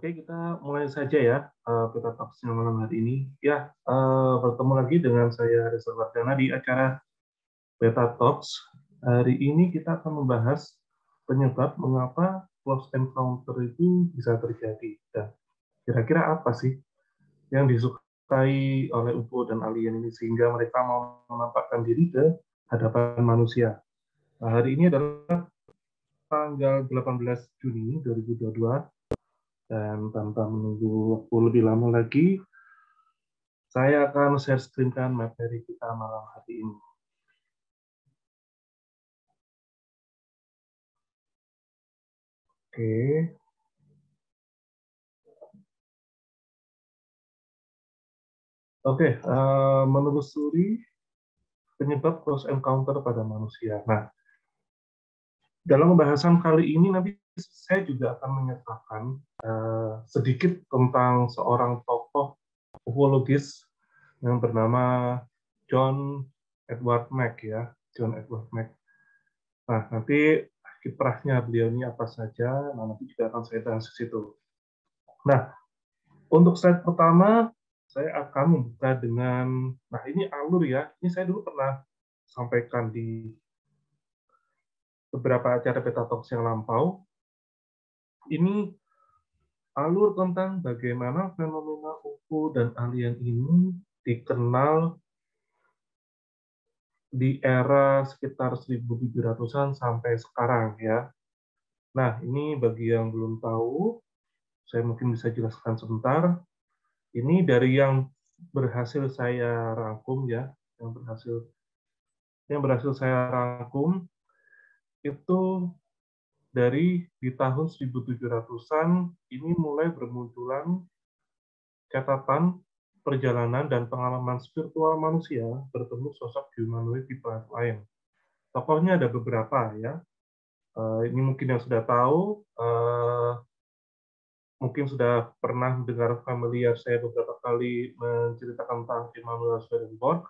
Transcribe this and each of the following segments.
Oke, kita mulai saja ya Peta Talks malam hari ini. Ya, bertemu lagi dengan saya Reza Wardana di acara Peta Talks. Hari ini kita akan membahas penyebab mengapa close encounter itu bisa terjadi. Dan kira-kira apa sih yang disukai oleh UFO dan alien ini sehingga mereka mau menampakkan diri ke hadapan manusia. Nah, hari ini adalah tanggal 18 Juni 2022. Dan tanpa menunggu waktu lebih lama lagi, saya akan share screen-kan materi kita malam hari ini. Oke. Oke, menelusuri penyebab close encounter pada manusia. Nah, dalam pembahasan kali ini nanti saya juga akan menyertakan sedikit tentang seorang tokoh ufologis yang bernama John Edward Mack ya, John Edward Mack. Nah, nanti kiprahnya beliau ini apa saja, nah nanti juga akan saya bahas di situ. Nah, untuk slide pertama, saya akan membuka dengan, nah ini alur ya, ini saya dulu pernah sampaikan di beberapa acara Peta Talks yang lampau. Ini alur tentang bagaimana fenomena UFO dan alien ini dikenal di era sekitar 1700-an sampai sekarang ya. Nah, ini bagi yang belum tahu, saya mungkin bisa jelaskan sebentar. Ini dari yang berhasil saya rangkum ya, yang berhasil saya rangkum itu dari di tahun 1700-an ini mulai bermunculan catatan perjalanan dan pengalaman spiritual manusia bertemu sosok humanoid di planet lain. Tokohnya ada beberapa ya. Ini mungkin yang sudah tahu, mungkin sudah pernah mendengar familiar saya beberapa kali menceritakan tentang Immanuel Swedenborg.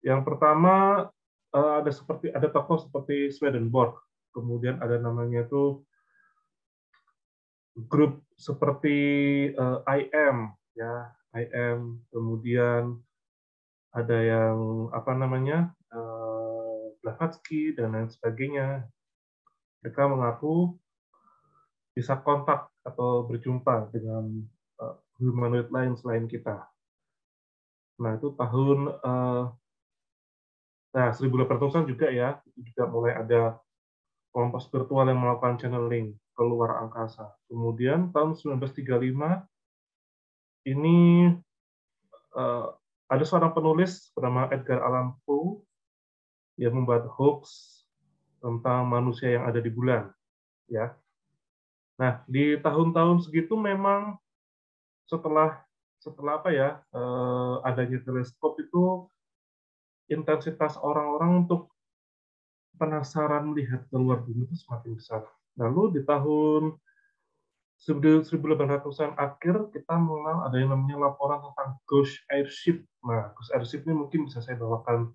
Yang pertama ada tokoh seperti Swedenborg, kemudian ada namanya itu grup seperti IM ya, IM, kemudian ada yang apa namanya Blavatsky dan lain sebagainya. Mereka mengaku bisa kontak atau berjumpa dengan humanoid lain selain kita. Nah itu tahun nah 1800-an juga ya, itu juga mulai ada kelompok spiritual yang melakukan channeling keluar angkasa. Kemudian tahun 1935 ini ada seorang penulis bernama Edgar Allan Poe yang membuat hoax tentang manusia yang ada di bulan, ya. Nah, di tahun-tahun segitu memang setelah apa ya adanya teleskop itu intensitas orang-orang untuk penasaran melihat keluar bumi itu semakin besar. Lalu di tahun 1800-an akhir kita mengenal ada yang namanya laporan tentang ghost airship. Nah, ghost airship ini mungkin bisa saya bawakan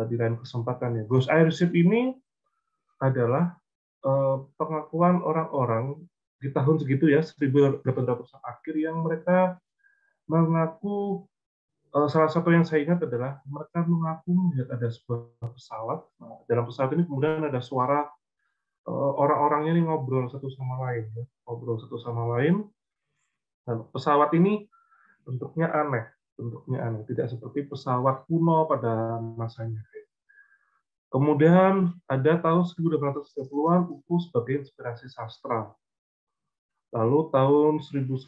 di lain kesempatan ya. Ghost airship ini adalah pengakuan orang-orang di tahun segitu ya 1800-an akhir yang mereka mengaku salah satu yang saya ingat adalah mereka mengaku melihat ada sebuah pesawat. Nah, dalam pesawat ini kemudian ada suara orang-orangnya ini ngobrol satu sama lain, ya. Ngobrol satu sama lain. Dan pesawat ini bentuknya aneh, tidak seperti pesawat kuno pada masanya. Kemudian ada tahun 1830-an UFO sebagai inspirasi sastra. Lalu tahun 1919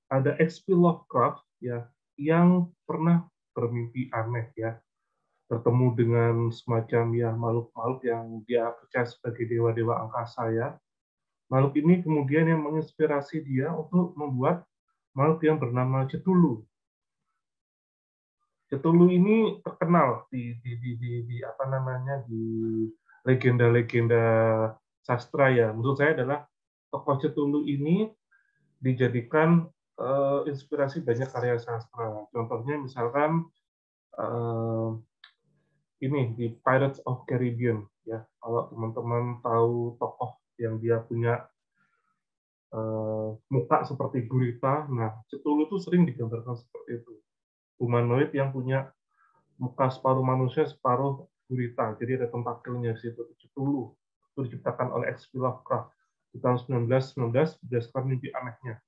ada H.P. Lovecraft ya yang pernah bermimpi aneh ya, bertemu dengan semacam ya makhluk-makhluk yang dia percaya sebagai dewa-dewa angkasa ya. Makhluk ini kemudian yang menginspirasi dia untuk membuat makhluk yang bernama Cthulhu. Cthulhu ini terkenal di apa namanya di legenda-legenda sastra ya. Menurut saya adalah tokoh Cthulhu ini dijadikan inspirasi banyak karya sastra. Contohnya misalkan ini di Pirates of Caribbean ya. Kalau teman-teman tahu tokoh yang dia punya muka seperti gurita. Nah, Cthulhu itu sering digambarkan seperti itu. Humanoid yang punya muka separuh manusia, separuh gurita. Jadi ada tentakelnya di situ. Cthulhu itu diciptakan oleh H.P. Lovecraft di tahun 1919 berdasarkan mimpi anehnya.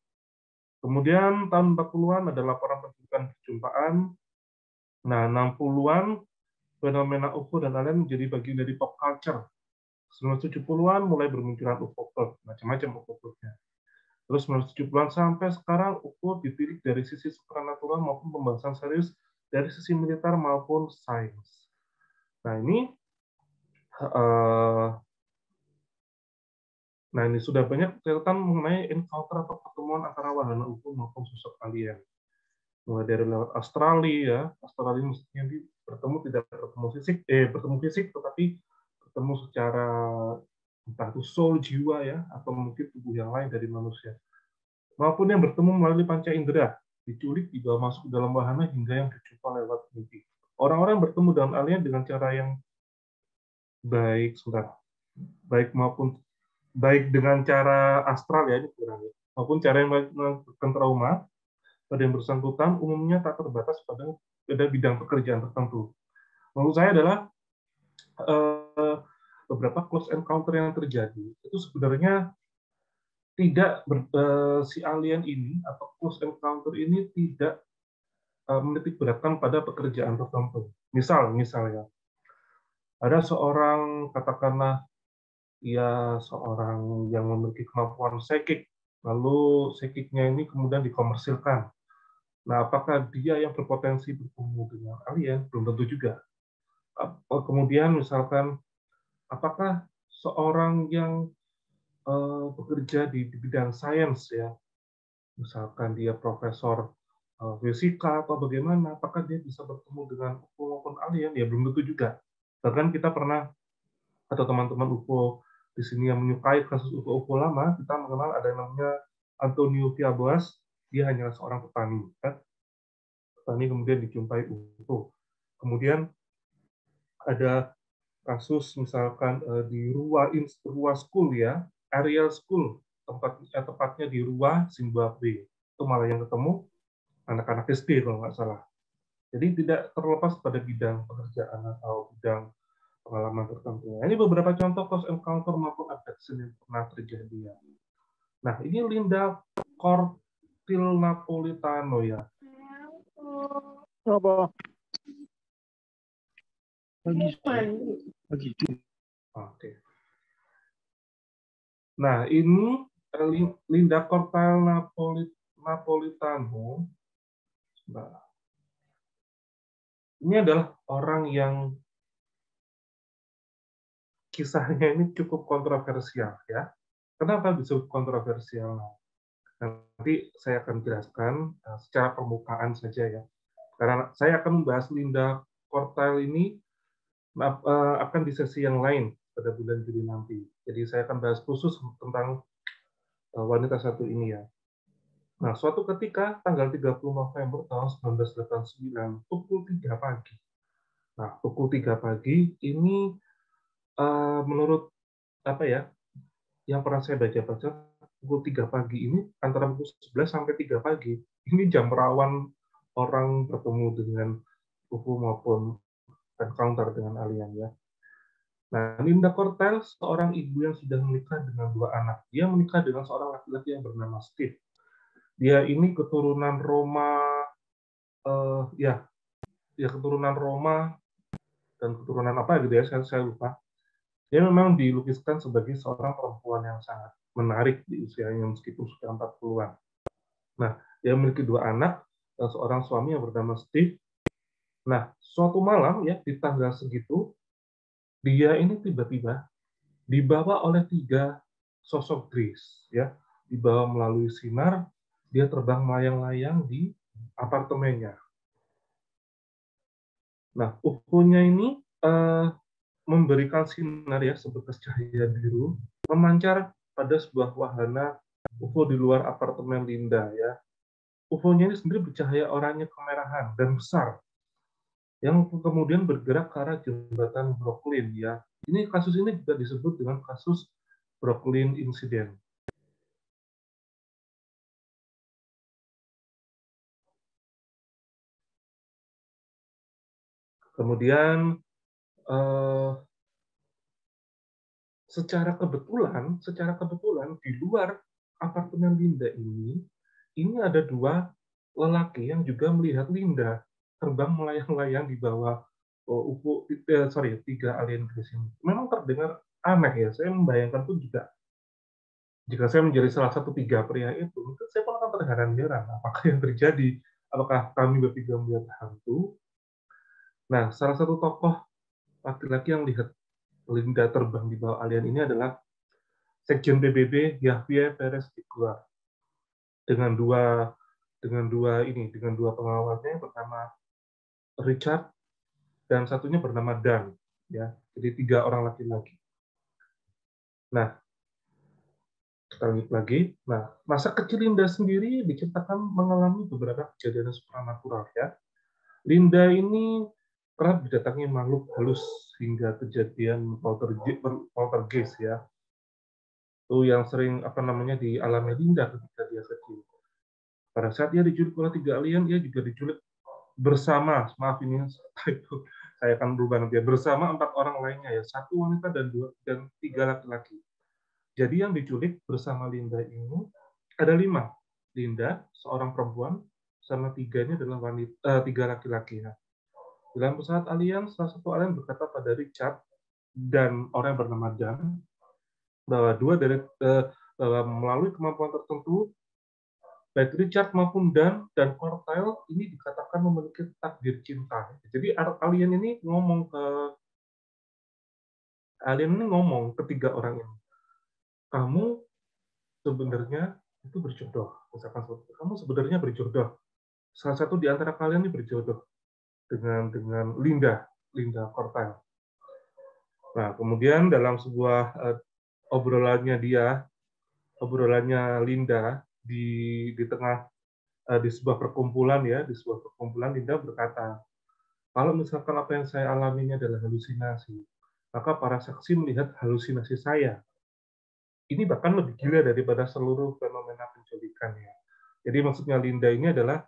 Kemudian tahun 40-an ada laporan penunjukan perjumpaan. Nah, 60-an fenomena UFO dan alien menjadi bagian dari pop culture. 1970-an mulai bermunculan UFO cult, macam-macam UFO cultnya. Terus 1970-an sampai sekarang UFO ditilik dari sisi supernatural maupun pembahasan serius dari sisi militer maupun sains. Nah ini sudah banyak catatan mengenai encounter atau pertemuan antara wahana UFO maupun sosok alien. Mulai dari lewat Australia, Australia maksudnya bertemu tidak bertemu fisik, tetapi bertemu secara entah itu soul, jiwa ya, atau mungkin tubuh yang lain dari manusia. Maupun yang bertemu melalui panca indera, diculik, dibawa masuk ke dalam wahana hingga yang dijumpa lewat mimpi. Orang-orang bertemu dengan alien dengan cara yang baik dengan cara astral ya, ini kurang ya, maupun cara yang melakukan trauma pada yang bersangkutan umumnya tak terbatas pada bidang pekerjaan tertentu. Menurut saya adalah beberapa close encounter yang terjadi itu sebenarnya tidak si alien ini atau close encounter ini tidak menitik beratkan pada pekerjaan tertentu. Misalnya ada seorang katakanlah seorang yang memiliki kemampuan psychic, lalu psychicnya ini kemudian dikomersilkan. Nah, apakah dia yang berpotensi bertemu dengan alien? Belum tentu juga. Kemudian misalkan apakah seorang yang bekerja di bidang sains ya, misalkan dia profesor fisika atau bagaimana, apakah dia bisa bertemu dengan UFO maupun alien? Ya belum tentu juga. Bahkan kita pernah atau teman-teman UFO di sini yang menyukai kasus UFO lama, kita mengenal ada yang namanya Antonio Fiaboas. Dia hanyalah seorang petani. Kan? Petani kemudian dijumpai UFO. Kemudian ada kasus misalkan di Rua School ya, Ariel School, tepatnya di Rua, Zimbabwe. Itu malah yang ketemu anak-anak SD kalau nggak salah. Jadi tidak terlepas pada bidang pekerjaan atau bidang pengalaman tertentu. Ini beberapa contoh close encounter maupun abduction yang pernah terjadi. Nah, ini Linda Cortil Napolitano ya. Apa? Begitu. Oke. Nah, ini Linda Cortil Napolitano. Nah, ini adalah orang yang kisahnya ini cukup kontroversial ya. Kenapa bisa kontroversial? Nanti saya akan jelaskan secara permukaan saja ya. Karena saya akan membahas Linda Cortil ini akan di sesi yang lain pada bulan Juli nanti. Jadi saya akan bahas khusus tentang wanita satu ini ya. Nah, suatu ketika tanggal 30 November tahun 1989 pukul 3 pagi. Nah, pukul 3 pagi ini menurut apa ya? Yang pernah saya baca-baca pukul 3 pagi ini antara pukul 11 sampai 3 pagi. Ini jam rawan orang bertemu dengan UFO maupun encounter dengan alien ya. Nah, Linda Cortel seorang ibu yang sudah menikah dengan 2 anak. Dia menikah dengan seorang laki-laki yang bernama Steve. Dia ini keturunan Roma, keturunan Roma dan keturunan apa gitu ya, saya lupa. Dia memang dilukiskan sebagai seorang perempuan yang sangat menarik di usianya meskipun sudah 40-an. Nah, dia memiliki 2 anak dan seorang suami yang bernama Steve. Nah, suatu malam ya di tanggal segitu, dia ini tiba-tiba dibawa oleh 3 sosok Grace ya, dibawa melalui sinar, dia terbang melayang-layang di apartemennya. Nah, UFO-nya ini memberikan sinar ya sebekas cahaya biru, memancar pada sebuah wahana UFO di luar apartemen Linda ya. UFO-nya ini sendiri bercahaya oranye kemerahan dan besar, yang kemudian bergerak ke arah jembatan Brooklyn ya. Ini kasus ini juga disebut dengan kasus Brooklyn Incident. Kemudian secara kebetulan di luar apartemen Linda ini ada dua lelaki yang juga melihat Linda terbang melayang-layang di bawah tiga alien grace ini. Memang terdengar aneh ya. Saya membayangkan pun juga jika saya menjadi salah satu tiga pria itu, mungkin saya pun akan terheran-heran apakah yang terjadi, apakah kami bertiga melihat hantu. Nah, salah satu tokoh laki-laki yang lihat Linda terbang di bawah alien ini adalah Sekjen PBB Yahya Perez Iguar dengan dua pengawalnya yang bernama Richard dan satunya bernama Dan, ya. Jadi tiga orang laki-laki. Nah, kita lihat lagi. Nah, masa kecil Linda sendiri diceritakan mengalami beberapa kejadian supranatural, ya. Linda ini kerap didatangi makhluk halus hingga kejadian poltergeist, ya. Itu yang sering dialami Linda ketika dia kecil. Pada saat dia diculik oleh tiga alien, dia juga diculik bersama, maaf ini saya akan berubah nanti ya, bersama 4 orang lainnya ya, 1 wanita dan 3 laki-laki. Jadi yang diculik bersama Linda ini ada 5. Linda, seorang perempuan, sama 3-nya adalah wanita, 3 laki-laki. Ya. Dalam pesawat alien, salah satu alien berkata pada Richard dan orang yang bernama Dan bahwa bahwa melalui kemampuan tertentu baik Richard maupun Dan Cortile ini dikatakan memiliki takdir cinta. Jadi alien ini ngomong ke 3 orang ini, kamu sebenarnya itu berjodoh. Misalkan kamu sebenarnya berjodoh. Salah satu di antara kalian ini berjodoh dengan Linda Cortile. Nah, kemudian dalam sebuah obrolannya Linda di tengah di sebuah perkumpulan Linda berkata, kalau misalkan apa yang saya alami ini adalah halusinasi, maka para saksi melihat halusinasi saya. Ini bahkan lebih gila daripada seluruh fenomena penculikan ya. Jadi maksudnya Linda ini adalah,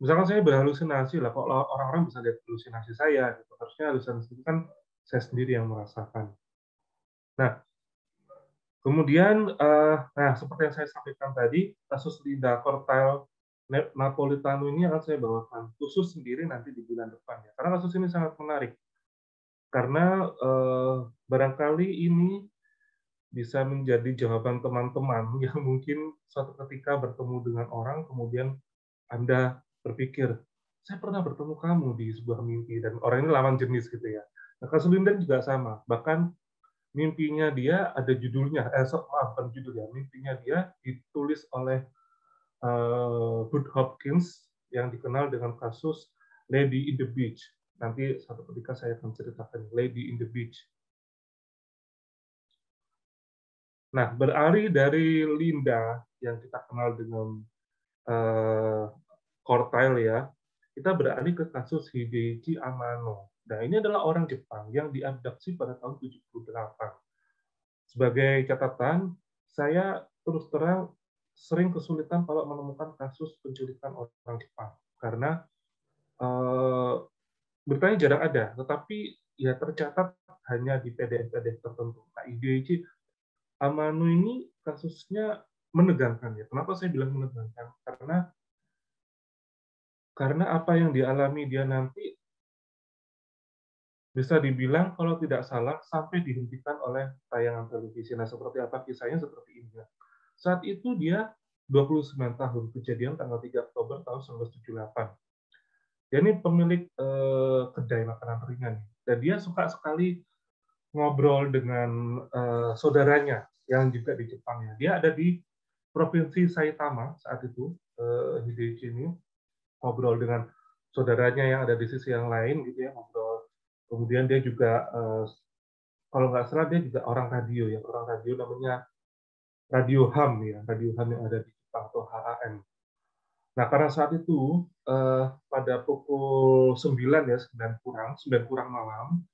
misalkan saya berhalusinasi lah, kok orang-orang bisa lihat halusinasi saya, gitu. Harusnya halusinasi itu kan saya sendiri yang merasakan. Nah, kemudian, seperti yang saya sampaikan tadi, kasus Linda Cortile Napolitano ini akan saya bawakan khusus sendiri nanti di bulan depan ya. Karena kasus ini sangat menarik. Karena barangkali ini bisa menjadi jawaban teman-teman yang mungkin suatu ketika bertemu dengan orang, kemudian Anda berpikir, saya pernah bertemu kamu di sebuah mimpi, dan orang ini lawan jenis gitu ya. Nah, kasus Linda juga sama. Bahkan mimpinya dia ada judulnya, bukan judulnya, mimpinya dia ditulis oleh Bud Hopkins yang dikenal dengan kasus Lady in the Beach. Nanti satu ketika saya akan ceritakan Lady in the Beach. Nah, beralih dari Linda yang kita kenal dengan Cortile ya, kita beralih ke kasus Hideji Amano. Nah, ini adalah orang Jepang yang diabduksi pada tahun 78. Sebagai catatan, saya terus terang sering kesulitan kalau menemukan kasus penculikan orang Jepang karena beritanya jarang ada, tetapi ya tercatat hanya di PDF-PDF tertentu. Nah, Hideji Amano ini kasusnya menegangkan ya. Kenapa saya bilang menegangkan? Karena apa yang dialami dia nanti bisa dibilang kalau tidak salah sampai dihentikan oleh tayangan televisi. Nah, seperti apa kisahnya seperti ini. Saat itu dia 29 tahun, kejadian tanggal 3 Oktober tahun 1978. Dia ini pemilik kedai makanan ringan. Dan dia suka sekali ngobrol dengan saudaranya yang juga di Jepang. Ya. Dia ada di Provinsi Saitama saat itu, Hideji ini ngobrol dengan saudaranya yang ada di sisi yang lain, gitu ya, ngobrol. Kemudian dia juga, kalau nggak salah, dia juga orang radio namanya Radio HAM ya, Radio HAM yang ada di Jepang atau HAM. Nah, karena saat itu pada pukul 9 ya, 9 kurang malam,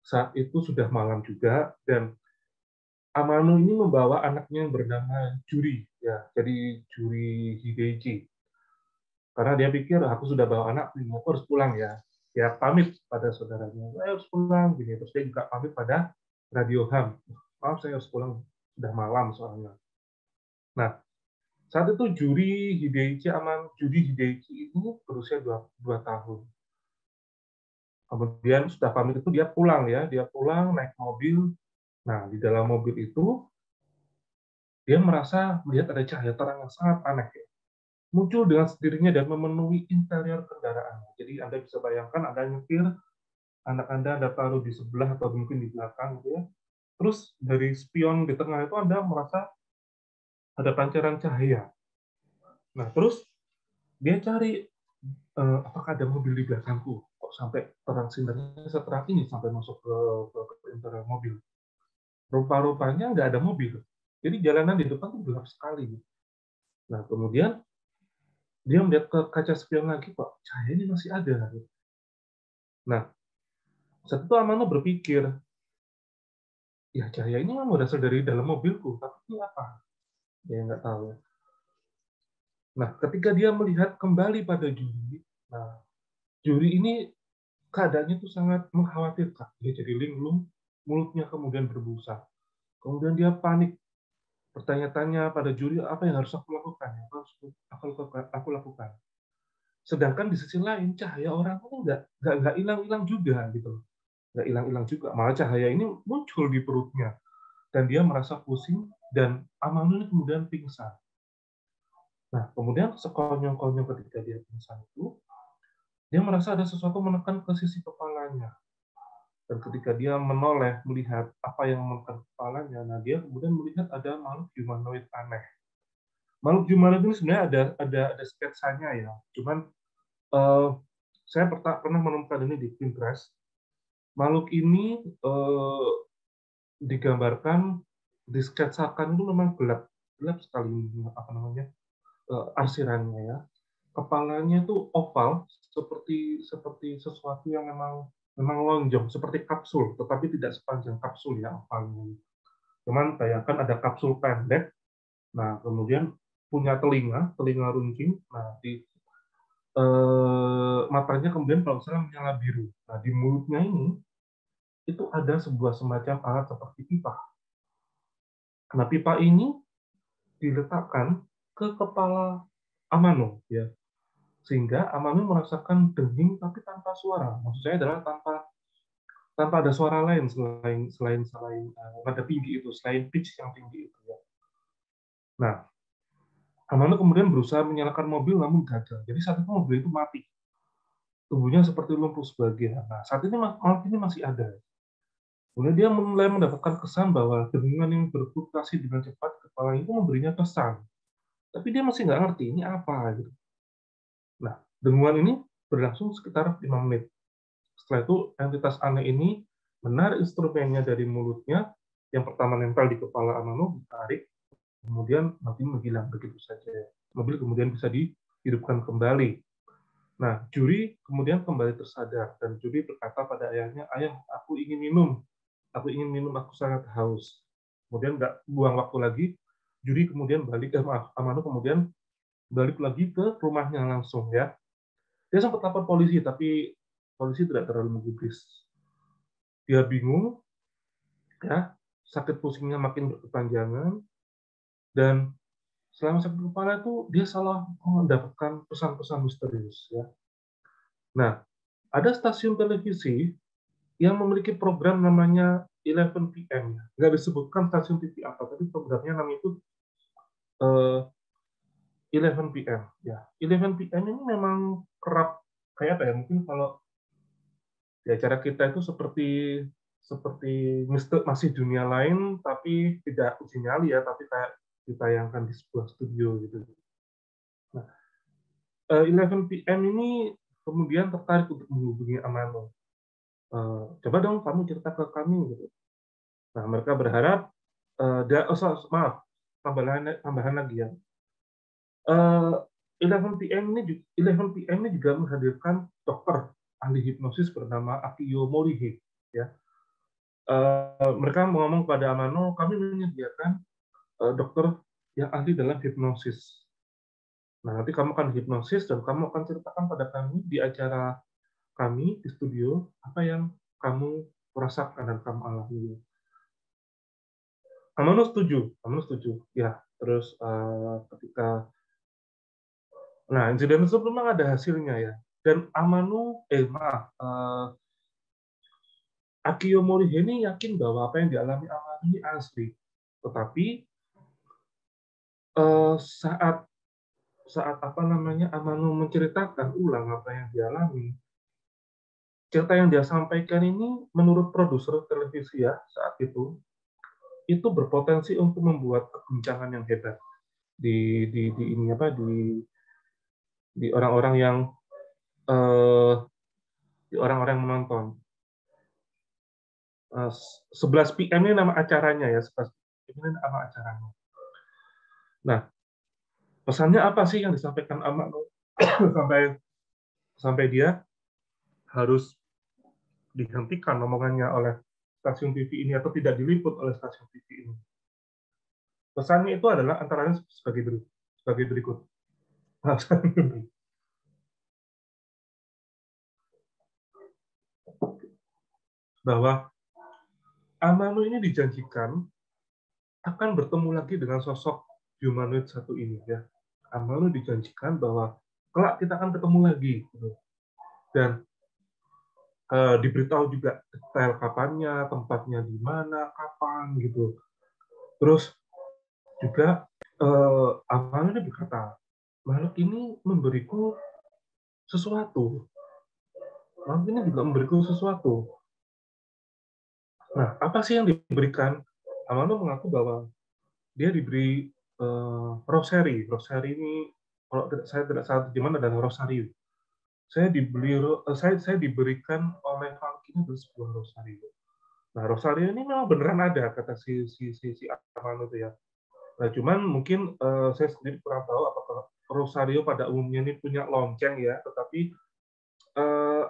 saat itu sudah malam juga, dan Amano ini membawa anaknya yang bernama Juri, ya, jadi Juri Hideji. Karena dia pikir, aku sudah bawa anak, aku harus pulang ya. dia pamit pada saudaranya, saya harus pulang gini. Terus dia juga pamit pada Radio Ham, maaf saya harus pulang, sudah malam soalnya. Nah, saat itu Juri Hideichi itu berusia 2 tahun. Kemudian sudah pamit itu dia pulang ya, dia pulang naik mobil. Nah, di dalam mobil itu dia merasa melihat ada cahaya terang yang sangat aneh ya. Muncul dengan sendirinya dan memenuhi interior kendaraan. Jadi Anda bisa bayangkan Anda nyetir, anak Anda taruh di sebelah atau mungkin di belakang gitu ya. Terus dari spion di tengah itu Anda merasa ada pancaran cahaya. Nah, terus dia cari apakah ada mobil di belakangku? Kok sampai terang sinarnya seterang ini sampai masuk ke interior mobil. Rupa-rupanya nggak ada mobil. Jadi jalanan di depan tuh gelap sekali. Nah, kemudian dia melihat ke kaca spion lagi, kok cahaya ini masih ada. Nah, saat itu Amano berpikir, ya cahaya ini memang berasal dari dalam mobilku, tapi ini apa? Dia nggak tahu. Nah, ketika dia melihat kembali pada Juri, nah, Juri ini keadaannya itu sangat mengkhawatirkan. Dia jadi linglung, mulutnya kemudian berbusa. Kemudian dia panik, bertanya-tanya pada Juri, apa yang harus aku lakukan? Apa harus aku lakukan? Sedangkan di sisi lain, cahaya orang itu nggak hilang-hilang juga, gitu. Nggak hilang-hilang juga. Malah cahaya ini muncul di perutnya. Dan dia merasa pusing, dan Amano ini kemudian pingsan. Nah, kemudian sekonyong-konyong ketika dia pingsan itu, dia merasa ada sesuatu menekan ke sisi kepalanya. Dan ketika dia menoleh melihat apa yang menekan kepalanya, nah dia kemudian melihat ada makhluk humanoid aneh. Makhluk humanoid ini sebenarnya ada sketsanya ya. Cuman saya pernah menemukan ini di Pinterest. Makhluk ini digambarkan, disketsakan itu memang gelap, gelap sekali apa namanya arsirannya ya. Kepalanya itu oval, seperti sesuatu yang memang lonjong, seperti kapsul, tetapi tidak sepanjang kapsul ya ovalnya. Cuman bayangkan ada kapsul pendek, nah kemudian punya telinga runcing, nah di matanya kemudian kalau misalnya menyala biru. Nah di mulutnya ini itu ada sebuah semacam alat seperti pipa. Nah pipa ini diletakkan ke kepala Amano ya, sehingga Amano merasakan denging tapi tanpa suara. Maksud saya adalah tanpa ada suara lain selain nada tinggi itu, selain pitch yang tinggi itu ya. Nah, Amano kemudian berusaha menyalakan mobil namun gagal. Jadi saat itu mobil itu mati. Tubuhnya seperti lumpuh sebagian. Nah, saat ini makhluk ini masih ada. Kemudian dia mulai mendapatkan kesan bahwa dengungan yang berfluktuasi dengan cepat kepala itu memberinya pesan. Tapi dia masih nggak ngerti ini apa gitu. Nah, dengungan ini berlangsung sekitar 5 menit. Setelah itu, entitas aneh ini menarik instrumennya dari mulutnya, yang pertama nempel di kepala Amano, ditarik, kemudian nanti menghilang begitu saja. Mobil kemudian bisa dihidupkan kembali. Nah, Juri kemudian kembali tersadar, dan Juri berkata pada ayahnya, ayah, aku ingin minum, aku sangat haus. Kemudian nggak buang waktu lagi, Juri kemudian Amano kemudian balik lagi ke rumahnya langsung ya. Dia sempat lapor polisi, tapi polisi tidak terlalu menggubris. Dia bingung, ya, sakit pusingnya makin berkepanjangan, dan selama sakit kepala itu dia salah mendapatkan pesan-pesan misterius. Ya. Nah, ada stasiun televisi yang memiliki program namanya 11 PM. Nggak disebutkan stasiun TV apa, tapi programnya namanya itu 11 PM. Ya, 11 PM ini memang kerap kayak apa ya? Mungkin kalau di acara kita itu seperti masih dunia lain, tapi tidak uji nyali ya, tapi kayak ditayangkan di sebuah studio gitu. Nah, 11 PM ini kemudian tertarik untuk menghubungi Amano. Coba dong kamu cerita ke kami gitu. Nah, mereka berharap tambahan lagi ya. 11 PM ini juga menghadirkan dokter ahli hipnosis bernama Akio Morihe ya. Mereka ngomong pada Amano, kami menyediakan dokter yang ahli dalam hipnosis. Nah, nanti kamu akan hipnosis dan kamu akan ceritakan pada kami di acara kami di studio apa yang kamu rasakan dan kamu alami. Amanu setuju. Ya, terus ketika insiden itu memang ada hasilnya ya. Dan Akio Morihei ini yakin bahwa apa yang dialami Amanu ini asli. Tetapi saat Amanu menceritakan ulang apa yang dialami, cerita yang dia sampaikan ini menurut produser televisi ya saat itu berpotensi untuk membuat keguncangan yang hebat di orang-orang yang eh, di orang-orang yang menonton. 11 PM ini nama acaranya ya, 11 PM ini nama acaranya. Nah, pesannya apa sih yang disampaikan Amano sampai dia harus dihentikan omongannya oleh stasiun TV ini atau tidak diliput oleh stasiun TV ini? Pesannya itu adalah antara lain sebagai berikut. Bahwa Amano ini dijanjikan akan bertemu lagi dengan sosok humanoid satu ini ya. Amano dijanjikan bahwa kelak kita akan ketemu lagi gitu. Dan diberitahu juga detail kapannya, tempatnya di mana, kapan gitu. Terus juga Amano ini berkata, makhluk ini memberiku sesuatu. Makhluk ini juga memberiku sesuatu. Nah, apa sih yang diberikan? Amano mengaku bahwa dia diberi rosary. Rosary ini, kalau saya tidak salah di mana adalah rosario. Saya diberikan oleh Falk ini sebuah rosario. Nah, rosario ini memang beneran ada kata si Amano itu ya. Nah, cuman mungkin saya sendiri kurang tahu apakah rosario pada umumnya ini punya lonceng ya, tetapi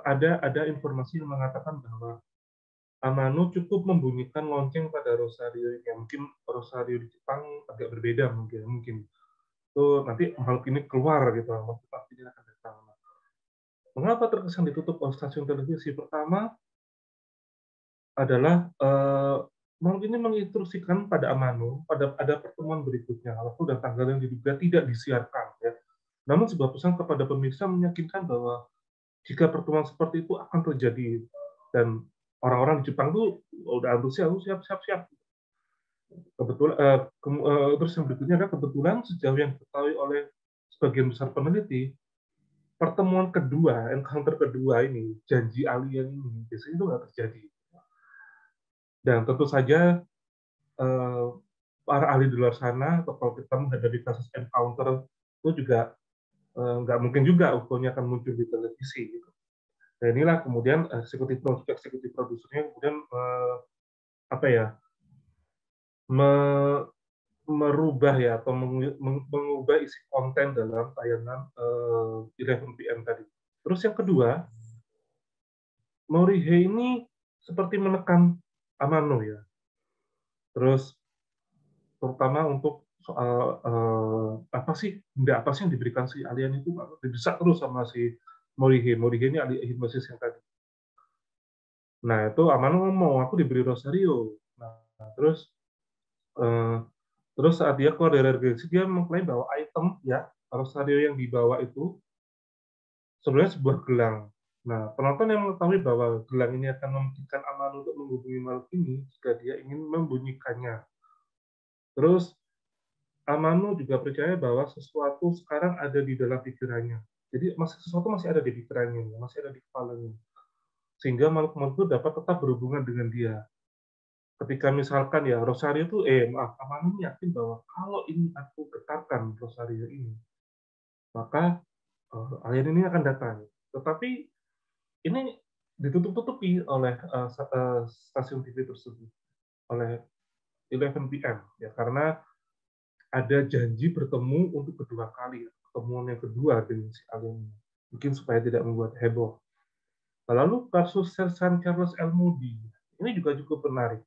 ada informasi yang mengatakan bahwa Amano cukup membunyikan lonceng pada rosario ini. Mungkin rosario di Jepang agak berbeda mungkin. Itu nanti makhluk ini keluar gitu, pasti dia akan datang. Mengapa terkesan ditutup oleh stasiun televisi? Pertama adalah makhluk ini menginstruksikan pada Amano pada ada pertemuan berikutnya, waktu dan tanggal yang diduga tidak disiarkan. Ya. Namun sebuah pesan kepada pemirsa meyakinkan bahwa jika pertemuan seperti itu akan terjadi dan orang-orang di Jepang tuh udah antusias, siap. Kebetulan terus yang berikutnya adalah kebetulan sejauh yang diketahui oleh sebagian besar peneliti, pertemuan kedua, encounter kedua ini, janji alien ini biasanya itu nggak terjadi. Dan tentu saja para ahli di luar sana, atau kalau kita menghadapi kasus encounter itu juga nggak mungkin juga UFO-nya akan muncul di televisi gitu. Dan inilah kemudian eksekutif produsernya kemudian merubah ya atau mengubah isi konten dalam tayangan 11 PM tadi. Terus yang kedua, Morihei ini seperti menekan Amano ya. Terus terutama untuk soal apa sih yang diberikan si alien itu didesak terus sama si Morihei. Morihei ini ahli hipnosis yang tadi. Nah itu Amano ngomong, aku diberi rosario. Nah terus saat dia keluar dari regensi, dia mengklaim bahwa item ya rosario yang dibawa itu sebenarnya sebuah gelang. Nah, penonton yang mengetahui bahwa gelang ini akan memungkinkan Amano untuk menghubungi makhluk ini jika dia ingin membunyikannya. Terus Amano juga percaya bahwa sesuatu sekarang ada di dalam pikirannya. Jadi sesuatu masih ada di pikirannya, masih ada di kepalanya. Sehingga makhluk-makhluk itu dapat tetap berhubungan dengan dia. Ketika misalkan ya Rosario itu, Amano yakin bahwa kalau ini aku getarkan Rosario ini, maka alien ini akan datang. Tetapi ini ditutup-tutupi oleh stasiun TV tersebut, oleh 11 PM, ya karena ada janji bertemu untuk kedua kali, pertemuan yang kedua dengan si alien, mungkin supaya tidak membuat heboh. Lalu kasus Sersan Charles L. Moody, ini juga cukup menarik.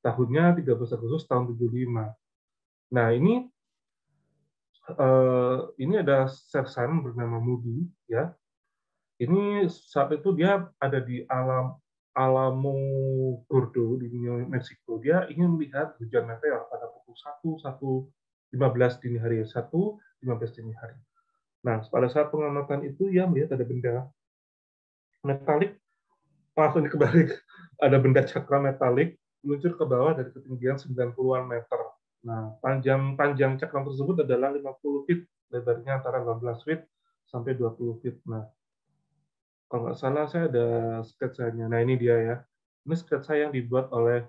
Tahunnya 13 Agustus tahun 75. Nah, ini ada sersan bernama Moody, ya, Ini saat itu dia ada di Alamo Gordo di New Mexico. Dia ingin melihat hujan meteor pada pukul 1:15 dini hari, 1:15 dini hari. Nah, pada saat pengamatan itu ia melihat ada benda metalik, langsung kebalik, ada benda cakra metalik meluncur ke bawah dari ketinggian 90-an meter. Nah, panjang cakram tersebut adalah 50 feet, lebarnya antara 18 feet sampai 20 feet. Nah, kalau nggak salah saya ada sketsanya. Nah, ini dia ya. Ini sketsa yang dibuat oleh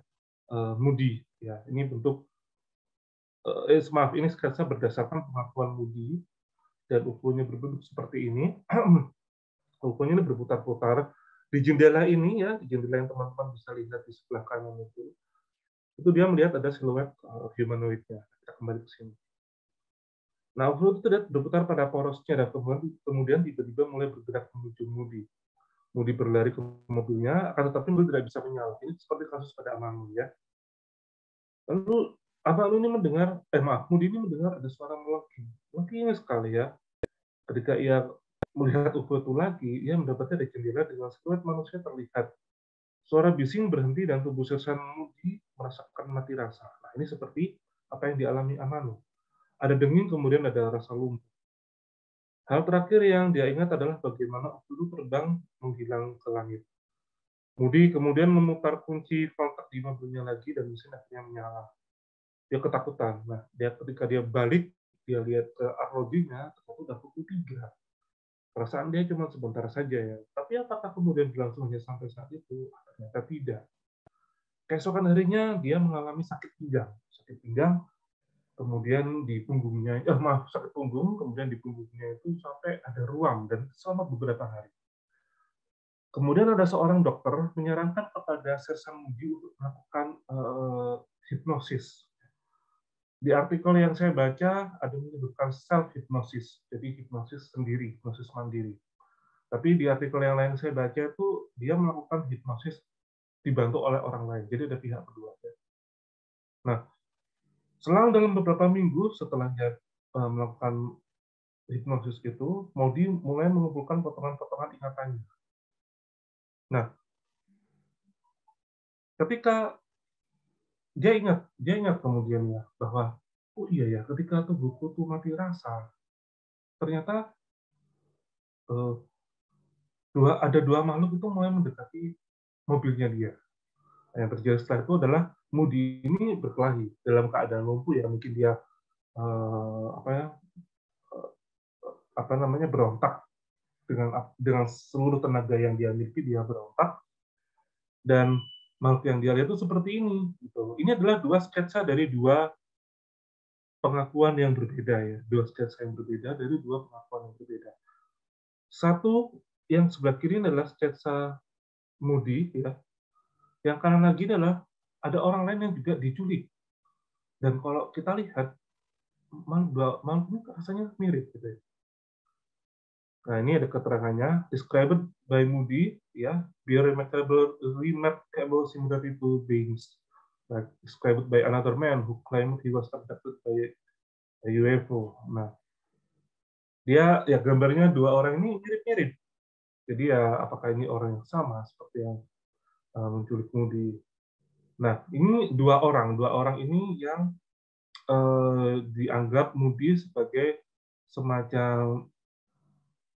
Moody. Ya, ini bentuk maaf, ini sketsa berdasarkan pengakuan Moody dan UFO-nya berbentuk seperti ini. UFO-nya ini berputar-putar di jendela ini ya, di jendela yang teman-teman bisa lihat di sebelah kanan itu. Itu dia melihat ada siluet humanoidnya. Kita kembali ke sini. Nah, UFO itu tidak berputar pada porosnya dan kemudian tiba-tiba mulai bergerak menuju Moody. Moody berlari ke mobilnya, akan tetapi mobil tidak bisa menyala. Ini seperti kasus pada Amanu ya. Lalu Amanu ini mendengar, Moody ini mendengar ada suara melengking. Melengking sekali ya. Ketika ia melihat UFO itu lagi, ia mendapatkan dari jendela dengan siluet manusia terlihat. Suara bising berhenti dan tubuh Sersan Moody merasakan mati rasa. Nah, ini seperti apa yang dialami Amanu. Ada denging, kemudian ada rasa lumpuh. Hal terakhir yang dia ingat adalah bagaimana UFO itu terbang menghilang ke langit. Moody kemudian memutar kunci kontak di mobilnya lagi dan mesin akhirnya menyala. Dia ketakutan. Nah, ketika dia balik, dia lihat ke arlojinya, ternyata udah pukul 3. Perasaan dia cuma sebentar saja ya. Tapi apakah kemudian berlangsung hanya sampai saat itu? Ternyata tidak. Keesokan harinya dia mengalami sakit pinggang. Sakit pinggang, kemudian di punggungnya, sakit punggung, kemudian di punggungnya itu sampai ada ruam dan selama beberapa hari. Kemudian ada seorang dokter menyarankan kepada Sersan Moody untuk melakukan hipnosis. Di artikel yang saya baca ada menyebutkan self hipnosis, jadi hipnosis sendiri, hipnosis mandiri. Tapi di artikel yang lain saya baca itu dia melakukan hipnosis dibantu oleh orang lain, jadi ada pihak kedua. Nah, selang dalam beberapa minggu setelah dia melakukan hipnosis itu, Moody mulai mengumpulkan potongan-potongan ingatannya. Nah, ketika dia ingat kemudian ya bahwa oh iya ya, ketika tubuhku tuh mati rasa, ternyata ada dua makhluk itu mulai mendekati mobilnya dia. Yang terjadi setelah itu adalah Moody ini berkelahi dalam keadaan lumpuh ya, mungkin dia berontak dengan seluruh tenaga yang dia miliki, dia berontak, dan makhluk yang dia lihat itu seperti ini. Gitu. Ini adalah dua sketsa dari dua pengakuan yang berbeda ya, dua sketsa yang berbeda dari dua pengakuan yang berbeda. Satu yang sebelah kiri adalah sketsa Moody ya, yang kanan lagi adalah ada orang lain yang juga diculik. Dan kalau kita lihat makhluk ini rasanya mirip gitu ya. Nah, ini ada keterangannya, described by Moody, ya, be remarkable similarity to beings, like described by another man who claimed he was abducted by a UFO. Nah, dia ya gambarnya dua orang ini mirip-mirip. Jadi ya apakah ini orang yang sama seperti yang menculik Moody? Nah, ini dua orang ini yang dianggap Moody sebagai semacam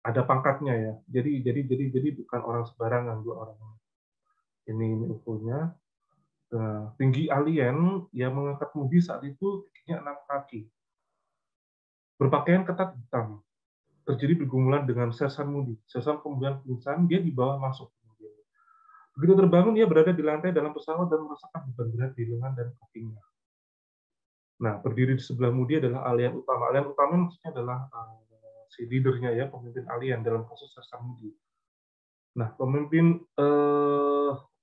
ada pangkatnya ya. Jadi bukan orang sembarangan, dua orang ini UFO-nya. Tinggi alien yang mengangkat Moody saat itu tingginya 6 kaki. Berpakaian ketat hitam. Terjadi pergumulan dengan Sersan Moody. Sersan kemudian pingsan, dia dibawa masuk. Begitu terbangun, dia berada di lantai dalam pesawat dan merasakan beban berat di lengan dan kakinya. Nah, berdiri di sebelah Moody adalah alien utama. Alien utama maksudnya adalah si leadernya ya, pemimpin alien dalam kasus Sersan Moody. Nah, pemimpin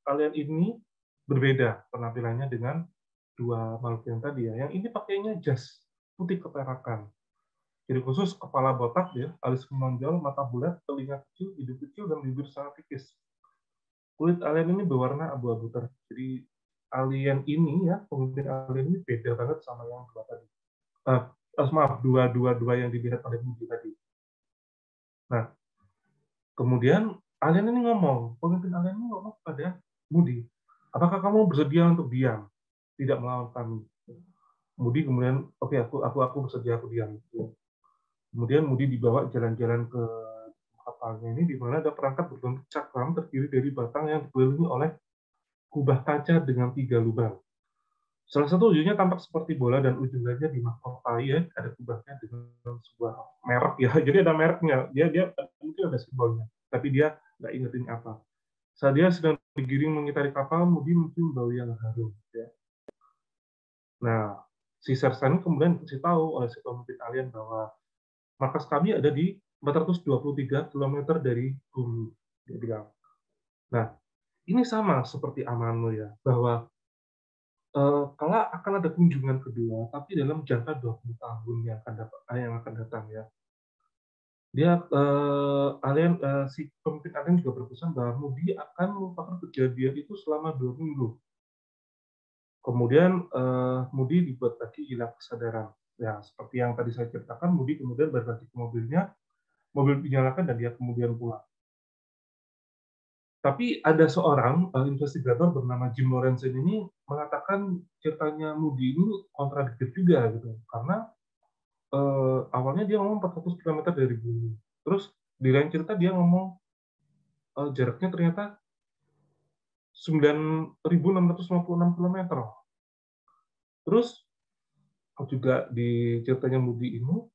alien ini berbeda penampilannya dengan dua makhluk yang tadi ya. Yang ini pakainya jas putih keperakan. Jadi khusus kepala botak ya, alis menonjol, mata bulat, telinga kecil, hidung kecil, dan bibir sangat tipis. Kulit alien ini berwarna abu-abu terang. Jadi alien ini ya, pemimpin alien ini beda banget sama yang dua tadi. Maaf, dua yang dilihat oleh Moody tadi. Nah, Kemudian alien ini ngomong, pemimpin alien ini ngomong kepada Moody, apakah kamu bersedia untuk diam, tidak melawan kami? Moody kemudian, oke, aku bersedia, aku diam. Kemudian Moody dibawa jalan-jalan ke kapalnya ini, di mana ada perangkat berbentuk cakram terdiri dari batang yang dikelilingi oleh kubah kaca dengan 3 lubang. Salah satu ujungnya tampak seperti bola dan ujung lainnya dimahkotai, ya, ada kubahnya dengan sebuah merek, ya. Jadi ada mereknya. Dia mungkin ada simbolnya, tapi dia nggak ingetin apa. Saat dia sedang digiring mengitari kapal, Moody mencium bau yang harum. Ya. Nah, si Sersan kemudian dikasih tahu oleh si pemimpin alien bahwa markas kami ada di 423 km dari bumi. Dia bilang. Nah, ini sama seperti Amano, ya, bahwa kalau akan ada kunjungan kedua, tapi dalam jangka 20 tahun yang akan datang, ya. Dia si pemimpin alien juga berpesan bahwa Moody akan melupakan kejadian itu selama 2 minggu. Kemudian Moody dibuat lagi hilang kesadaran. Ya, seperti yang tadi saya ceritakan, Moody kemudian balik lagi ke mobilnya, mobil dinyalakan dan dia kemudian pulang. Tapi ada seorang investigator bernama Jim Lorenzen ini mengatakan ceritanya Moody ini kontradiktif juga gitu, karena awalnya dia ngomong 400 km dari bumi, terus di lain cerita dia ngomong jaraknya ternyata 9.656 km. Terus juga di ceritanya Moody ini,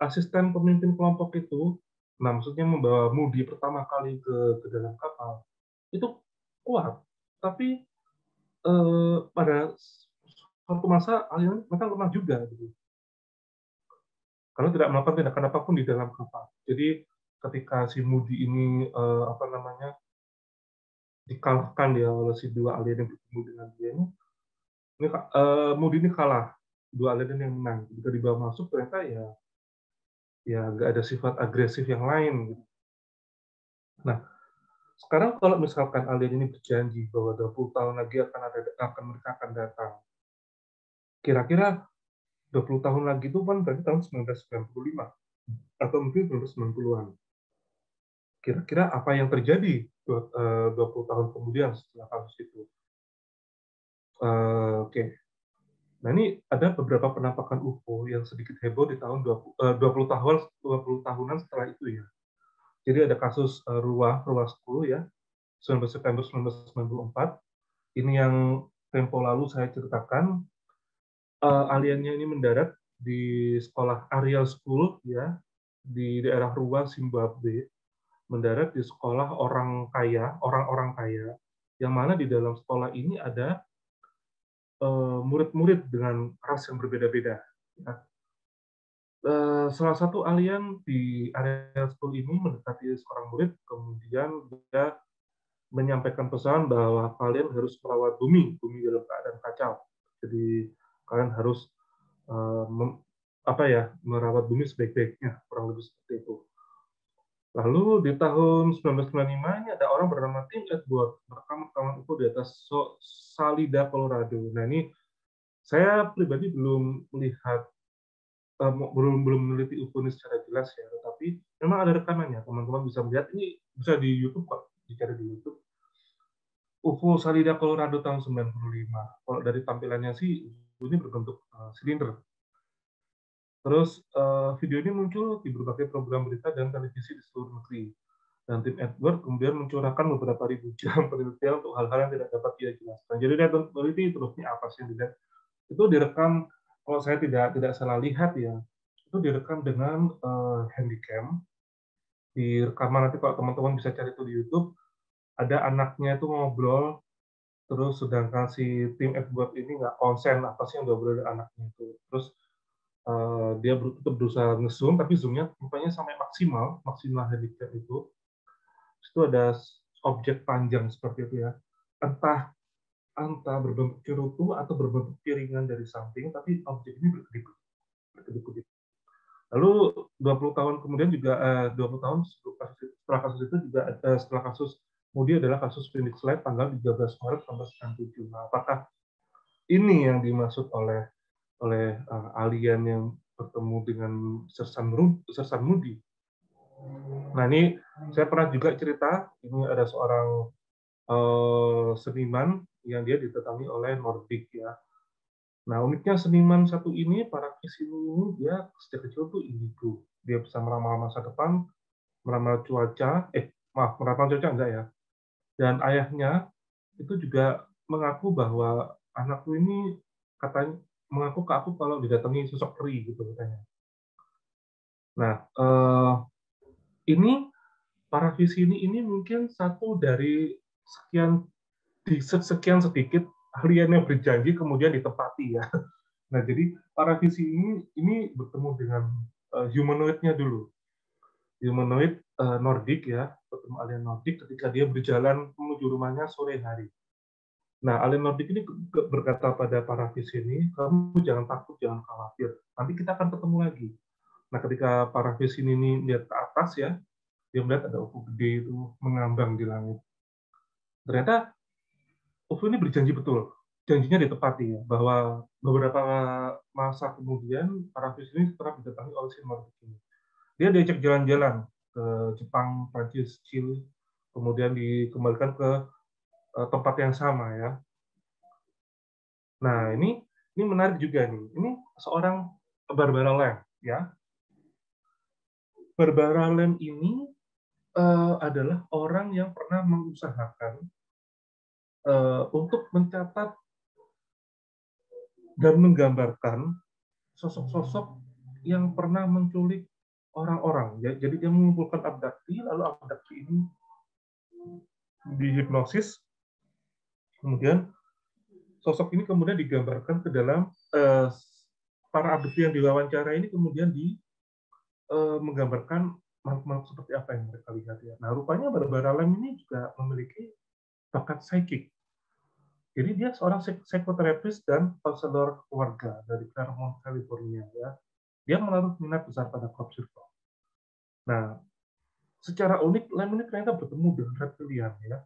asisten pemimpin kelompok itu, nah maksudnya membawa Moody pertama kali ke dalam kapal, itu kuat, tapi pada suatu masa alien mereka lemah juga, gitu. Karena tidak melakukan tindakan apapun di dalam kapal. Jadi ketika si Moody ini dikalahkan dia oleh si 2 alien yang bertemu dengan dia ini Moody ini kalah, 2 alien yang menang. Ketika dibawa masuk ternyata ya nggak ada sifat agresif yang lain, gitu. Nah, sekarang kalau misalkan alien ini berjanji bahwa 20 tahun lagi mereka akan datang, kira-kira 20 tahun lagi itu kan berarti tahun 1995 atau mungkin 1990-an. Kira-kira apa yang terjadi 20 tahun kemudian setelah kasus itu? Oke. Nah, ini ada beberapa penampakan UFO yang sedikit heboh di tahun 20 tahunan setelah itu, ya. Jadi ada kasus Ruwa 10, ya, 19 September 1994. Ini yang tempo lalu saya ceritakan, aliennya ini mendarat di sekolah Ariel School, ya, di daerah Ruwa, Zimbabwe, mendarat di sekolah orang-orang kaya, yang mana di dalam sekolah ini ada murid-murid dengan ras yang berbeda-beda. Ya. Salah satu alien di area school ini mendekati seorang murid, kemudian dia menyampaikan pesan bahwa kalian harus merawat bumi dalam keadaan kacau. Jadi kalian harus uh, merawat bumi sebaik-baiknya, kurang lebih seperti itu. Lalu di tahun 1995 ini ada orang bernama Tim Edward merekam rekaman itu di atas Salida, Colorado. Nah, ini saya pribadi belum melihat, belum meneliti UFO ini secara jelas, ya, tetapi memang ada rekamannya. Teman-teman bisa melihat, ini bisa di YouTube kok, dicari di YouTube. UFO Salida, Colorado tahun 95. Kalau dari tampilannya sih, ini berbentuk silinder. Terus video ini muncul di berbagai program berita dan televisi di seluruh negeri. Dan tim Edward kemudian mencurahkan beberapa ribu jam penelitian untuk hal-hal yang tidak dapat dia jelaskan. Jadi dia teliti terusnya apa sih yang dilihat. Itu direkam, kalau saya tidak salah lihat, ya, itu direkam dengan handycam. Di rekaman nanti kalau teman-teman bisa cari itu di YouTube, ada anaknya itu ngobrol, terus sedangkan si tim Edward ini nggak konsen apa sih yang ngobrol dengan anaknya itu. Terus dia tetap berusaha nge-zoom, tapi zoomnya rupanya sampai maksimal handycam itu. Itu ada objek panjang seperti itu, ya. Entah berbentuk cerutu atau berbentuk piringan dari samping, tapi objek ini berkedip-kedip. Lalu 20 tahun kemudian juga 20 tahun setelah kasus itu juga setelah kasus Moody adalah kasus Phoenix Light tanggal 13 Maret 1997. Nah, apakah ini yang dimaksud oleh alien yang bertemu dengan Sersan Moody? Nah, ini saya pernah juga cerita, ini ada seorang seniman yang dia ditetangi oleh Nordik ya. Nah, uniknya seniman satu ini, Parakis ini, dia sejak kecil tuh indigo. Dia bisa meramal masa depan, meramal cuaca, meramal cuaca enggak ya. Dan ayahnya itu juga mengaku bahwa anakku ini katanya mengaku ke aku kalau didatangi sosok peri gitu katanya. Nah, ini para visi ini mungkin satu dari sekian sekian sedikit alien yang berjanji kemudian ditepati ya. Nah, jadi para visi ini bertemu dengan humanoid-nya dulu. Humanoid Nordik ya, bertemu alien Nordik ketika dia berjalan menuju rumahnya sore hari. Nah, alien Nordik ini berkata pada para visi ini, kamu jangan takut, jangan khawatir. Nanti kita akan ketemu lagi. Nah, ketika para visi ini lihat ke atas ya, dia melihat ada UFO gede itu mengambang di langit. Ternyata UFO ini berjanji betul, janjinya ditepati ya, bahwa beberapa masa kemudian para visi ini pernah didatangi oleh si Nordik ini. Dia diajak jalan-jalan ke Jepang, Prancis, Chile, kemudian dikembalikan ke tempat yang sama ya. Nah, ini menarik juga nih. Ini seorang Barbara Lamb ya. Barbara Lamb ini adalah orang yang pernah mengusahakan untuk mencatat dan menggambarkan sosok-sosok yang pernah menculik orang-orang. Ya, jadi dia mengumpulkan abduksi, lalu abduksi ini dihipnosis, kemudian sosok ini kemudian digambarkan ke dalam para abduksi yang diwawancara ini kemudian menggambarkan makhluk-makhluk seperti apa yang mereka lihat ya. Nah, rupanya Barbara Lamb ini juga memiliki bakat psychic. Jadi dia seorang psikoterapis dan konselor keluarga dari Claremont, California ya. Dia menaruh minat besar pada crop circle. Nah, secara unik Lamb ini ternyata bertemu dengan reptilian ya.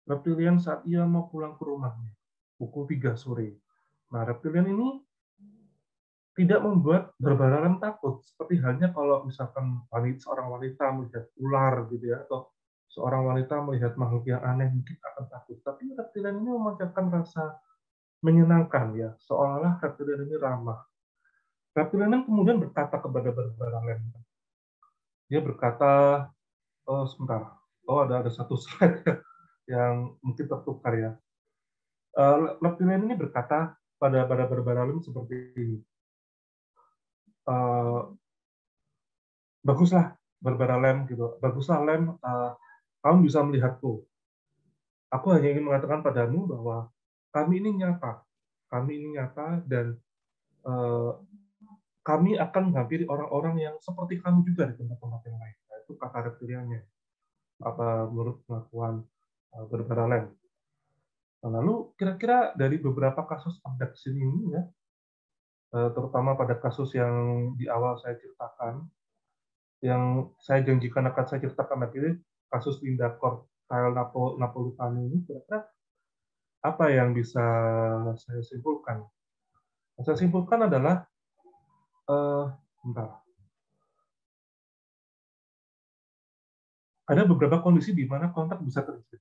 Reptilian saat ia mau pulang ke rumahnya pukul 3 sore. Nah, reptilian ini tidak membuat Barbara Lamb takut, seperti halnya kalau misalkan seorang wanita melihat ular gitu ya, atau seorang wanita melihat makhluk yang aneh mungkin akan takut. Tapi reptilian ini memancarkan rasa menyenangkan ya, seolah-olah reptilian ini ramah. Reptilian kemudian berkata kepada Barbara Lamb, dia berkata, oh sebentar, oh ada satu slide yang mungkin tertukar ya. Reptilian ini berkata pada Barbara Lamb seperti ini, baguslah Barbara Lamb gitu, baguslah Lamb, kamu bisa melihatku. Aku hanya ingin mengatakan padamu bahwa kami ini nyata dan uh, kami akan menghampiri orang-orang yang seperti kamu juga di tempat-tempat yang lain. Nah, itu kata reptiliannya. Apa menurut pengakuan Barbara Lamb. Nah, lalu kira-kira dari beberapa kasus abduction ini ya, terutama pada kasus yang di awal saya ceritakan, yang saya janjikan akan saya ceritakan lagi, kasus Linda Cortile Napolitano ini, kira-kira apa yang bisa saya simpulkan? Yang saya simpulkan adalah, bentar, ada beberapa kondisi di mana kontak bisa terjadi,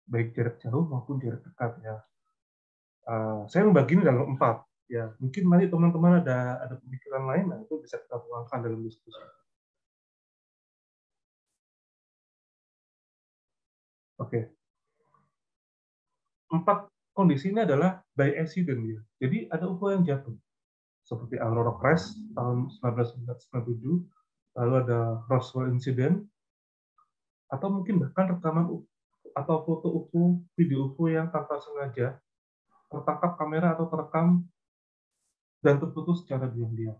baik jarak jauh maupun jarak dekat ya. Saya membagi ini dalam 4 ya. Mungkin nanti teman-teman ada pemikiran lain, nah itu bisa kita tuangkan dalam diskusi. Oke. 4 kondisi ini adalah by accident ya. Jadi ada UFO yang jatuh seperti Aurora Crash tahun 1997, lalu ada Roswell Incident, atau mungkin bahkan rekaman atau foto UFO, video UFO yang tanpa sengaja tertangkap kamera atau terekam dan terputus secara diam-diam.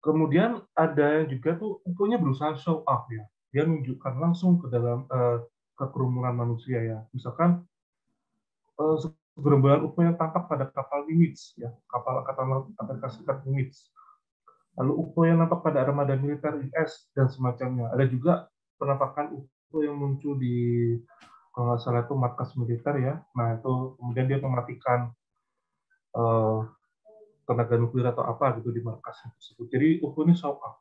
Kemudian ada yang juga tuh UFO-nya berusaha show up ya. Dia menunjukkan langsung ke dalam ke kerumunan manusia ya. Misalkan gerombolan UFO yang tampak pada kapal Nimitz ya, kapal Angkatan Laut Amerika Serikat Nimitz. Lalu UFO yang nampak pada armada militer US dan semacamnya. Ada juga penampakan UFO yang muncul di kalau nggak salah itu markas militer ya. Nah itu kemudian dia mematikan uh, tenaga nuklir atau apa gitu di markas tersebut. Jadi UFO ini show up.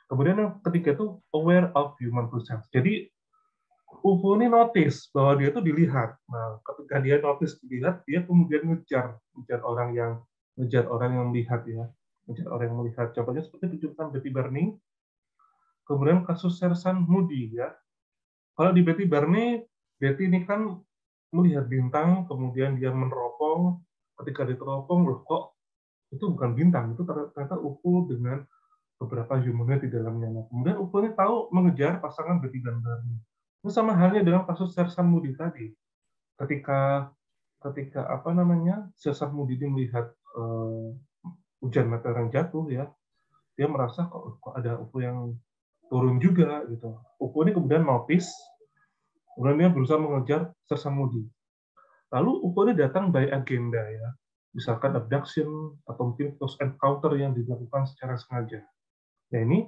Kemudian yang ketiga itu aware of human presence. Jadi UFO ini notice bahwa dia itu dilihat. Nah, ketika dia notice dilihat, dia kemudian ngejar orang yang melihat ya, ngejar orang yang melihat. Contohnya seperti tunjukkan Betty Barney, kemudian kasus Sersan Moody ya. Kalau di Betty Barney, Betty ini kan melihat bintang, kemudian dia meneropong. Ketika diteropong, loh kok itu bukan bintang, itu ternyata UFO dengan beberapa humanoid di dalamnya. Nah, kemudian UFO ini tahu mengejar pasangan Betty dan Barney. Itu sama halnya dengan kasus Sersan Moody tadi. Ketika ketika apa namanya Sersan Moody melihat hujan meteor yang jatuh ya, dia merasa kok ada UFO yang turun juga gitu. UFO ini kemudian notice, kemudian dia berusaha mengejar Sersan Moody. Lalu UFO ini datang by agenda ya, misalkan abduction atau mungkin close encounter yang dilakukan secara sengaja. Nah ini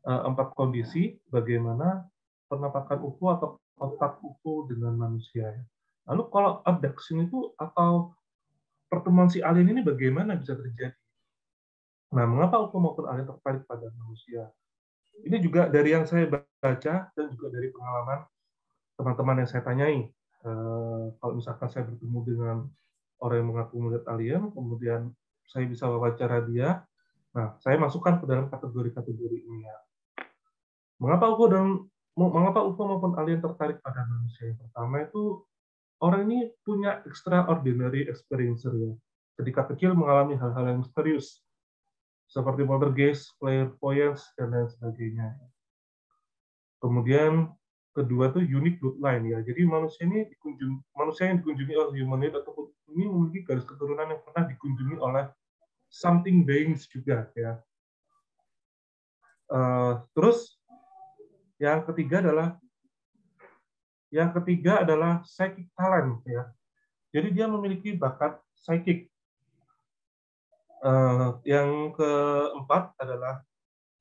4 kondisi bagaimana penampakan UFO atau kontak UFO dengan manusia. Lalu kalau abduction itu atau pertemuan si alien ini bagaimana bisa terjadi? Nah, mengapa UFO maupun alien tertarik pada manusia? Ini juga dari yang saya baca dan juga dari pengalaman teman-teman yang saya tanyai. Kalau misalkan saya bertemu dengan orang yang mengaku melihat alien, kemudian saya bisa wawancara dia, nah saya masukkan ke dalam kategori-kategori ini ya. Mengapa UFO maupun alien tertarik pada manusia? Yang pertama itu orang ini punya extraordinary experience ya. Ketika kecil mengalami hal-hal yang misterius seperti poltergeist, clairvoyance dan lain sebagainya. Kemudian kedua tuh unique bloodline ya. Jadi manusia yang dikunjungi oleh humanoid atau ini memiliki garis keturunan yang pernah dikunjungi oleh something beings juga ya. Terus yang ketiga adalah psychic talent ya. Jadi dia memiliki bakat psychic. Yang keempat adalah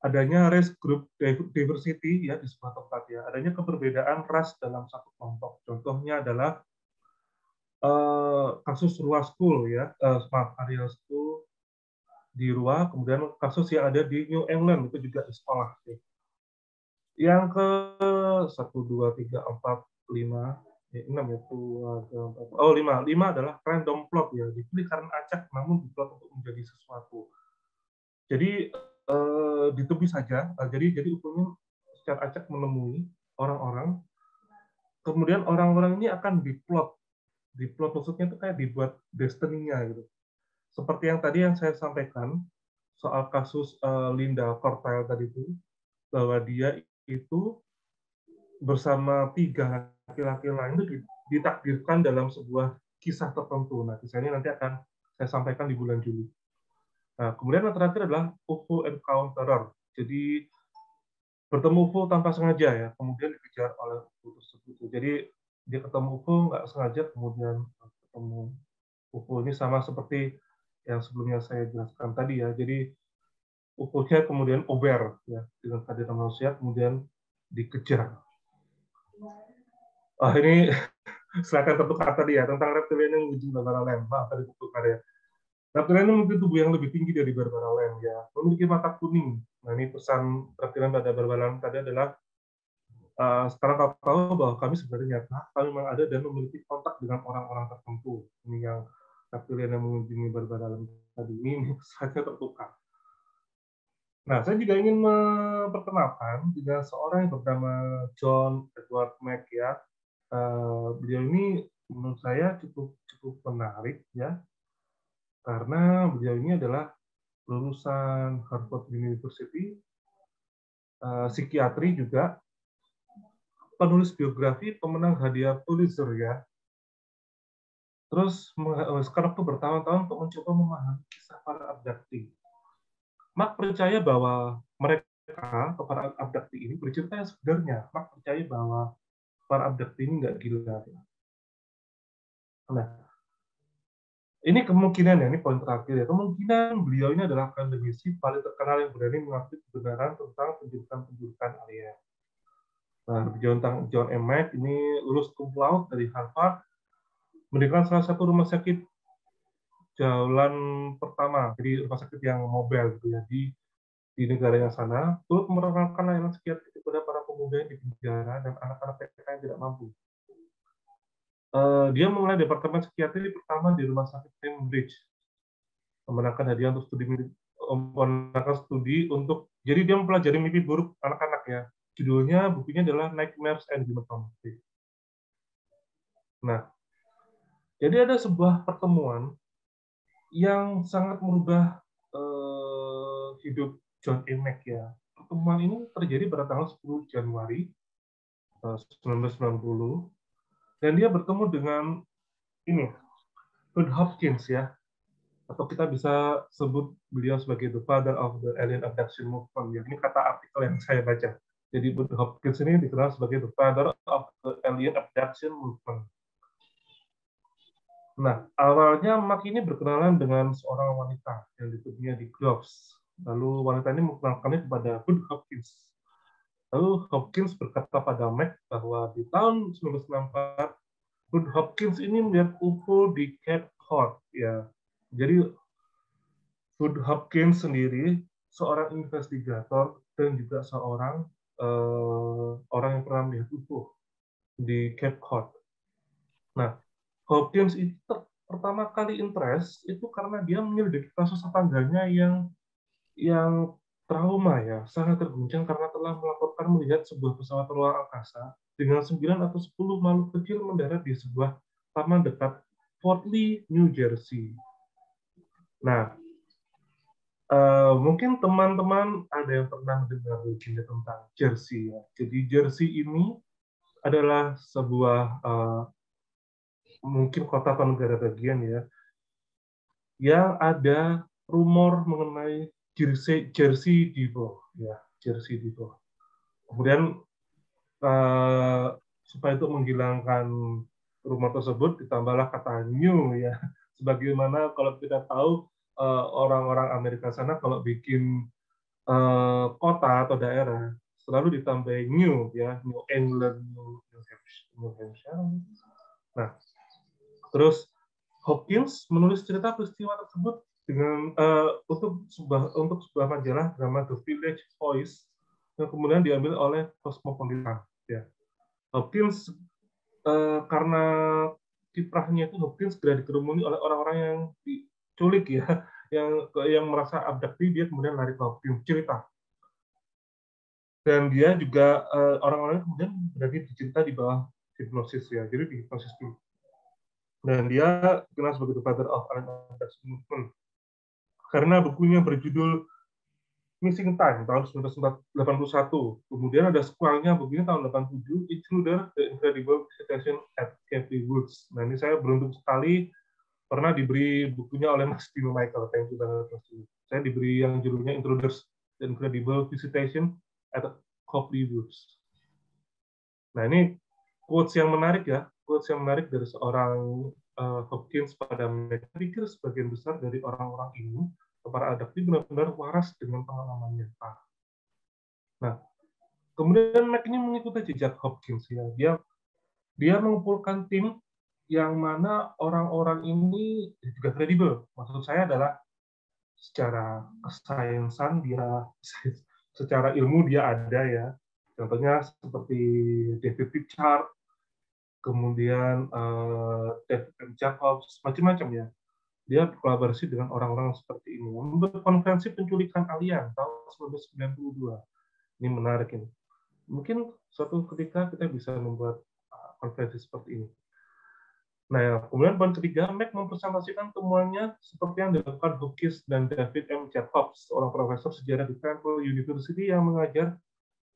adanya race group diversity ya di sebuah tempat ya. Adanya keberbedaan ras dalam satu kelompok. Contohnya adalah kasus Ruah School ya, Ariel School di Ruah, kemudian kasus yang ada di New England itu juga di sekolah. Ya. Yang ke 1, 2, 3, 4, 5, 6 itu lima adalah random plot ya, dipilih karena acak namun diplot untuk menjadi sesuatu. Jadi ditebus saja. Jadi UFO secara acak menemui orang-orang, kemudian orang-orang ini akan diplot maksudnya itu kayak dibuat destiny-nya gitu. Seperti yang tadi yang saya sampaikan soal kasus Linda Cortile tadi itu, bahwa dia itu bersama 3 laki-laki lain itu ditakdirkan dalam sebuah kisah tertentu. Nah, kisahnya nanti akan saya sampaikan di bulan Juli. Nah, kemudian yang terakhir adalah UFO encounterer. Jadi bertemu UFO tanpa sengaja ya, kemudian dikejar oleh UFO tersebut. Jadi dia ketemu UFO nggak sengaja, kemudian ketemu UFO ini sama seperti yang sebelumnya saya jelaskan tadi ya. Jadi UFO-nya kemudian aware ya dengan kehadiran manusia, kemudian dikejar. Ini silakan tertukar tadi ya tentang reptilian yang mengunjungi Barbara Land. Maaf tadi tertukar ya. Reptilian memiliki tubuh yang lebih tinggi dari Barbara Land ya, memiliki mata kuning. Nah ini pesan reptilian pada Barbara Land tadi adalah sekarang kau tahu bahwa kami sebenarnya nyata, kami memang ada dan memiliki kontak dengan orang-orang tertentu. Ini yang reptilian yang mengunjungi Barbara Land tadi. Ini saja tertukar. Nah, saya juga ingin memperkenalkan dengan seorang yang bernama John Edward Mack ya. Beliau ini menurut saya cukup menarik ya, karena beliau ini adalah lulusan Harvard University, psikiatri juga, penulis biografi, pemenang hadiah Pulitzer ya. Terus sekarang tuh bertahun-tahun untuk mencoba memahami kisah para abductee. Mark percaya bahwa mereka, para abductee ini bercerita yang sebenarnya. Mark percaya bahwa para abductee ini nggak gila. Nah, ini kemungkinan ya, ini poin terakhir ya. Kemungkinan beliau ini adalah akademisi paling terkenal yang berani mengakui kebenaran tentang penjurukan alien. Nah, John M. Mack ini lulus cum laude dari Harvard, mendirikan salah satu rumah sakit jalan pertama, jadi rumah sakit yang mobile gitu ya di negaranya sana, turut menerapkan layanan psikiatri kepada para pemuda yang di penjara dan anak-anak PKK yang tidak mampu. Dia memulai departemen psikiatri pertama di rumah sakit Cambridge, memenangkan hadiah untuk studi untuk jadi dia mempelajari mimpi buruk anak-anak ya. Judulnya bukunya adalah Nightmares and Human Conflict. Nah, jadi ada sebuah pertemuan yang sangat merubah hidup John A. Mack ya. Pertemuan ini terjadi pada tanggal 10 Januari 1990 dan dia bertemu dengan ini Hood Hopkins ya, atau kita bisa sebut beliau sebagai the father of the alien abduction movement. Ya, ini kata artikel yang saya baca. Jadi Hood Hopkins ini dikenal sebagai the father of the alien abduction movement. Nah, awalnya Mark ini berkenalan dengan seorang wanita yang disebutnya di Groves. Lalu wanita ini mengenalkannya kepada Hood Hopkins. Lalu Hopkins berkata pada Mac bahwa di tahun 1964 Hood Hopkins ini melihat UFO di Cape Cod. Ya, jadi Hood Hopkins sendiri seorang investigator dan juga seorang orang yang pernah melihat UFO di Cape Cod. Nah, Hopkins itu pertama kali interest itu karena dia menyelidiki kasus tetangganya yang trauma ya, sangat terguncang karena telah melaporkan melihat sebuah pesawat luar angkasa dengan 9 atau 10 makhluk kecil mendarat di sebuah taman dekat Fort Lee, New Jersey. Nah, mungkin teman-teman ada yang pernah mendengar legenda tentang Jersey ya. Jadi Jersey ini adalah sebuah mungkin kota atau negara bagian ya, yang ada rumor mengenai Jersey Devil ya, Jersey Devil. Kemudian supaya itu menghilangkan rumor tersebut ditambahlah kata new ya, sebagaimana kalau kita tahu orang-orang Amerika sana kalau bikin kota atau daerah selalu ditambah new ya, New England, New Hampshire. Nah, terus Hopkins menulis cerita peristiwa tersebut dengan untuk sebuah majalah bernama The Village Voice yang kemudian diambil oleh Cosmopolitan. Ya. Hopkins karena kiprahnya itu Hopkins segera dikerumuni oleh orang-orang yang diculik ya, yang merasa abduksi, dia kemudian lari ke Hopkins cerita. Dan dia juga orang-orang kemudian berarti dicinta di bawah hipnosis ya, jadi di hipnosis dulu. Dan dia dikenal sebagai the father of alien abduction movement karena bukunya berjudul Missing Time tahun 1981. Kemudian ada sequelnya bukunya tahun 87, Intruder, The Incredible Visitation at Cavity Woods. Nah, ini saya beruntung sekali pernah diberi bukunya oleh Mas Bimo Michael. Thank you banget, Mas Bimo. Saya diberi yang judulnya Intruders, The Incredible Visitation at Cavity Woods. Nah, ini quotes yang menarik ya, quotes yang menarik dari seorang Hopkins pada mereka pikir sebagian besar dari orang-orang ini para adaptif benar-benar waras dengan pengalamannya. Nah, kemudian Mac ini mengikuti jejak Hopkins ya. Dia mengumpulkan tim yang mana orang-orang ini juga kredibel. Maksud saya adalah secara kesayansan dia, secara ilmu dia ada ya. Contohnya seperti David Pritchard, kemudian David M. Jacobs, macam-macam ya. Dia berkolaborasi dengan orang-orang seperti ini. Membuat konferensi penculikan alien tahun 1992. Ini menarik ini. Mungkin suatu ketika kita bisa membuat konferensi seperti ini. Nah, kemudian poin ketiga, Mac mempresentasikan temuannya seperti yang dilakukan Hopkins dan David M. Jacobs, seorang profesor sejarah di Temple University yang mengajar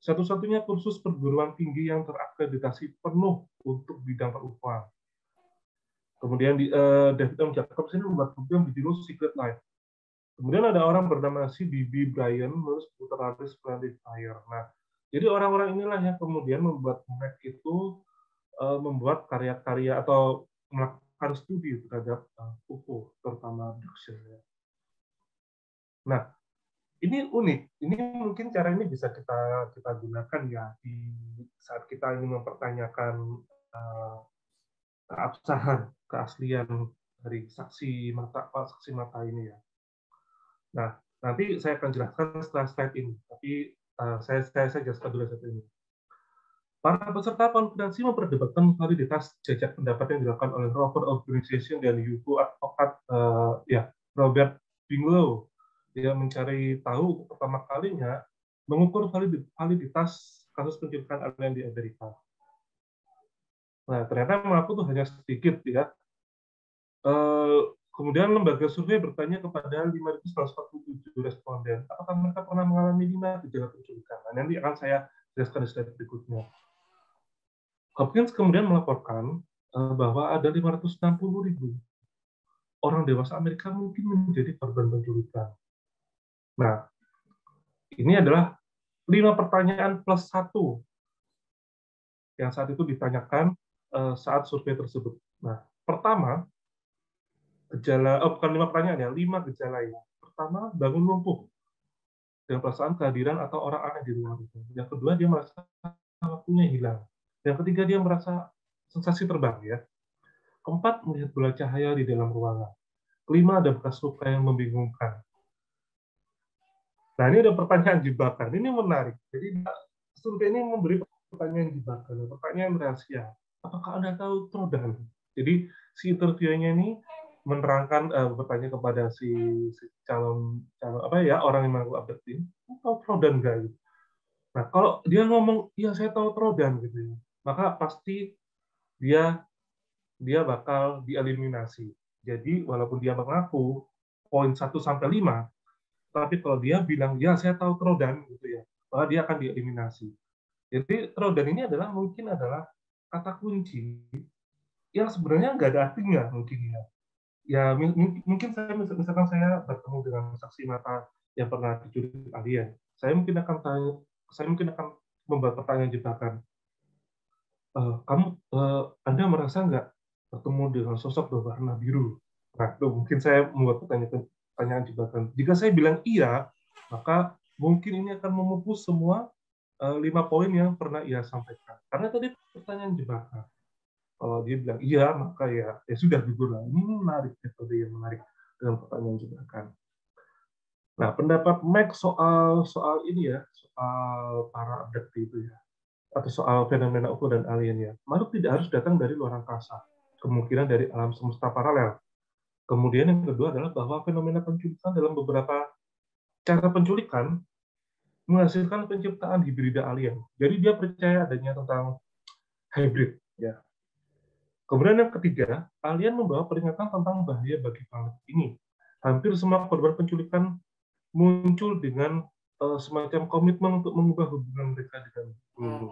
satu-satunya kursus perguruan tinggi yang terakreditasi penuh untuk bidang perubahan. Kemudian David M. Jacobs ini membuat buku yang berjudul Secret Life. Kemudian ada orang bernama C.B.B. Bryan menulis buku terakhir Splendid Fire. Nah, jadi orang-orang inilah yang kemudian membuat Mac itu membuat karya-karya atau melakukan studi terhadap UFO, terutama abduction. Nah, Ini unik. Ini mungkin cara ini bisa kita gunakan ya di saat kita ingin mempertanyakan keabsahan, keaslian dari saksi mata ini ya. Nah, nanti saya akan jelaskan setelah slide ini. Tapi saya jelaskan dulu slide ini. Para peserta konferensi memperdebatkan validitas jajak pendapat yang dilakukan oleh Robert Organization dan UFO Advokat Robert Binglow. Dia mencari tahu pertama kalinya mengukur validitas kasus penculikan alien di Amerika. Nah, ternyata mengaku itu hanya sedikit ya. Kemudian lembaga survei bertanya kepada 5.147 responden, apakah mereka pernah mengalami 5 gejala penculikan. Nah, nanti akan saya jelaskan di slide berikutnya. Hopkins kemudian melaporkan bahwa ada 560.000 orang dewasa Amerika mungkin menjadi korban penculikan. Nah, ini adalah 5 pertanyaan plus 1 yang saat itu ditanyakan saat survei tersebut. Nah, pertama, bukan 5 pertanyaan ya, 5 gejala ya. Pertama, bangun lumpuh dengan perasaan kehadiran atau orang aneh di ruangan itu. Yang kedua, dia merasa waktunya hilang. Yang ketiga, dia merasa sensasi terbang ya. Keempat, melihat bola cahaya di dalam ruangan. Kelima, ada bekas luka yang membingungkan. Nah, ini ada pertanyaan jebakan. Ini menarik. Jadi, survei ini memberi pertanyaan jebakan, pertanyaan rahasia. Apakah Anda tahu Trodan? Jadi, si interviewnya ini menerangkan bertanya kepada si calon orang yang mengaku abducting, tahu Trodan nggak? Gitu. Nah, kalau dia ngomong, iya saya tahu Trodan gitu ya, maka pasti dia bakal dieliminasi. Jadi walaupun dia mengaku poin 1-5, tapi kalau dia bilang ya saya tahu Trodan gitu ya, maka dia akan dieliminasi. Jadi Trodan ini mungkin adalah kata kunci yang sebenarnya nggak ada artinya mungkin ya. Ya mungkin misalkan saya bertemu dengan saksi mata yang pernah diculik alien, saya mungkin akan membuat pertanyaan jebakan. Anda merasa nggak bertemu dengan sosok berwarna biru? Nah, itu mungkin saya membuat pertanyaan jebakan. Jika saya bilang iya, maka mungkin ini akan memupus semua 5 poin yang pernah ia sampaikan. Karena tadi pertanyaan jebakan. Kalau dia bilang iya, maka ya sudah gugur lah. Ini menarik, metode yang menarik dengan pertanyaan jebakan. Nah, pendapat Mac soal ini ya, soal para abductee itu ya, atau soal fenomena UFO dan alien ya. Makhluk tidak harus datang dari luar angkasa, kemungkinan dari alam semesta paralel. Kemudian yang kedua adalah bahwa fenomena penculikan dalam beberapa cara penculikan menghasilkan penciptaan hibrida alien. Jadi dia percaya adanya tentang hybrid ya. Kemudian yang ketiga, alien membawa peringatan tentang bahaya bagi planet ini. Hampir semua korban penculikan muncul dengan semacam komitmen untuk mengubah hubungan mereka dengan bumi.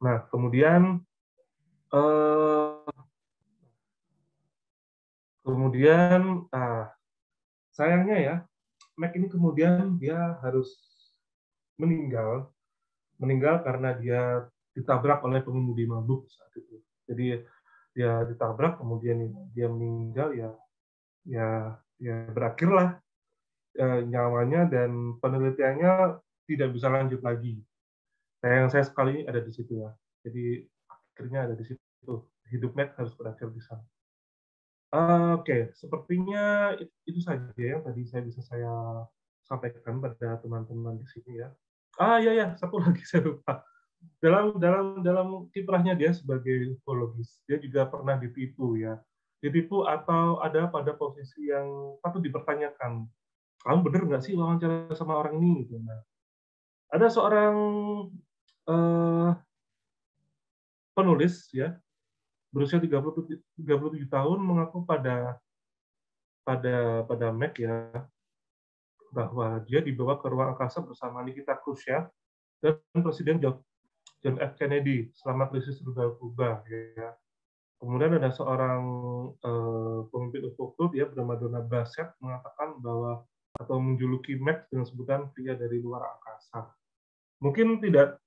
Nah, kemudian sayangnya ya, Mac ini kemudian dia harus meninggal karena dia ditabrak oleh pengemudi mabuk saat itu. Jadi dia ditabrak, kemudian dia meninggal ya berakhirlah nyawanya dan penelitiannya tidak bisa lanjut lagi. Sayang saya sekali ada di situ ya. Jadi akhirnya ada di situ. Hidup Mac harus berakhir di sana. Oke, sepertinya itu saja yang tadi saya sampaikan pada teman-teman di sini ya. Ya, satu lagi saya lupa. Dalam kiprahnya dia sebagai ufologis, dia juga pernah ditipu ya. Ditipu atau ada pada posisi yang patut dipertanyakan. Kamu benar nggak sih wawancara sama orang ini? Gitu. Nah, ada seorang penulis ya berusia 37 tahun mengaku pada Mac ya bahwa dia dibawa ke ruang angkasa bersama Nikita Khrushchev dan Presiden John F. Kennedy selama krisis rudal Kuba ya. Kemudian ada seorang pemimpin UFO dia bernama Donna Bassett mengatakan bahwa atau menjuluki Mac dengan sebutan pria dari luar angkasa. Mungkin tidak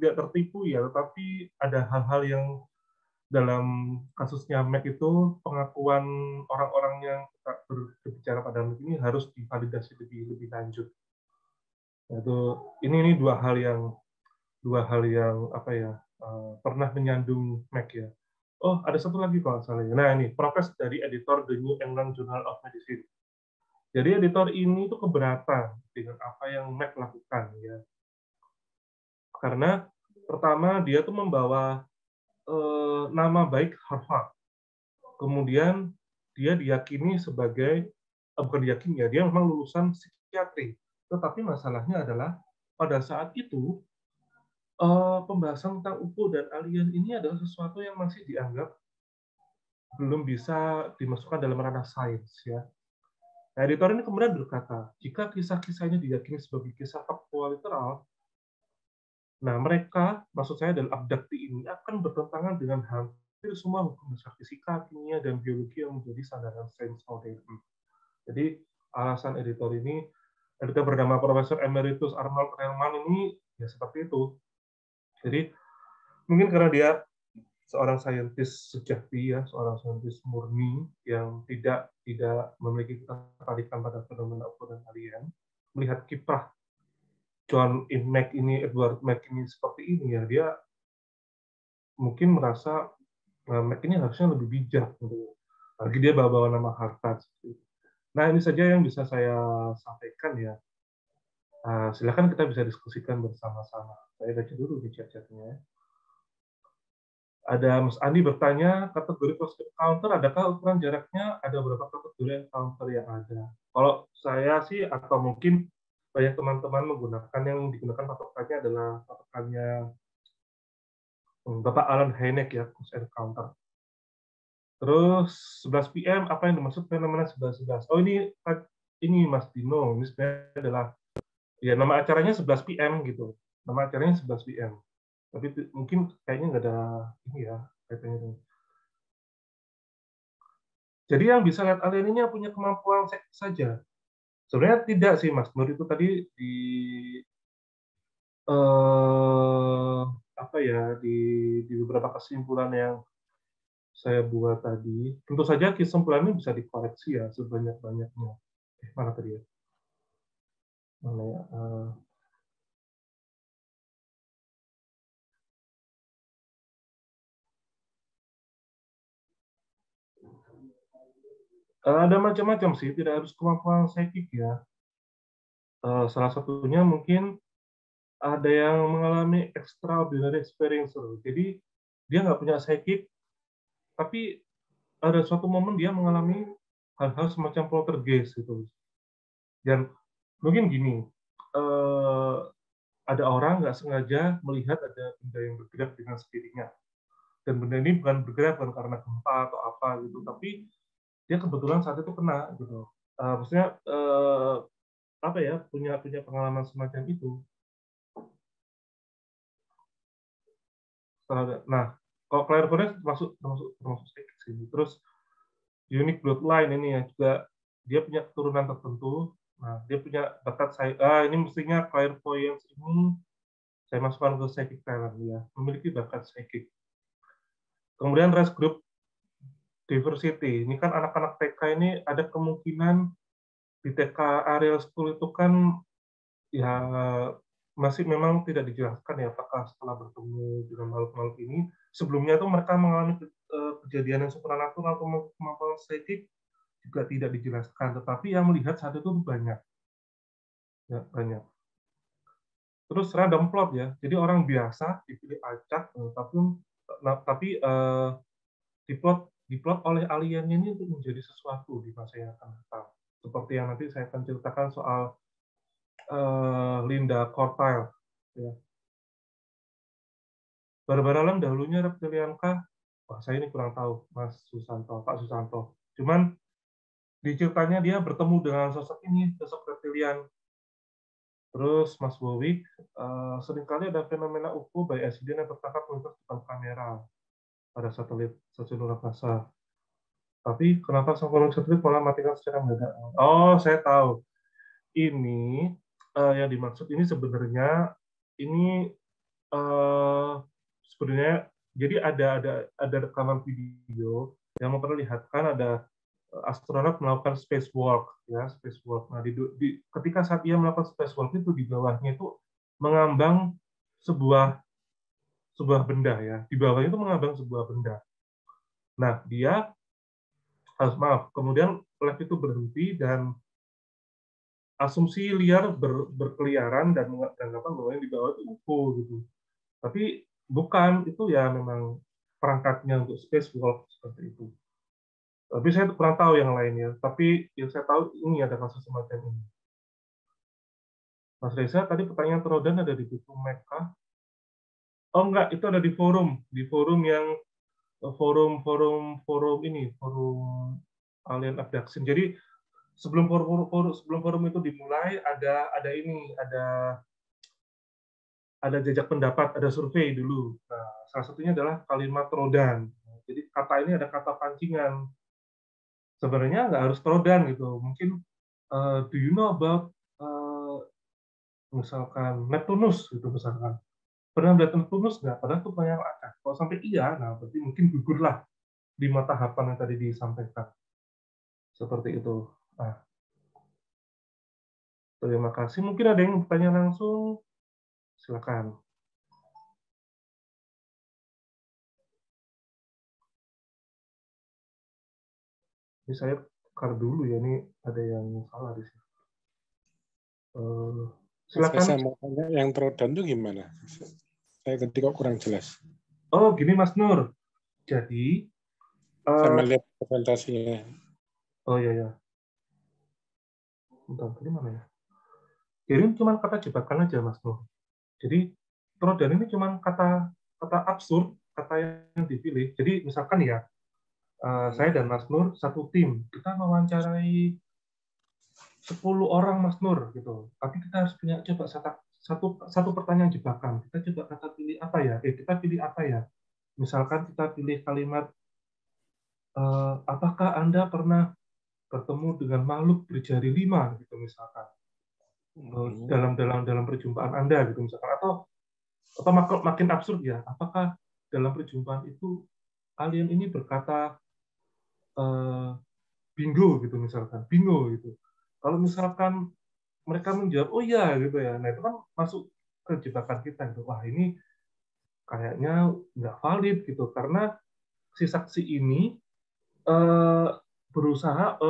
tertipu ya, tetapi ada hal-hal yang dalam kasusnya Mac itu pengakuan orang-orang yang berbicara pada Mac ini harus divalidasi lebih lanjut. Yaitu ini dua hal yang apa ya, pernah menyandung Mac ya. Oh, ada satu lagi kalau salah. Nah, ini protes dari editor The New England Journal of Medicine. Jadi editor ini tuh keberatan dengan apa yang Mac lakukan ya. Karena pertama dia tuh membawa nama baik Harvard. Kemudian dia diyakini sebagai bukan diyakini ya, dia memang lulusan psikiatri. Tetapi masalahnya adalah pada saat itu pembahasan tentang UFO dan alien ini adalah sesuatu yang masih dianggap belum bisa dimasukkan dalam ranah sains ya. Nah, editor ini kemudian berkata, jika kisah-kisahnya diyakini sebagai kisah faktual literal, nah mereka, maksud saya adalah abdakti ini, akan bertentangan dengan hampir semua hukum dasar fisika, kimia, dan biologi yang menjadi sandaran sains modern. Jadi alasan editor ini, editor bernama Profesor Emeritus Arnold Relman ini ya seperti itu. Jadi mungkin karena dia seorang saintis sejati ya, seorang saintis murni yang tidak memiliki ketertarikan pada fenomena UFO dan alien, melihat kiprah Edward Mac ini seperti ini ya, dia mungkin merasa Mac ini harusnya lebih bijak gitu. Lagi dia bawa nama Harvard. Nah, ini saja yang bisa saya sampaikan ya. Silakan kita bisa diskusikan bersama-sama. Saya baca dulu di chat-chatnya. Ada Mas Andi bertanya, kategori close encounter, adakah ukuran jaraknya? Ada berapa kategori encounter yang ada? Kalau saya sih, atau mungkin banyak teman-teman menggunakan yang digunakan patokannya adalah patokannya Bapak Alan Hynek ya, close encounter. Terus 11 PM, apa yang dimaksud fenomena 11-11? Oh, ini Mas Dino, ini sebenarnya adalah ya nama acaranya 11 PM gitu. Nama acaranya 11 PM. Tapi mungkin kayaknya nggak ada ini ya kaitannya. Jadi yang bisa lihat alien ini punya kemampuan saja. Sebenarnya tidak sih Mas. Nur itu tadi di apa ya di beberapa kesimpulan yang saya buat tadi. Tentu saja kesimpulannya bisa dikoreksi ya sebanyak-banyaknya. Mana tadi ya? Mana ya? Ada macam-macam sih, tidak harus kemampuan psychic ya. Salah satunya mungkin ada yang mengalami extraordinary experience. Jadi dia nggak punya psychic, tapi ada suatu momen dia mengalami hal-hal semacam poltergeist gitu. Dan mungkin gini, ada orang nggak sengaja melihat ada benda yang bergerak dengan sendirinya. Dan benda ini bukan bergerak bukan karena gempa atau apa gitu, tapi dia kebetulan saat itu kena gitu. Maksudnya apa ya punya pengalaman semacam itu. Nah, kalau clairvoyance termasuk sedikit sih. Terus unique bloodline ini ya juga dia punya keturunan tertentu. Nah, dia punya bakat saya. Ini mestinya clairvoyance ini saya masukkan ke psychic talent ya. Memiliki bakat psychic. Kemudian race group diversity. Ini kan anak-anak TK ini ada kemungkinan di TK area school itu kan ya masih memang tidak dijelaskan ya apakah setelah bertemu dengan makhluk-makhluk ini sebelumnya itu mereka mengalami kejadian yang supernatural atau kemampuan psychic juga tidak dijelaskan, tetapi yang melihat saat itu banyak ya, banyak. Terus random plot ya, jadi orang biasa dipilih acak tapi diplot oleh aliennya ini untuk menjadi sesuatu di masa yang akan datang, seperti yang nanti saya akan ceritakan soal Linda Cortile ya. Barbara Lam dahulunya reptiliankah? Wah, saya ini kurang tahu, Mas Susanto, Pak Susanto. Cuman di ceritanya dia bertemu dengan sosok ini, sosok reptilian. Terus Mas Wowick, seringkali ada fenomena UFO by accident yang tertangkap melintas depan kamera pada satelit stasiun luar angkasa. Tapi kenapa sang pemilik satelit malah matikan secara mendadak? Oh, saya tahu. ini yang dimaksud ini sebenarnya ini sebenarnya jadi ada rekaman video yang memperlihatkan ada astronot melakukan spacewalk ya spacewalk. Nah ketika saat ia melakukan spacewalk itu di bawahnya itu mengambang sebuah sebuah benda ya di bawahnya itu mengambang sebuah benda. Nah dia maaf kemudian lab itu berhenti dan asumsi liar berkeliaran dan apa bahwa yang di bawah itu UFO gitu. Tapi bukan itu ya memang perangkatnya untuk spacewalk seperti itu. Tapi saya kurang tahu yang lainnya. Tapi yang saya tahu ini ada kasus semacam ini. Mas Reza, tadi pertanyaan Trodan ada di buku Mekah. Oh enggak, itu ada di forum yang forum ini, forum alien abduction. Jadi sebelum forum itu dimulai ada ini, ada jejak pendapat, ada survei dulu. Nah, salah satunya adalah kalimat Trodan. Jadi kata ini ada kata pancingan. Sebenarnya nggak harus Trodan gitu. Mungkin do you know about misalkan Neptunus gitu misalkan. Pernah melihat Neptunus nggak? Padahal itu banyak akar. Kalau sampai iya, nah berarti mungkin gugurlah di mata tahapan yang tadi disampaikan. Seperti itu. Nah, terima kasih. Mungkin ada yang bertanya langsung. Silakan. Ini saya tukar dulu ya. Ini ada yang salah di sini. Silakan. Saya mau tanya yang Trodan itu gimana? Saya tadi kok kurang jelas. Oh, gini Mas Nur. Jadi saya melihat presentasinya. Oh iya ya. Bentar, tadi mana ya? Jadi ini cuma kata jebakan aja Mas Nur. Jadi Trodan ini cuma kata absurd, kata yang dipilih. Jadi misalkan ya, saya dan Mas Nur satu tim, kita mewawancarai 10 orang Mas Nur gitu. Tapi kita harus punya coba satu pertanyaan jebakan. Kita coba kata pilih apa ya? Kita pilih apa ya? Misalkan kita pilih kalimat apakah Anda pernah bertemu dengan makhluk berjari 5 gitu misalkan. Dalam perjumpaan Anda gitu misalkan atau makin absurd ya, apakah dalam perjumpaan itu alien ini berkata bingo gitu misalkan, bingo gitu. Kalau misalkan mereka menjawab oh iya gitu ya, nah itu kan masuk ke jebakan kita gitu. Wah ini kayaknya nggak valid gitu karena si saksi ini berusaha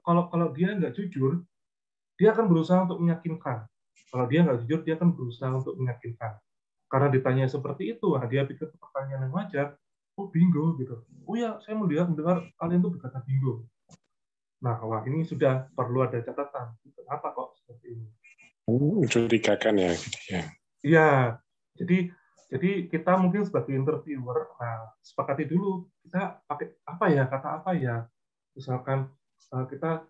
kalau dia nggak jujur, dia akan berusaha untuk meyakinkan. Kalau dia nggak jujur, dia akan berusaha untuk meyakinkan. Karena ditanya seperti itu, nah dia pikir pertanyaan yang wajar. Oh bingo gitu. Oh ya, saya mendengar kalian tuh berkata bingo. Nah, wah ini sudah perlu ada catatan. Kenapa kok seperti ini? Mencurigakan ya, gitu ya. Iya, jadi kita mungkin sebagai interviewer, nah sepakati dulu kita pakai apa ya, kata apa ya. Misalkan kita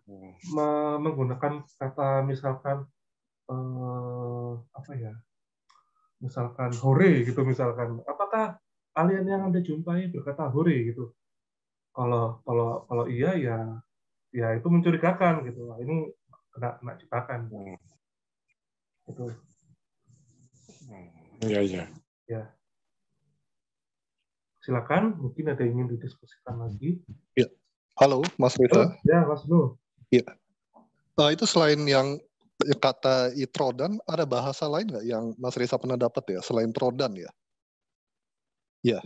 menggunakan kata misalkan apa ya, misalkan hore gitu misalkan. Apakah alien yang Anda jumpai berkata hore gitu? Kalau iya ya itu mencurigakan gitu. Wah, ini kena jebakan. Itu. Iya, iya. Ya. Silakan, mungkin ada yang ingin didiskusikan lagi. Ya. Halo, Mas Reza. Ya, Mas Nur. Ya. Itu selain yang kata Trodan, ada bahasa lain nggak yang Mas Reza pernah dapat ya, selain Trodan ya? Ya.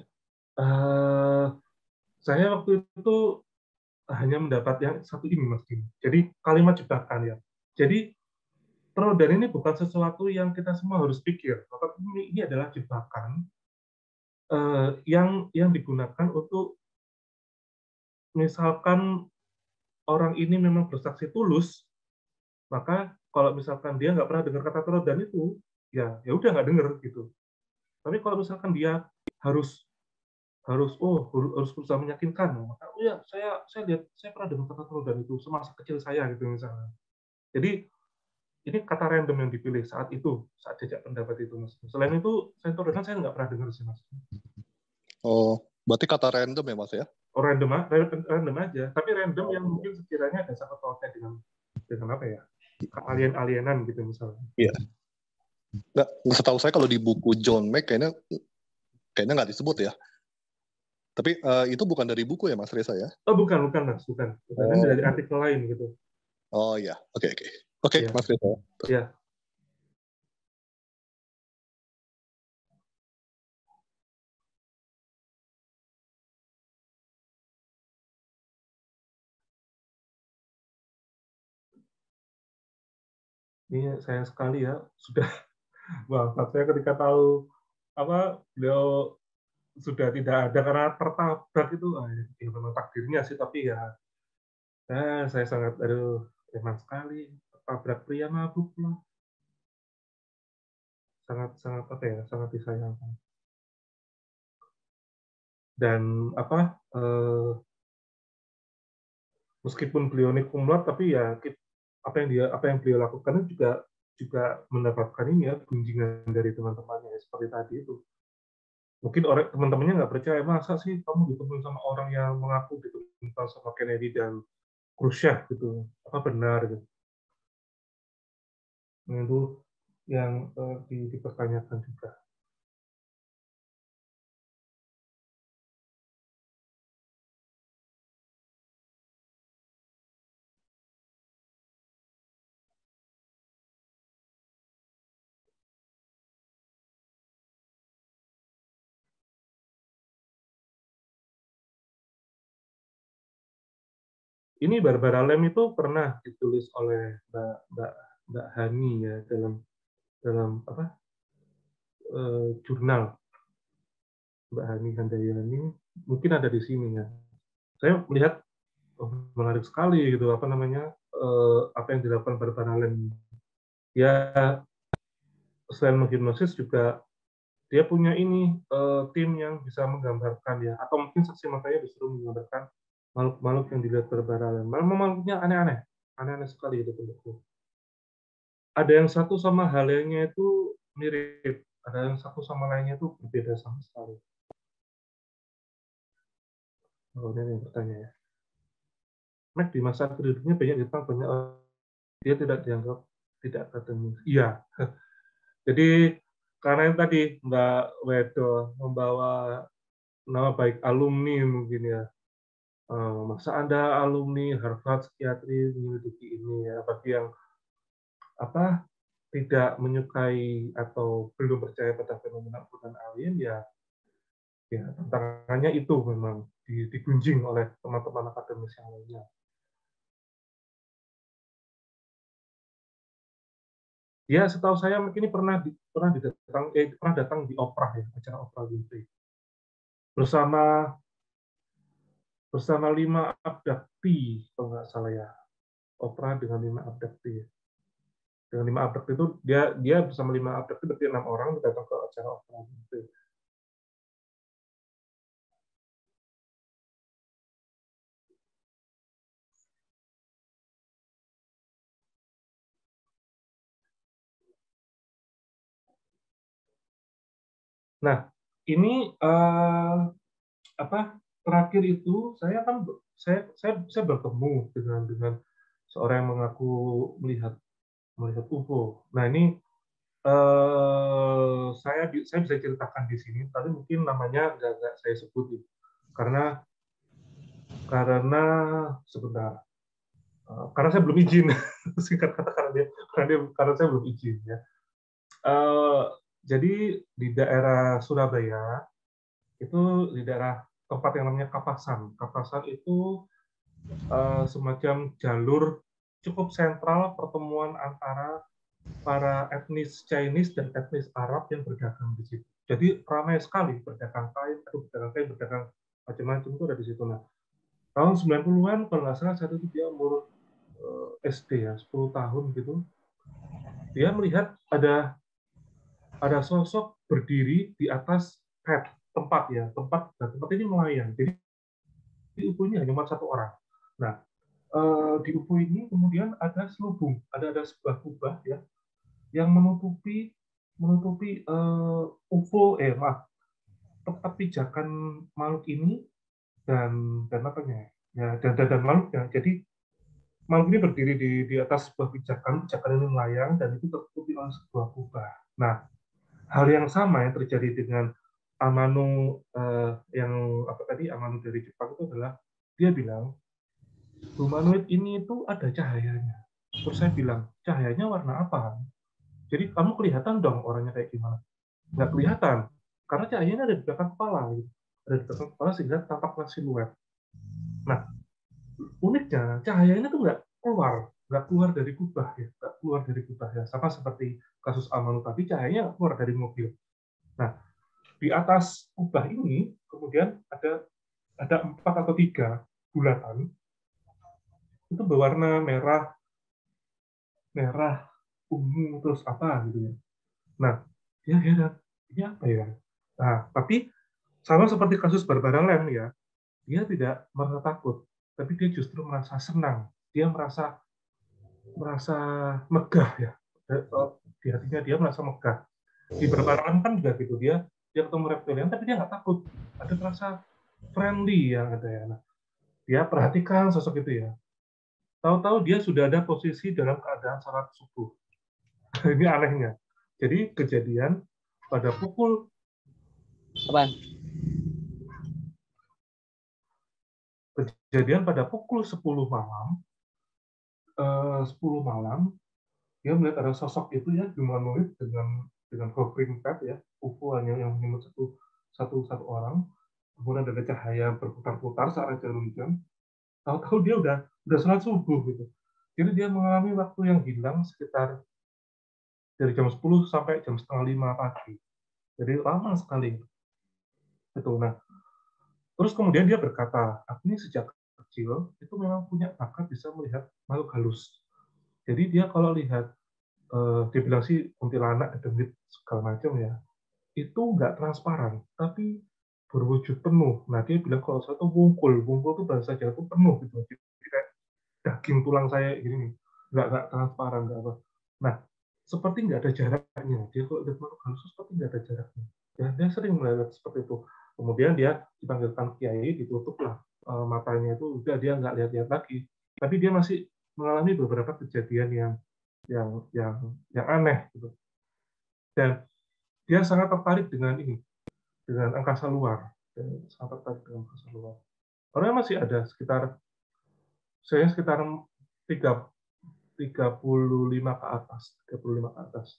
Saya waktu itu hanya mendapat yang satu ini, Mas Kim. Jadi kalimat jebakan ya. Jadi Trodan ini bukan sesuatu yang kita semua harus pikir. Tetapi ini adalah jebakan yang digunakan untuk misalkan orang ini memang bersaksi tulus, maka kalau misalkan dia nggak pernah dengar kata Trodan itu, ya udah nggak dengar gitu. Tapi kalau misalkan dia harus berusaha meyakinkan, maka oh ya saya lihat saya pernah dengar kata Trodan itu semasa kecil saya gitu misalnya. Jadi ini kata random yang dipilih saat jejak pendapat itu Mas. Selain itu Trodan saya nggak pernah dengar sih Mas. Oh, berarti kata random ya Mas ya? Oh, random aja. Tapi random yang mungkin sekiranya ada sangkut pautnya dengan apa ya? alien-alienan gitu misalnya. Iya. Nggak, setahu saya kalau di buku John Mack kayaknya nggak disebut ya. Tapi itu bukan dari buku ya Mas Reza ya? Oh bukan Mas, bukan. Ini dari artikel lain gitu. Oh iya, oke Ya. Mas Reza. Ya. Ini sayang sekali ya, sudah bapak saya ketika tahu beliau sudah tidak ada karena tertabrak itu, ya memang takdirnya sih, tapi ya saya sangat eman sekali, tertabrak pria mabuk lah, sangat sangat disayangkan. Dan meskipun beliau ini cum laude, tapi ya apa yang beliau lakukan juga mendapatkan ini ya gunjingan dari teman-temannya seperti tadi itu. Mungkin teman-temannya nggak percaya, masa sih kamu ditemuin sama orang yang mengaku ditemuin sama Kennedy dan Khrushchev gitu, apa benar gitu. Nah, itu yang dipertanyakan juga. Ini Barbara Lamb itu pernah ditulis oleh Mbak Hani ya dalam jurnal Mbak Hani Handayani, mungkin ada di sini ya. Saya melihat menarik sekali gitu apa yang dilakukan Barbara Lamb. Ya selain menghipnosis juga dia punya tim yang bisa menggambarkan ya, atau mungkin saksi matanya disuruh menggambarkan makhluk-makhluk yang dilihat Barbara Lamb. Makhluknya aneh-aneh sekali itu bentuknya. Ada yang satu sama halnya itu mirip, ada yang satu sama lainnya itu berbeda sama sekali. Oh, ini yang bertanya ya. Mac di masa hidupnya banyak dia tidak dianggap tidak akademis. Iya. Jadi karena yang tadi Mbak Wedo membawa nama baik alumni mungkin ya. Masa Anda alumni Harvard psikiatri menyelidiki ini ya, bagi yang tidak menyukai atau belum percaya pada fenomena bukan alien ya tantangannya itu memang digunjing oleh teman-teman akademis yang lainnya. Ya setahu saya mungkin ini pernah datang di Oprah ya, acara Oprah Winfrey bersama 5 abdakti kalau nggak salah ya, Oprah dengan 5 abdakti. Dengan 5 abdakti itu dia bersama 5 abdakti berarti 6 orang datang ke acara Oprah Winfrey. Nah, ini terakhir itu saya bertemu dengan seorang yang mengaku melihat UFO. Nah, ini saya bisa ceritakan di sini, tapi mungkin namanya nggak saya sebut karena sebentar. Karena saya belum izin, singkat kata karena saya belum izin ya. Jadi di daerah Surabaya itu di daerah tempat yang namanya Kapasan. Kapasan itu semacam jalur cukup sentral pertemuan antara para etnis Chinese dan etnis Arab yang berdagang di situ. Jadi ramai sekali berdagang berdagang macam-macam itu ada di situ. Nah, tahun 90-an kalau nggak salah saat itu dia umur SD ya, 10 tahun gitu. Dia melihat ada sosok berdiri di atas tempat ini melayang. Jadi di UFO ini hanya satu orang. Nah, di UFO ini kemudian ada selubung, ada sebuah kubah ya yang menutupi UFO tempat pijakan makhluk ini dan makhluknya. Jadi makhluk ini berdiri di atas sebuah pijakan ini melayang dan itu tertutupi oleh sebuah kubah. Nah, hal yang sama yang terjadi dengan Amano yang apa tadi Amano dari Jepang itu adalah dia bilang humanoid ini itu ada cahayanya. Terus saya bilang cahayanya warna apa? Jadi kamu kelihatan dong orangnya kayak gimana? Nggak kelihatan karena cahayanya ada di belakang kepala, gitu. Ada di belakang kepala sehingga tampaklah siluet. Nah, uniknya cahayanya tuh nggak keluar dari kubah ya, nggak keluar dari kubah ya, sama seperti kasus Amano tadi cahayanya nggak keluar dari mobil. Nah, di atas kubah ini kemudian ada 4 atau 3 bulatan itu berwarna merah, ungu terus apa gitu ya. Nah, dia heran, ini apa ya? Nah, tapi sama seperti kasus Barbara Lam ya, dia tidak merasa takut, tapi dia justru merasa senang. Dia merasa merasa megah ya. Di hatinya dia merasa megah. Di Barbara Lam kan juga gitu, dia ketemu reptilian tapi dia nggak takut. Ada rasa friendly yang ada ya. Nah, dia perhatikan sosok itu ya. Tahu-tahu dia sudah ada posisi dalam keadaan salat subuh. Ini anehnya. Jadi kejadian pada pukul Apaan? kejadian pada pukul 10 malam, 10 malam dia melihat ada sosok itu ya humanoid dengan hovering pad ya, UFO yang menyebut satu orang, kemudian ada cahaya berputar-putar saat jarum jam. Tahu-tahu dia udah sholat subuh gitu. Jadi dia mengalami waktu yang hilang sekitar dari jam 10 sampai jam setengah 5 pagi. Jadi lama sekali. Itu. Nah, terus kemudian dia berkata, aku ini sejak kecil itu memang punya bakat bisa melihat makhluk halus. Jadi dia kalau lihat, dia bilang sih kuntilanak, demit, segala macam ya, itu nggak transparan, tapi berwujud penuh. Nah, dia bilang kalau saya tuh wungkul tuh bahasa Jawa tuh penuh gitu. Jadi kayak daging tulang saya gini, nggak transparan, nggak apa. Nah, seperti nggak ada jaraknya. Dia kalau lihat makhluk halus seperti nggak ada jaraknya. Ya, dia sering melihat seperti itu. Kemudian dia dipanggilkan kiai, ditutuplah matanya itu, udah dia nggak lihat-lihat lagi. Tapi dia masih mengalami beberapa kejadian yang aneh gitu. Dan dia sangat tertarik dengan ini, dengan angkasa luar. Dan sangat tertarik dengan angkasa luar. Orangnya masih ada sekitar 35 ke atas, 35 ke atas.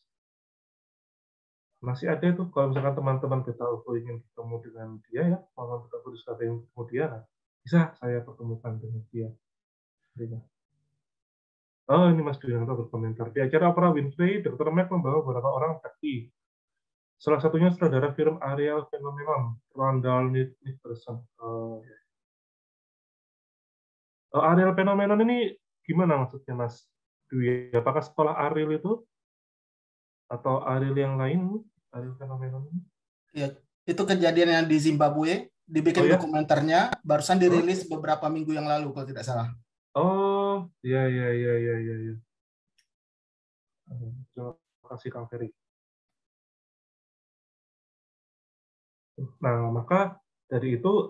Masih ada itu kalau misalkan teman-teman kita ingin ketemu dengan dia ya, mau kita berdiskusi kemudian bisa saya pertemukan dengan dia. Oh, ini Mas Duyanto berkomentar. Di acara Oprah Winfrey, Dr. Mac membawa beberapa orang saksi. Salah satunya sutradara film Ariel Phenomenon, Randall Nicholson. Ariel Phenomenon ini gimana maksudnya, Mas Dwi? Apakah sekolah Ariel itu atau Ariel yang lain? Ariel Phenomenon ini? Ya, itu kejadian yang di Zimbabwe, dibikin ya? Dokumenternya, barusan dirilis beberapa minggu yang lalu kalau tidak salah. Oh, iya. Terima kasih Kang Ferry. Nah, maka dari itu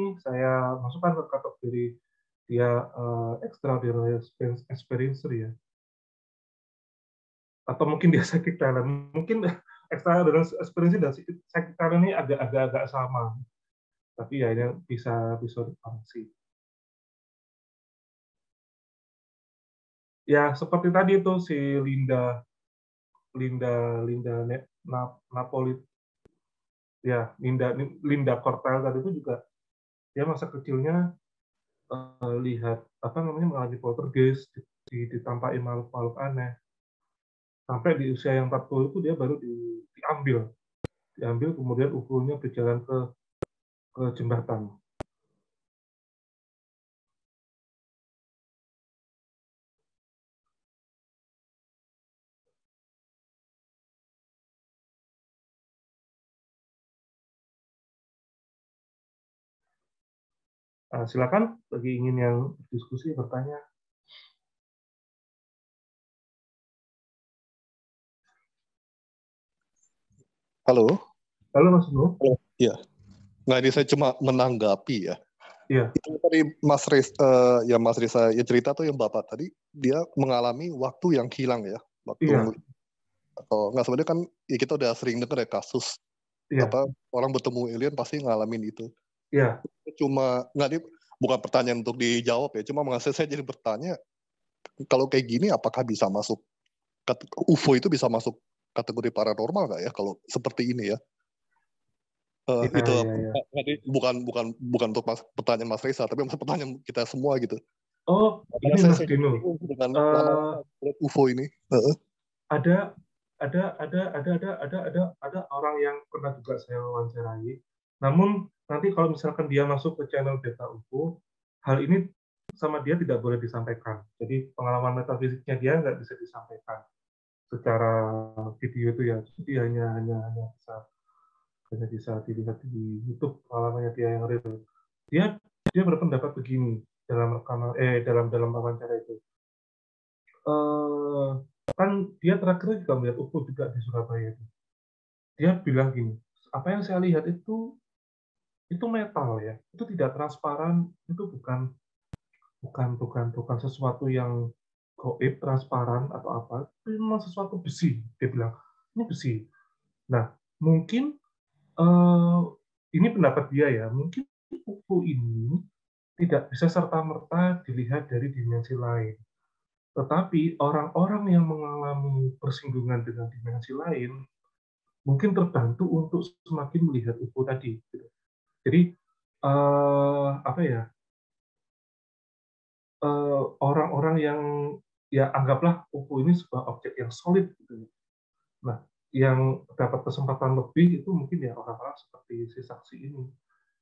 saya masukkan ke kategori dia extraordinary experiencer ya. Atau mungkin dia psychic talent. Mungkin extraordinary experience dan psychic talent ini agak sama. Tapi ya ini bisa difungsi. Ya, seperti tadi itu si Linda Napoli, ya Linda Cortel tadi itu juga dia masa kecilnya lihat mengalami poltergeist, ditampakin makhluk aneh. Sampai di usia yang 40 itu dia baru diambil kemudian UFO-nya berjalan ke jembatan. Silakan bagi ingin yang berdiskusi bertanya. Halo. Halo Mas Nuh. Iya. Nah, ini saya cuma menanggapi ya. Iya. Itu tadi Mas Risa ya cerita tuh yang Bapak tadi, dia mengalami waktu yang hilang ya. Iya. Atau nggak, sebenarnya kan ya kita udah sering dengar ya kasus Iya. orang bertemu alien pasti ngalamin itu. Iya. Cuma bukan pertanyaan untuk dijawab ya, cuma saya jadi bertanya, kalau kayak gini apakah bisa masuk UFO itu bisa masuk kategori paranormal nggak ya kalau seperti ini ya? Iya. Itu Iya. bukan untuk pertanyaan Mas Reza, tapi pertanyaan kita semua gitu. Oh, Karena ini Mas saya Dino. bingung dengan lama-lama UFO ini. Ada orang yang pernah juga saya wawancarai. Namun nanti kalau misalkan dia masuk ke channel Beta UFO, hal ini sama dia tidak boleh disampaikan. Jadi pengalaman metafisiknya dia nggak bisa disampaikan secara video itu ya. Jadi hanya bisa dilihat di YouTube pengalamannya dia yang real. Dia berpendapat begini dalam rekaman dalam wawancara itu. Kan dia terakhir juga melihat UFO juga di Surabaya itu. Dia bilang gini, apa yang saya lihat itu metal ya, itu tidak transparan, itu bukan sesuatu yang goib transparan atau apa, itu memang sesuatu besi. Dia bilang ini besi. Nah, mungkin ini pendapat dia ya, mungkin UFO ini tidak bisa serta-merta dilihat dari dimensi lain. Tetapi orang-orang yang mengalami persinggungan dengan dimensi lain mungkin terbantu untuk semakin melihat UFO tadi. Jadi orang-orang yang ya anggaplah UFO ini sebuah objek yang solid. Gitu. Nah, yang dapat kesempatan lebih itu mungkin ya orang-orang seperti si saksi ini,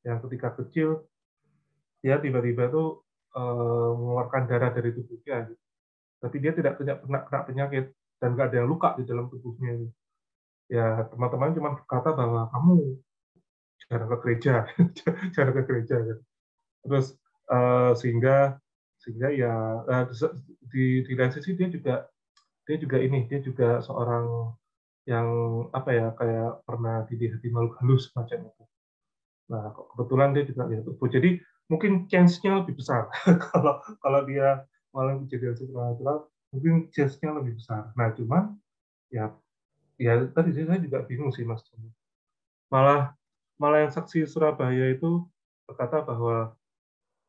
yang ketika kecil dia tiba-tiba tuh mengeluarkan darah dari tubuhnya, gitu. Tapi dia tidak pernah kena penyakit dan nggak ada yang luka di dalam tubuhnya. Gitu. Ya teman-teman cuma berkata bahwa kamu jarang ke gereja, jarang ke gereja. Gitu. Terus sehingga ya di lain sisi dia juga seorang yang kayak pernah dilihat di makhluk halus macam itu. Nah kebetulan dia juga lihat UFO. Jadi mungkin chance-nya lebih besar kalau dia malah kejadian supernatural, mungkin chance-nya lebih besar. Nah cuman ya tadi saya juga bingung sih Mas. Malah yang saksi Surabaya itu berkata bahwa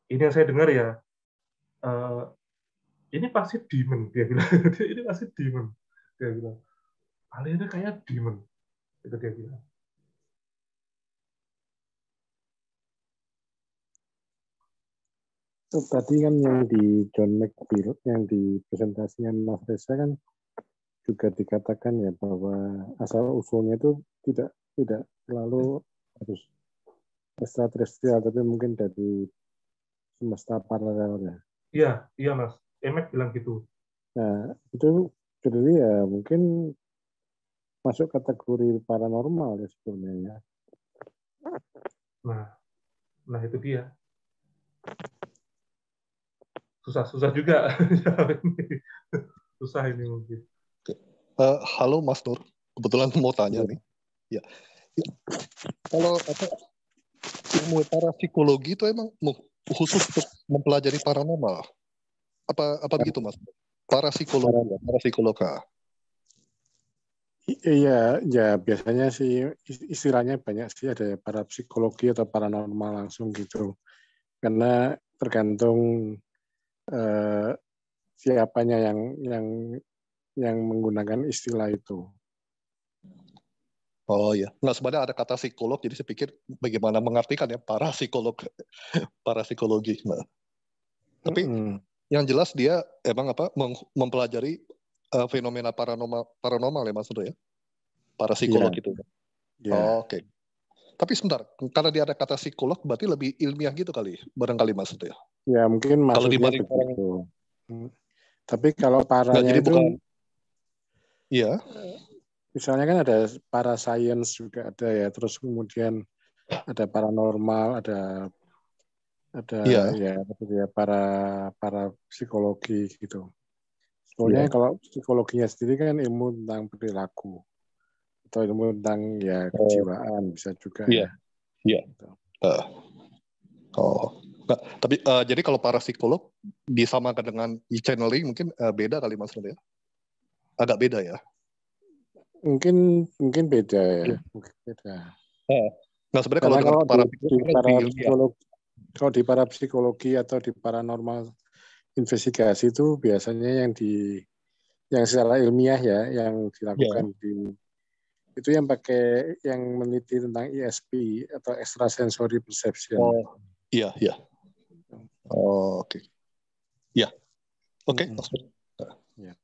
ini yang saya dengar ya, ini pasti demon, dia bilang. Ini pasti demon, dia bilang. Aliennya kayak demon, itu dia bilang. Tadi kan yang di John McBeal, yang di presentasinya Mas Reza kan juga dikatakan ya bahwa asal usulnya itu tidak selalu harus extraterrestrial, tapi mungkin dari semesta paralel ya. Iya Mas. Emek bilang gitu. Nah, itu jadi ya mungkin masuk kategori paranormal ya sebenarnya. Nah itu dia. Susah juga. Susah ini mungkin. Halo Mas Nur, kebetulan mau tanya nih. Ya. Kalau ilmu parapsikologi itu emang khusus untuk mempelajari paranormal? Apa begitu Mas? Parapsikologa. Iya, ya biasanya sih istilahnya banyak sih, ada parapsikologi atau paranormal langsung gitu. Karena tergantung siapanya yang menggunakan istilah itu. Oh ya, nggak sebenarnya ada kata psikolog, jadi saya pikir bagaimana mengartikan ya parapsikologi. Nah. Tapi yang jelas dia emang mempelajari fenomena paranormal ya Mas Nur ya, parapsikolog itu. Yeah. Oh, oke. Tapi sebentar, karena dia ada kata psikolog, berarti lebih ilmiah gitu kali, barangkali Mas Nur ya. Ya mungkin maksudnya begitu. Tapi kalau paranya itu, iya. Misalnya kan ada parascience juga ada ya, terus kemudian ada paranormal, ada ya para psikologi gitu. Sebenarnya kalau psikologinya sendiri kan ilmu tentang perilaku atau ilmu tentang ya kejiwaan bisa juga ya. Iya. Gitu. Nggak, tapi jadi kalau para psikolog disamakan dengan e-channeling mungkin beda kali Mas Nur ya? Agak beda ya? Mungkin beda ya. Iya. Mungkin beda. Nah sebenarnya Karena kalau dengan di para psikologi atau di paranormal investigasi itu biasanya yang secara ilmiah ya yang dilakukan itu yang pakai yang meneliti tentang ESP atau extrasensory perception. Oh iya. Oh, oke. Ya. Oke. Ya.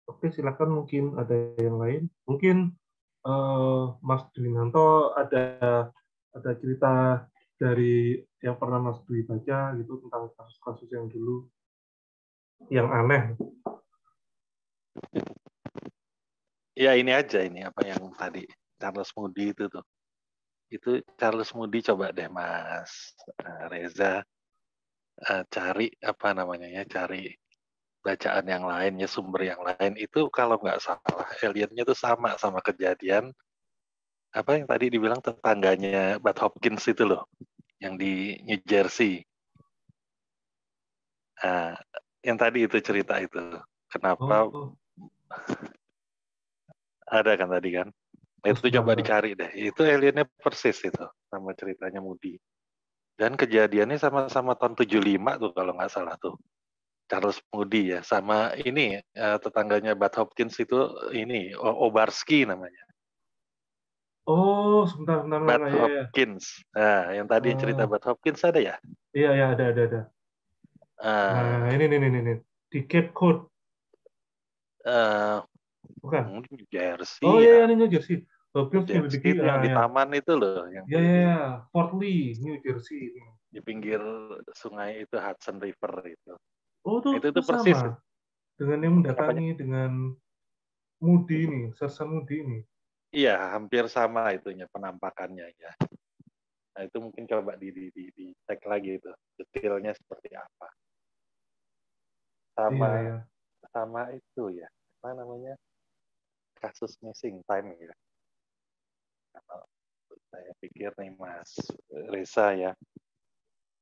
Oke, silakan mungkin ada yang lain. Mungkin Mas Dwinanto ada cerita dari yang pernah Mas Dwi baca gitu tentang kasus-kasus yang dulu yang aneh. Ya ini aja ini apa yang tadi Charles Moody itu tuh. Itu Charles Moody coba deh Mas Reza cari apa namanya ya, cari bacaan yang lain ya, sumber yang lain itu kalau nggak salah aliennya tuh sama kejadian apa yang tadi dibilang tetangganya Bud Hopkins itu loh, yang di New Jersey. Yang tadi itu cerita itu kenapa ada kan tadi kan? Itu coba dicari deh. Itu aliennya persis itu sama ceritanya Moody. Dan kejadiannya sama-sama tahun 75 tuh kalau nggak salah tuh. Charles Moody ya, sama ini tetangganya Bud Hopkins itu ini Obarski namanya. Oh, sebentar. Bud Hopkins. Nah, yang tadi cerita Bud Hopkins ada ya? Iya, ada. Nah, ini. Di Cape Cod. Bukan? New Jersey. Oh iya, ini New Jersey. Jersey itu yang di taman itu loh. Iya, Fort Lee, New Jersey. Di pinggir sungai itu Hudson River itu. Oh, itu persis. Sama. Dengan yang mendatangi dengan Moody ini, Sersan Moody ini. Iya, hampir sama itunya penampakannya ya. Nah, itu mungkin coba dicek lagi itu detailnya seperti apa. Sama itu ya, apa namanya, kasus missing time ya. Kalau saya pikir nih Mas Reza ya,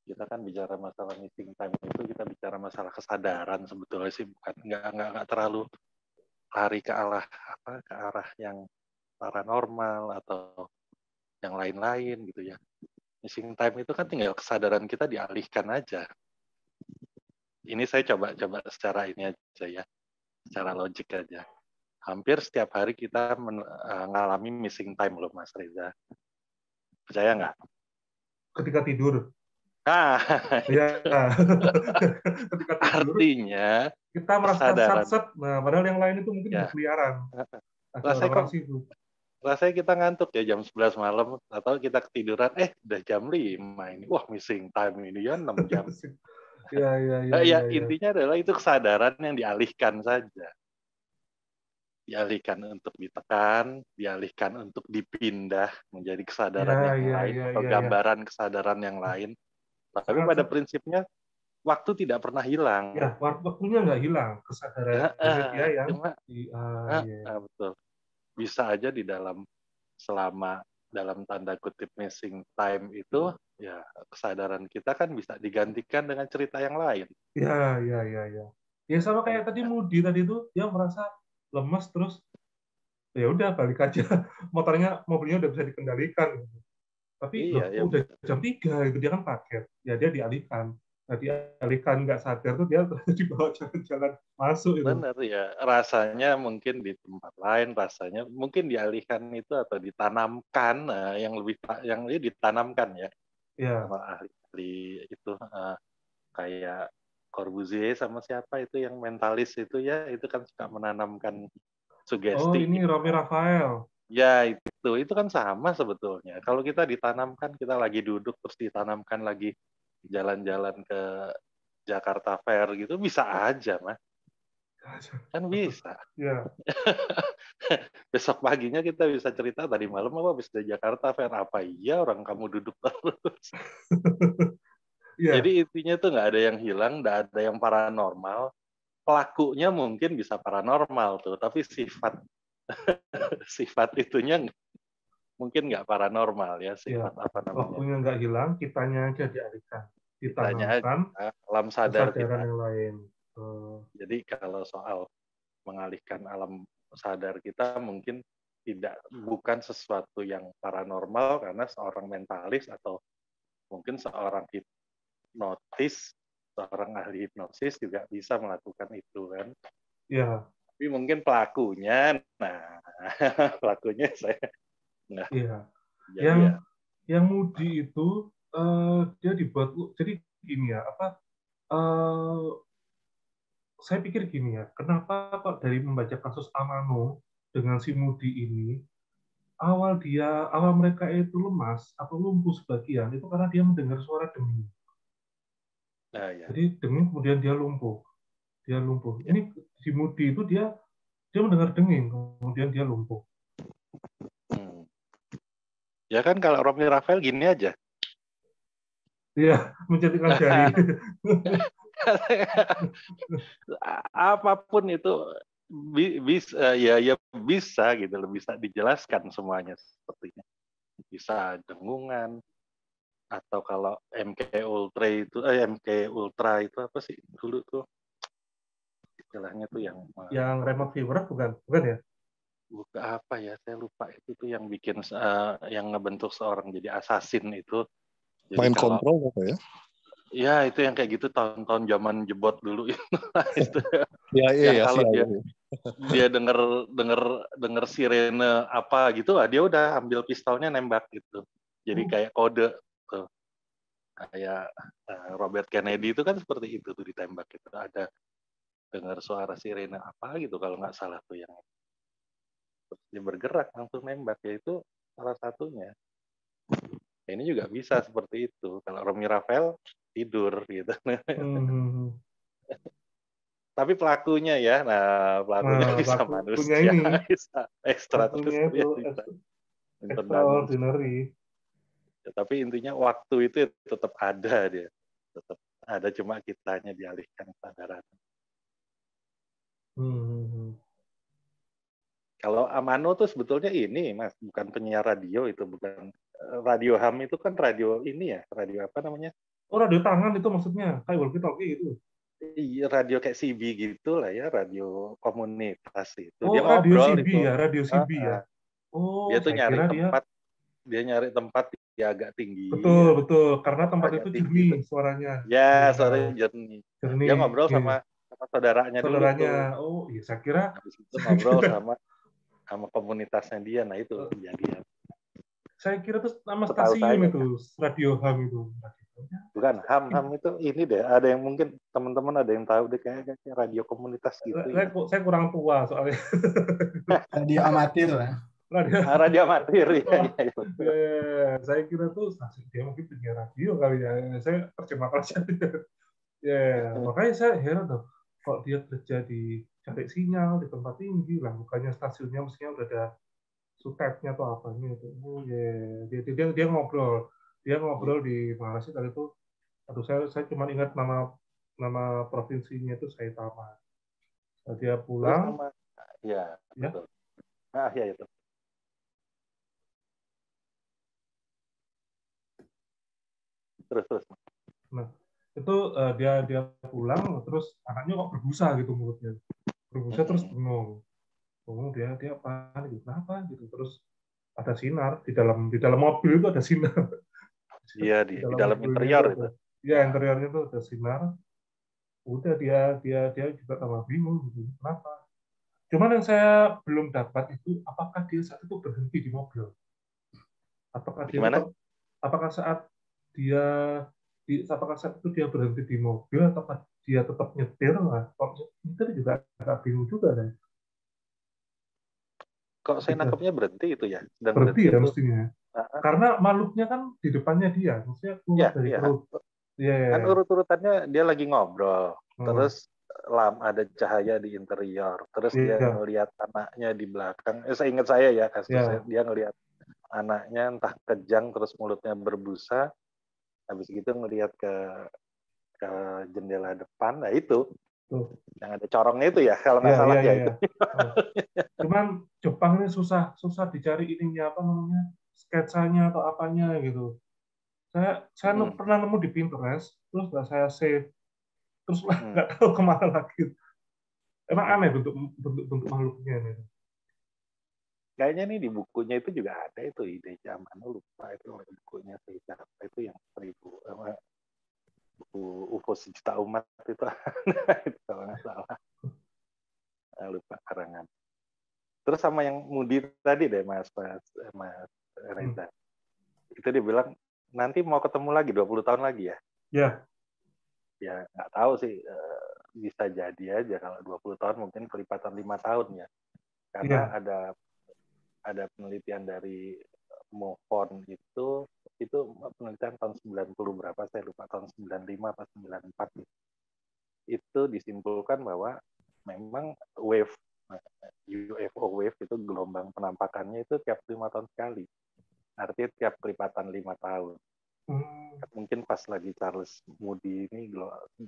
kita kan bicara masalah missing time itu kita bicara masalah kesadaran sebetulnya sih, bukan nggak terlalu lari ke arah yang paranormal atau yang lain-lain gitu ya. Missing time itu kan tinggal kesadaran kita dialihkan aja. Ini saya coba secara ini aja ya, secara logik aja. Hampir setiap hari kita mengalami missing time loh Mas Reza. Percaya nggak? Ketika tidur. Iya. Ketika tidur. Artinya kita merasakan satset. Nah, padahal yang lain itu mungkin berkeliaran. Rasanya kita ngantuk ya jam 11 malam atau kita ketiduran udah jam 5 ini. Wah, missing time ini ya 6 jam. Iya. Intinya adalah itu kesadaran yang dialihkan saja. Dialihkan untuk ditekan, dialihkan untuk dipindah menjadi kesadaran yang lain atau gambaran kesadaran yang lain. Tapi pada prinsipnya waktu tidak pernah hilang. Ya, waktunya nggak hilang, kesadaran dia yang betul. Bisa aja selama dalam tanda kutip missing time itu ya kesadaran kita kan bisa digantikan dengan cerita yang lain. Ya. Ya sama kayak tadi Moody tadi itu dia merasa lemas terus ya udah balik aja mobilnya udah bisa dikendalikan. Tapi udah jam 3 gitu dia kan paket. Ya dia dialihkan. Nah, dialihkan nggak sadar tuh dia dibawa jalan-jalan masuk itu. Benar ya, rasanya mungkin di tempat lain, rasanya mungkin dialihkan itu atau ditanamkan yang ditanamkan ya. Iya. Sama ahli itu kayak Corbusier sama siapa itu yang mentalis itu ya, itu kan suka menanamkan Oh, sugesti. ini Romy Rafael. Ya itu kan sama sebetulnya. Kalau kita ditanamkan, kita lagi duduk terus ditanamkan lagi jalan-jalan ke Jakarta Fair gitu, bisa aja, Mas. Kan bisa. Ya, Besok paginya kita bisa cerita tadi malam apa habis dari Jakarta Fair. Apa iya orang kamu duduk terus? ya, Jadi intinya tuh nggak ada yang hilang, nggak ada yang paranormal. Pelakunya mungkin bisa paranormal tuh, tapi sifat itunya mungkin nggak paranormal ya, ya. sifat apa namanya? Waktunya nggak hilang, kitanya aja dialihkan, Kitanya ditanamkan alam sadar kesadaran kita. yang lain. Jadi kalau soal mengalihkan alam sadar kita mungkin bukan sesuatu yang paranormal karena seorang mentalis atau mungkin seorang hipnotis, seorang ahli hipnosis juga bisa melakukan itu kan. Ya, Tapi mungkin pelakunya, nah pelakunya saya nggak. iya. Jadi Yang Moody itu dia dibuat, jadi gini ya, saya pikir gini ya, kenapa kok dari membaca kasus Amano dengan si Moody ini, awal mereka itu lemas atau lumpuh sebagian itu karena dia mendengar suara denging. nah, ya. Jadi denging kemudian dia lumpuh. Ini si Moody itu dia mendengar denging kemudian dia lumpuh. Ya kan kalau Romy Rafael gini aja. Iya, mencetikkan jari. Apapun itu bisa gitu, bisa dijelaskan semuanya sepertinya. Bisa dengungan atau kalau MK Ultra itu apa sih dulu tuh istilahnya tuh yang remote viewer bukan ya? Bukan apa ya, saya lupa itu tuh yang bikin yang ngebentuk seorang jadi assassin itu. Jadi Mind control apa ya? Ya itu yang kayak gitu tahun-tahun zaman jebot dulu itu. Ya, yang kalau dia denger sirene apa gitu, dia udah ambil pistolnya nembak gitu. Jadi kayak kode tuh. Kayak Robert Kennedy itu kan seperti itu tuh ditembak gitu. Ada dengar suara sirene apa gitu kalau nggak salah tuh yang dia bergerak langsung nembak, ya itu salah satunya. Ini juga bisa seperti itu. Kalau Romy Rafael tidur gitu. Tapi pelakunya ya, pelakunya bisa manusia, ini, bisa extraordinary. Ya, tapi intinya waktu itu tetap ada dia, tetap ada, cuma kitanya dialihkan kesadaran. Kalau Amano tuh sebetulnya ini, Mas, bukan penyiar radio itu, bukan radio ham itu kan radio ini ya, radio apa namanya? Oh, radio tangan itu maksudnya, kayak walkie-talkie itu. Iya, radio kayak CB gitu lah ya, radio komunitas itu. Oh, dia radio ngobrol CB itu. Ya, radio CB ya. Oh, dia tuh nyari tempat, dia nyari tempat yang agak tinggi. Betul, karena tempat itu jernih suaranya. Ya, suaranya jernih. Dia ngobrol sama saudaranya dulu tuh. Oh, iya, saya kira. Habis itu ngobrol sama komunitasnya dia, nah itu kejadian. Saya kira tuh nama stasiun itu, Radio Ham itu. Bukan, ham itu ini deh, ada yang mungkin teman-teman ada yang tahu deh, kayak radio komunitas gitu. Saya kurang tua soalnya. Radio amatir lah. Radio amatir ya. Saya kira tuh stasiun dia mungkin penyiar radio kali ya. Saya terjemahkan saja. Makanya saya heran tuh, kok dia kerja di cari sinyal di tempat tinggi lah, bukannya stasiunnya mestinya udah ada sutetnya atau apanya itu. Dia ngobrol di mana sih tadi itu? Aduh, saya cuma ingat nama provinsinya itu Saitama. Dia pulang. Ya, betul. Ya itu. Terus. Nah, itu dia pulang, terus anaknya kok berbusa gitu mulutnya. Berbusa terus bengong. Dia panik, kenapa gitu. Terus ada sinar di dalam mobil itu ada sinar. Iya, di dalam interior itu. Iya, interiornya itu ada sinar. Udah dia juga tambah bingung gitu. Kenapa? Cuman yang saya belum dapat itu apakah dia saat itu berhenti di mobil? Apakah saat dia apakah saat itu dia berhenti di mobil atau dia tetap nyetir? Nah, kalau nyetir juga agak bingung juga kan. Kok saya Ketika nangkepnya berhenti itu ya? Dan berhenti berhenti ya itu, mestinya. ah, Karena makhluknya kan di depannya dia, maksudnya keluar ya, dari ya, perut. Iya, kan urut-urutannya dia lagi ngobrol, terus ada cahaya di interior, terus dia iya, ngelihat anaknya di belakang. Saya ingat saya ya kasusnya, iya. dia ngelihat anaknya entah kejang terus mulutnya berbusa, habis gitu ngelihat ke jendela depan, nah itu Tuh. yang ada corongnya itu ya kalau nggak Iya, salah iya, ya iya. itu. Oh. Cuman Jepang ini susah dicari ininya apa namanya sketsanya atau apanya gitu. Saya pernah nemu di Pinterest, terus nggak saya save, terus nggak tahu kemana lagi. Emang aneh bentuk makhluknya ini. Kayaknya nih di bukunya itu juga ada itu ide zaman lupa itu bukunya apa itu yang 1000 buku UFO sejuta umat itu itu kalau nggak salah lupa karangan. Terus sama yang Mudi tadi deh Mas Reza. Itu dia bilang nanti mau ketemu lagi 20 tahun lagi ya. Ya. Ya nggak tahu sih bisa jadi aja kalau 20 tahun mungkin kelipatan 5 tahun ya. Karena ada penelitian dari MOFON itu penelitian tahun 90 berapa saya lupa tahun 95 atau 94 gitu. Itu disimpulkan bahwa memang UFO wave itu gelombang penampakannya itu tiap 5 tahun sekali. Artinya tiap kelipatan 5 tahun. Mungkin pas lagi Charles Moody ini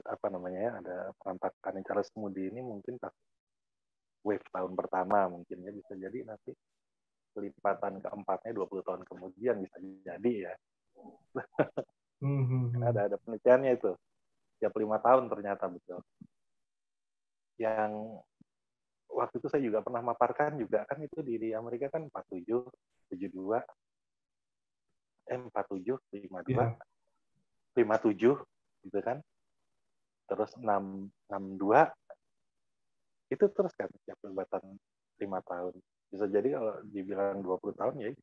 apa namanya ya ada penampakan Charles Moody ini mungkin pas wave tahun pertama mungkin ya bisa jadi nanti kelipatan keempatnya 20 tahun kemudian bisa jadi ya. Ada penelitiannya itu. Tiap 5 tahun ternyata betul. Yang waktu itu saya juga pernah maparkan juga kan itu di Amerika kan 47, 72, 47, 52, 57 gitu kan. Terus 62 itu terus kan tiap kelipatan 5 tahun. Bisa jadi kalau dibilang 20 tahun ya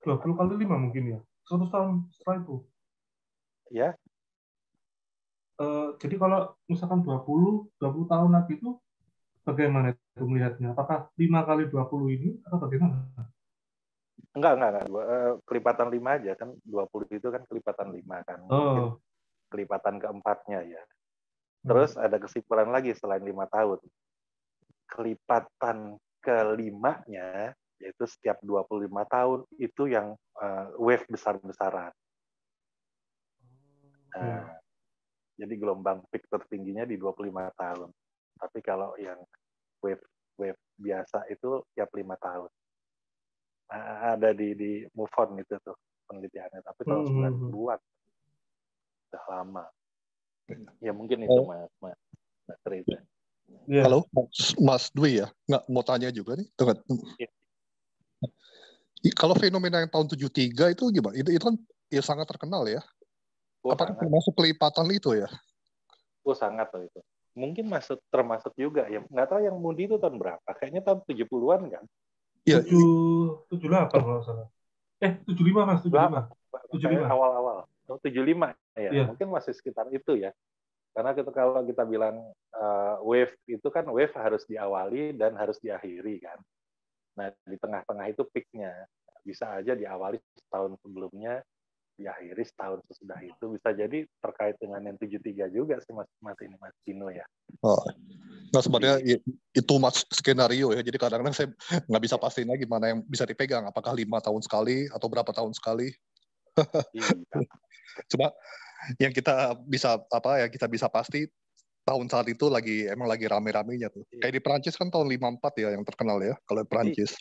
20 kali 5 mungkin ya. 100 tahun setelah itu. Ya. Jadi kalau misalkan 20 tahun lagi itu bagaimana itu melihatnya? Apakah 5 kali 20 ini atau bagaimana? Enggak. Kelipatan 5 aja kan 20 itu kan kelipatan 5 kan. Mungkin kelipatan keempatnya ya. Terus ada kesimpulan lagi selain 5 tahun. Kelipatan kelimanya yaitu setiap 25 tahun itu yang wave besar-besaran. Jadi gelombang peak tertingginya di 25 tahun. Tapi kalau yang wave biasa itu tiap 5 tahun. Ada di MOFON itu tuh penelitiannya. Tapi tahun 90-an. Sudah lama. Ya mungkin itu Mas Reza. Halo, Mas Dwi ya? Nggak mau tanya juga nih. Kalau fenomena yang tahun 73 itu gimana? Itu kan ya sangat terkenal ya. Apakah termasuk kelipatan itu ya? Oh sangat loh itu. Mungkin termasuk juga ya. Nggak tahu yang Moody itu tahun berapa. Kayaknya tahun 70-an kan? Iya. 78 kalau salah. 75 Mas, 75. Awal-awal. 75 ya. Iya. Mungkin masih sekitar itu ya. Karena kalau kita bilang wave itu kan wave harus diawali dan harus diakhiri kan. Nah di tengah-tengah itu peaknya. Bisa aja diawali setahun sebelumnya, diakhiri setahun sesudah itu. Bisa jadi terkait dengan yang 73 juga sih Mas Dino ya. Nah sebenarnya itu mas skenario ya. Jadi kadang-kadang saya nggak bisa pastiin lagi mana yang bisa dipegang. Apakah 5 tahun sekali atau berapa tahun sekali. Cuma yang kita bisa pasti tahun saat itu emang lagi rame-ramenya tuh. Kayak di Perancis kan tahun 54 ya yang terkenal ya kalau di Perancis.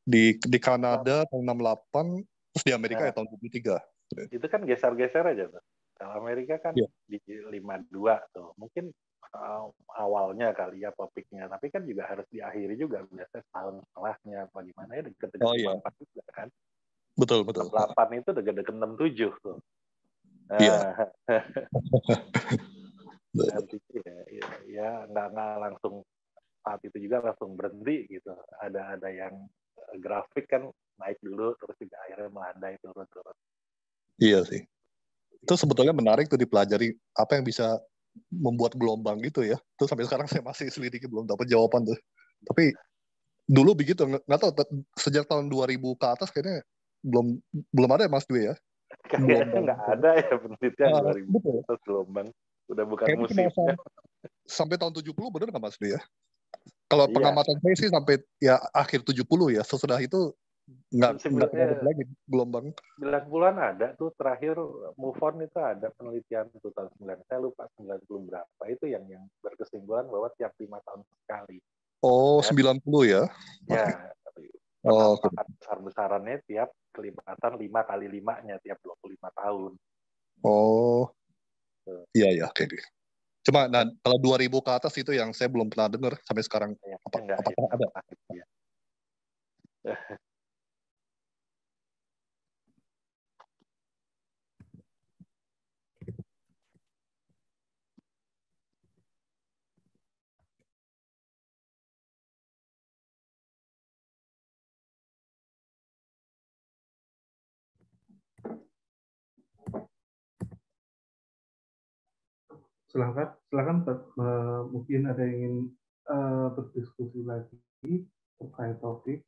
Di Kanada tahun 68, terus di Amerika ya tahun 73. Itu kan geser-geser aja tuh. Kalau Amerika kan di 52 tuh. Mungkin awalnya kali ya topiknya, tapi kan juga harus diakhiri juga biasanya tahun setelahnya apa gimana ya deket-deket 54 juga kan. Betul. 68 itu deket-deket 67 tuh. Ya nggak langsung saat itu juga langsung berhenti gitu. Ada yang grafik kan naik dulu terus juga akhirnya melandai turun. Iya sih. Itu sebetulnya menarik tuh dipelajari apa yang bisa membuat gelombang gitu ya. Itu sampai sekarang saya masih selidiki belum dapat jawaban tuh. Tapi dulu begitu, nggak tahu sejak tahun 2000 ke atas kayaknya belum ada ya Mas Dwi ya. Kayaknya nggak ada ya penelitian 2000 Betul. atas gelombang. Udah bukan Kayaknya musimnya. Sampai tahun 70 benar nggak Mas Dwi ya? Kalau Iya. pengamatan saya sih sampai ya akhir 70 ya. Sesudah itu nggak ada lagi gelombang. 90-an ada tuh terakhir move on itu ada penelitian itu tahun 9. Saya lupa 90 berapa. Itu yang berkesimpulan bahwa tiap 5 tahun sekali. Oh, ya. 90 ya? Ya. Oke. Besar-besarannya tiap kelipatan 5 kali 5-nya tiap 25 tahun. Oh. Iya, oke. Cuma kalau 2000 ke atas itu yang saya belum pernah dengar sampai sekarang. Apakah ada? Ya. Silakan mungkin ada yang ingin berdiskusi lagi terkait topik.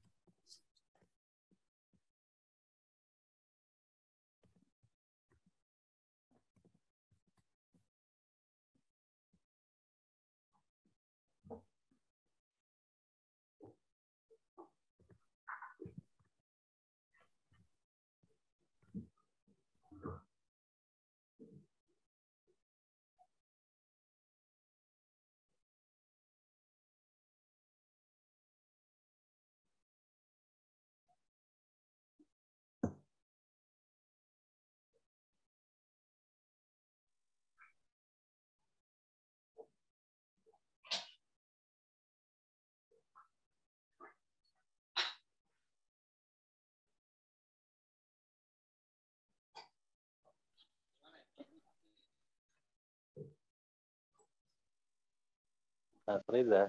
Mas Reza.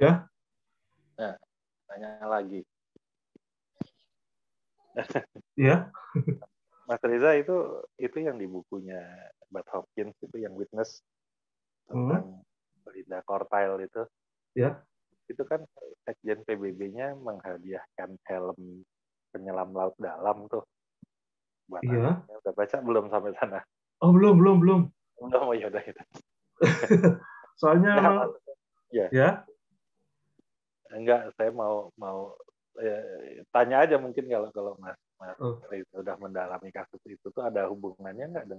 Ya. Nah, tanya lagi. Iya. Mas Reza itu yang di bukunya Bud Hopkins itu yang Witness tentang Belinda Cortile itu. Ya. Itu kan Sekjen PBB-nya menghadiahkan helm penyelam laut dalam tuh. Buat iya. anaknya. Udah baca belum sampai sana? Oh, belum. Oh ya udah. Soalnya ya. Enggak, saya mau tanya aja mungkin kalau Mas Reza udah mendalami kasus itu tuh ada hubungannya nggak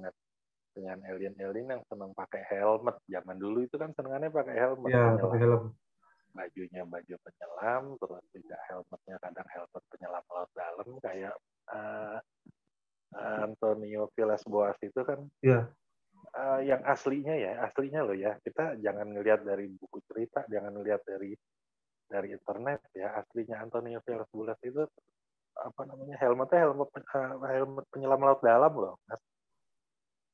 dengan alien yang senang pakai helmet. Zaman dulu itu kan senangannya pakai helmet. Ya, pakai helm. Bajunya baju penyelam, terus juga helmetnya kadang helmet penyelam laut dalam kayak Antonio Villas-Boas itu kan. Iya. Yang aslinya loh ya. Kita jangan ngelihat dari buku cerita, jangan ngelihat dari internet ya. Aslinya Antonio Villas-Boas itu helmetnya helmet penyelam laut dalam loh, Mas.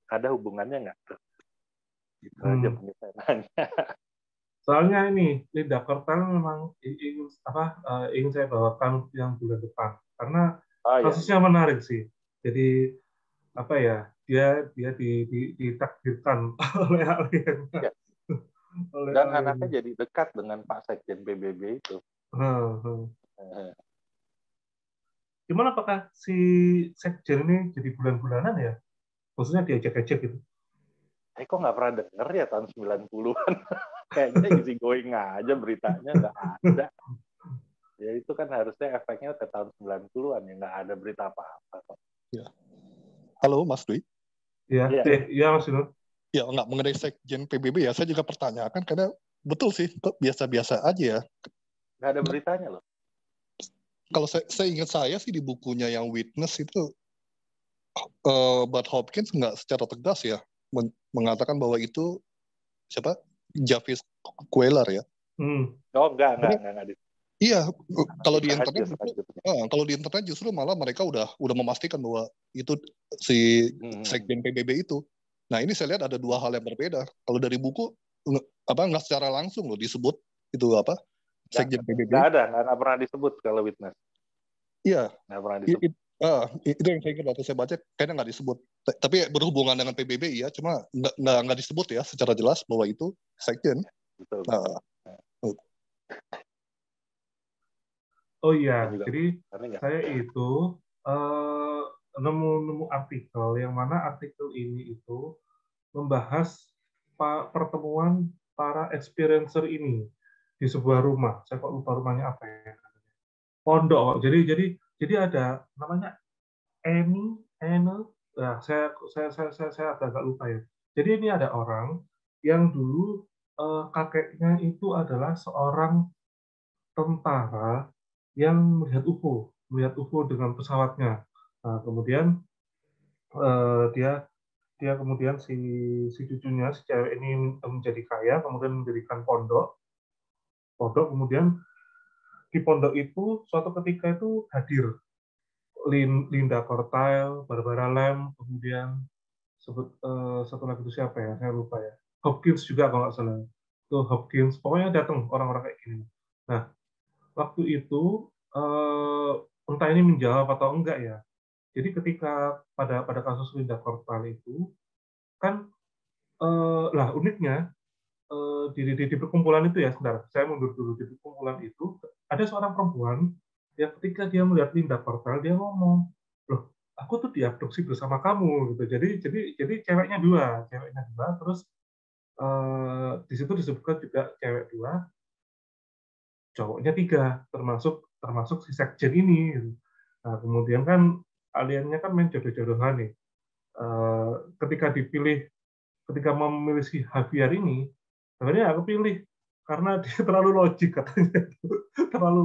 Ada hubungannya nggak? Itu aja penyesalannya. Soalnya ini Linda Cortile memang ingin saya bawakan yang bulan depan karena kasusnya menarik sih. Jadi dia ditakdirkan oleh alien. Ya. Dan anaknya jadi dekat dengan Pak Sekjen PBB itu. Gimana apakah si Sekjen ini jadi bulan-bulanan ya? Maksudnya diajak-ajak gitu? Kok nggak pernah denger ya tahun 90-an? Kayaknya easy going aja beritanya nggak ada. Ya itu kan harusnya efeknya ke tahun 90-an ya nggak ada berita apa-apa. Ya. Halo Mas Dwi. Iya Mas Nur. Ya nggak mengenai Sekjen PBB ya, saya juga pertanyakan karena betul sih biasa-biasa aja ya. Nggak ada beritanya loh. Kalau saya ingat saya sih di bukunya yang Witness itu Bud Hopkins nggak secara tegas ya mengatakan bahwa itu siapa Jarvis Queller ya. Oh enggak. Iya, kalau di internet justru malah mereka udah memastikan bahwa itu si Sekjen PBB itu. Nah ini saya lihat ada dua hal yang berbeda. Kalau dari buku nggak secara langsung loh disebut itu Sekjen PBB. Nggak pernah disebut kalau Witness. Iya. Nggak pernah disebut. Itu yang saya ingat waktu saya baca, kayaknya nggak disebut. Tapi berhubungan dengan PBB ya, cuma nggak disebut ya secara jelas bahwa itu sekjen. Betul. Oh iya, juga, jadi saya itu nemu artikel yang mana artikel ini itu membahas pertemuan para experiencer ini di sebuah rumah. Saya kok lupa rumahnya apa ya? Pondok. Jadi ada namanya Eni, nah, saya agak lupa ya. Jadi ini ada orang yang dulu kakeknya itu adalah seorang tentara yang melihat UFO dengan pesawatnya. Nah, kemudian dia kemudian si cucunya, si cewek ini menjadi kaya, kemudian mendirikan pondok. Kemudian di pondok itu suatu ketika itu hadir Linda Cortail, Barbara Lamb, kemudian satu lagi itu siapa ya? Saya lupa ya. Hopkins juga kalau nggak salah. Itu Hopkins. Pokoknya datang orang-orang kayak gini. Nah, waktu itu entah ini menjawab atau enggak ya. Jadi ketika pada kasus Linda Cortail itu kan lah uniknya di perkumpulan itu ya, sebentar, saya mundur dulu. Di perkumpulan itu ada seorang perempuan yang ketika dia melihat Linda Cortail dia ngomong, loh, aku tuh diabduksi bersama kamu gitu. Jadi ceweknya dua, terus di situ disebutkan juga cewek dua, cowoknya tiga, termasuk si sekjen ini. Gitu. Nah, kemudian kan aliennya kan main jodoh-jodohan nih. Ketika memilih si Javier ini, sebenarnya aku pilih karena dia terlalu logik katanya, terlalu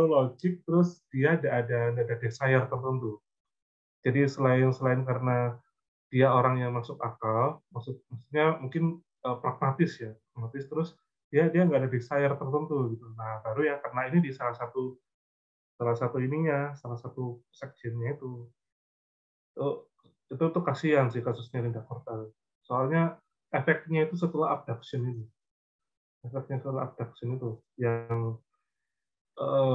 logik, terus dia ada desire tertentu. Jadi selain karena dia orang yang masuk akal, maksudnya mungkin pragmatis ya, pragmatis, terus dia nggak ada desire tertentu gitu. Nah baru ya karena ini di salah satu sekjennya itu kasihan sih kasusnya Linda Cortail. Soalnya efeknya itu setelah abduction itu yang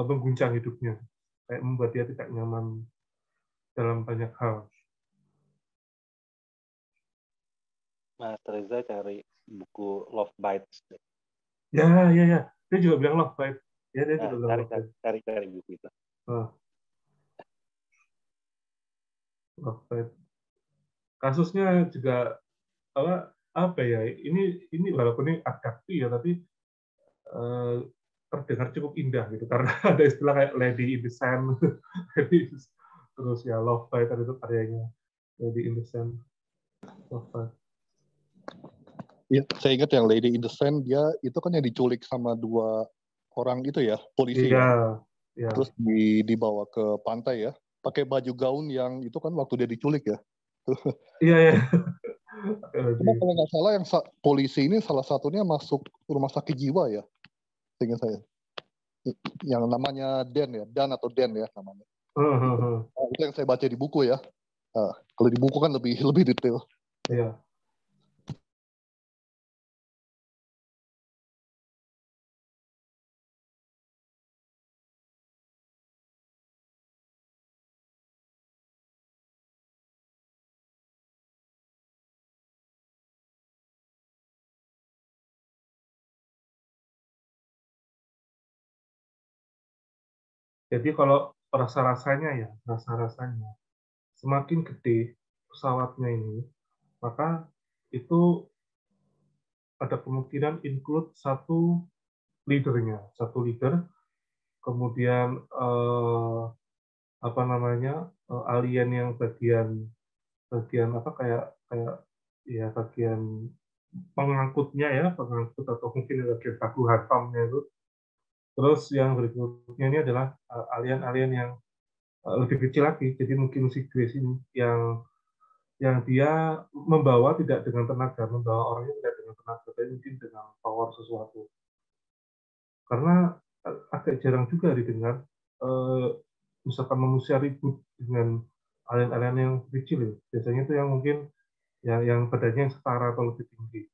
mengguncang hidupnya, kayak membuat dia tidak nyaman dalam banyak hal. Mas Reza cari buku Love Bites. Ya. Dia juga bilang Love Bites. Ya, dia juga bilang Love Bites. Cari buku itu. Love Bites. Kasusnya juga apa ya? Ini walaupun ini abduksi ya, tapi terdengar cukup indah gitu karena ada istilah kayak Lady in the Sand. Terus ya Love Bites itu karyanya Lady in the Sand. Love Bites. Ya, saya ingat yang Lady in the Sand, dia itu kan yang diculik sama dua orang itu ya, polisi ya. Terus dibawa ke pantai ya, pakai baju gaun yang itu kan waktu dia diculik ya. Iya. Cuma kalau nggak salah yang polisi ini salah satunya masuk rumah sakit jiwa ya, seingat saya. Yang namanya Dan atau Den ya namanya. Itu yang saya baca di buku ya. Kalau di buku kan lebih detail. Iya. Jadi kalau rasa-rasanya semakin gede pesawatnya ini, maka itu ada kemungkinan include satu leader, kemudian alien yang bagian apa kayak bagian pengangkut atau mungkin bagian baku hantamnya itu. Terus yang berikutnya ini adalah alien-alien yang lebih kecil lagi, jadi mungkin si Grace ini yang dia membawa tidak dengan tenaga, membawa orangnya tidak dengan tenaga, tapi mungkin dengan power sesuatu. Karena agak jarang juga didengar misalkan manusia ribut dengan alien-alien yang kecil ya. Biasanya itu yang mungkin yang badannya yang setara atau lebih tinggi.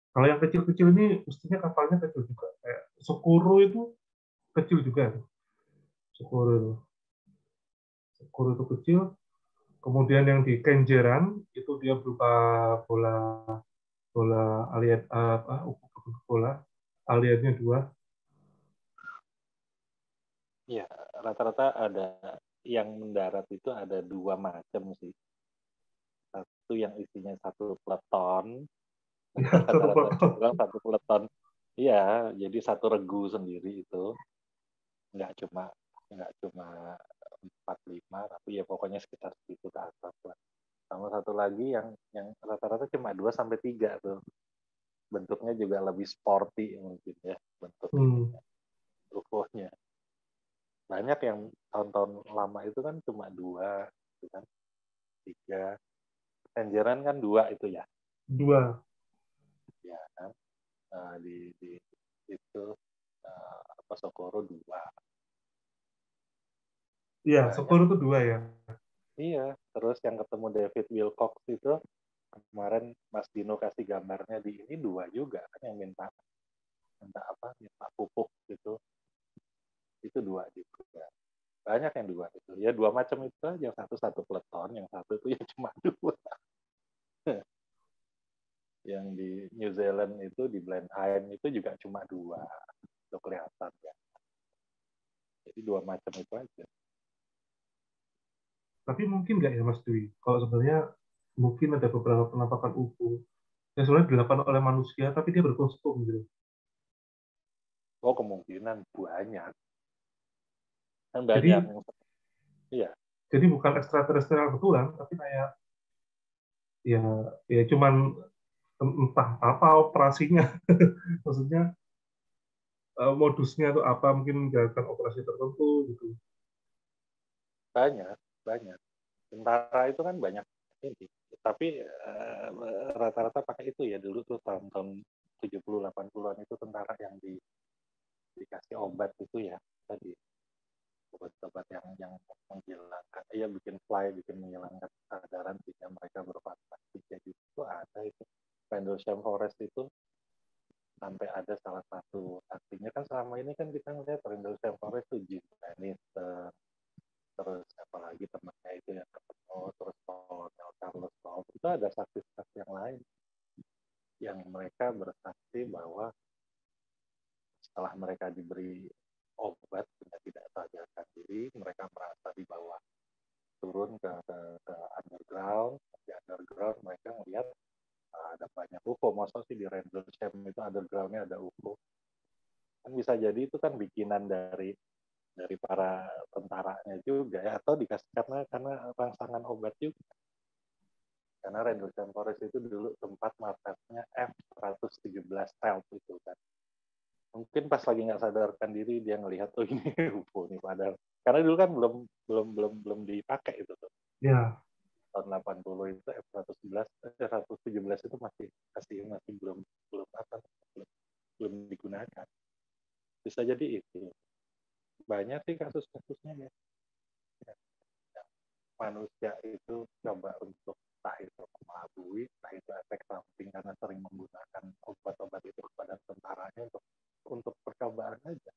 Kalau yang kecil-kecil ini mestinya kapalnya kecil juga. Kayak Sokoro itu kecil juga. Syukur itu. Syukur itu kecil. Kemudian yang di Kenjeran itu dia berupa bola bola alien bola aliennya 2. Iya, rata-rata ada yang mendarat itu ada 2 macam sih. Satu yang isinya 1 peleton, Ya, satu rata-rata potong. bilang 1 peleton. Iya, jadi 1 regu sendiri itu. Nggak cuma 4-5, tapi ya pokoknya sekitar segitu ke atas lah. Sama satu lagi yang rata-rata cuma 2 sampai 3 tuh. Bentuknya juga lebih sporty mungkin ya, bentuk ini UFO-nya. Banyak yang tahun-tahun lama itu kan cuma 2, gitu kan, 3. Kenjeran kan 2 itu ya. 2. Ya kan. Di itu Sokoro 2. Iya, Banyak. Syukur itu 2 ya. Iya, terus yang ketemu David Wilcox itu kemarin Mas Dino kasih gambarnya di ini 2 juga kan yang minta pupuk gitu. Itu 2 juga. Banyak yang 2 itu. Ya 2 macam itu aja. Yang satu peleton, yang satu itu ya cuma 2. Yang di New Zealand itu di Blenheim itu juga cuma 2. Itu kelihatan ya. Jadi 2 macam itu aja. Tapi mungkin nggak ya Mas Dwi, kalau sebenarnya mungkin ada beberapa penampakan UFO yang sebenarnya dilakukan oleh manusia, tapi dia berkostum gitu. Oh, kemungkinan banyak. Kan Jadi, banyak. Iya. jadi bukan ekstraterestrial betulan, tapi kayak ya ya cuman entah apa operasinya, maksudnya modusnya itu apa, mungkin menjalankan operasi tertentu gitu. Banyak. Tentara itu kan banyak ini. Tapi rata-rata pakai itu ya dulu tuh tahun-tahun 70 80-an itu tentara yang dikasih obat itu ya tadi obat-obat yang menghilangkan bikin fly, bikin menghilangkan kesadaran sehingga mereka berfantasi. Jadi itu ada itu Rendlesham Forest itu sampai ada salah satu artinya kan selama ini kan kita ngelihat Rendlesham Forest itu Jim Lannister, terus apalagi temannya itu yang ketemu, terus Colonel Carlos Saul, itu ada saksi-saksi yang lain yang mereka bersaksi bahwa setelah mereka diberi obat sehingga tidak sadarkan diri, mereka merasa di bawah turun ke underground. Di underground mereka melihat ada banyak UFO. Masa sih di Rendlesham itu undergroundnya ada UFO? Kan bisa jadi itu kan bikinan dari para tentaranya juga ya, atau dikasih karena rangsangan obat juga. Karena Rendlesham Forest itu dulu tempat markasnya F-117 stealth itu kan. Mungkin pas lagi nggak sadarkan diri dia ngelihat ini UFO nih padahal. Karena dulu kan belum dipakai itu tuh. Ya. Tahun 80 itu F-117 itu masih belum digunakan. Bisa jadi itu. Banyak sih kasus-kasusnya ya. Manusia itu coba untuk entah itu mengelabui, entah itu efek samping karena sering menggunakan obat-obat itu kepada tentaranya untuk percobaan aja.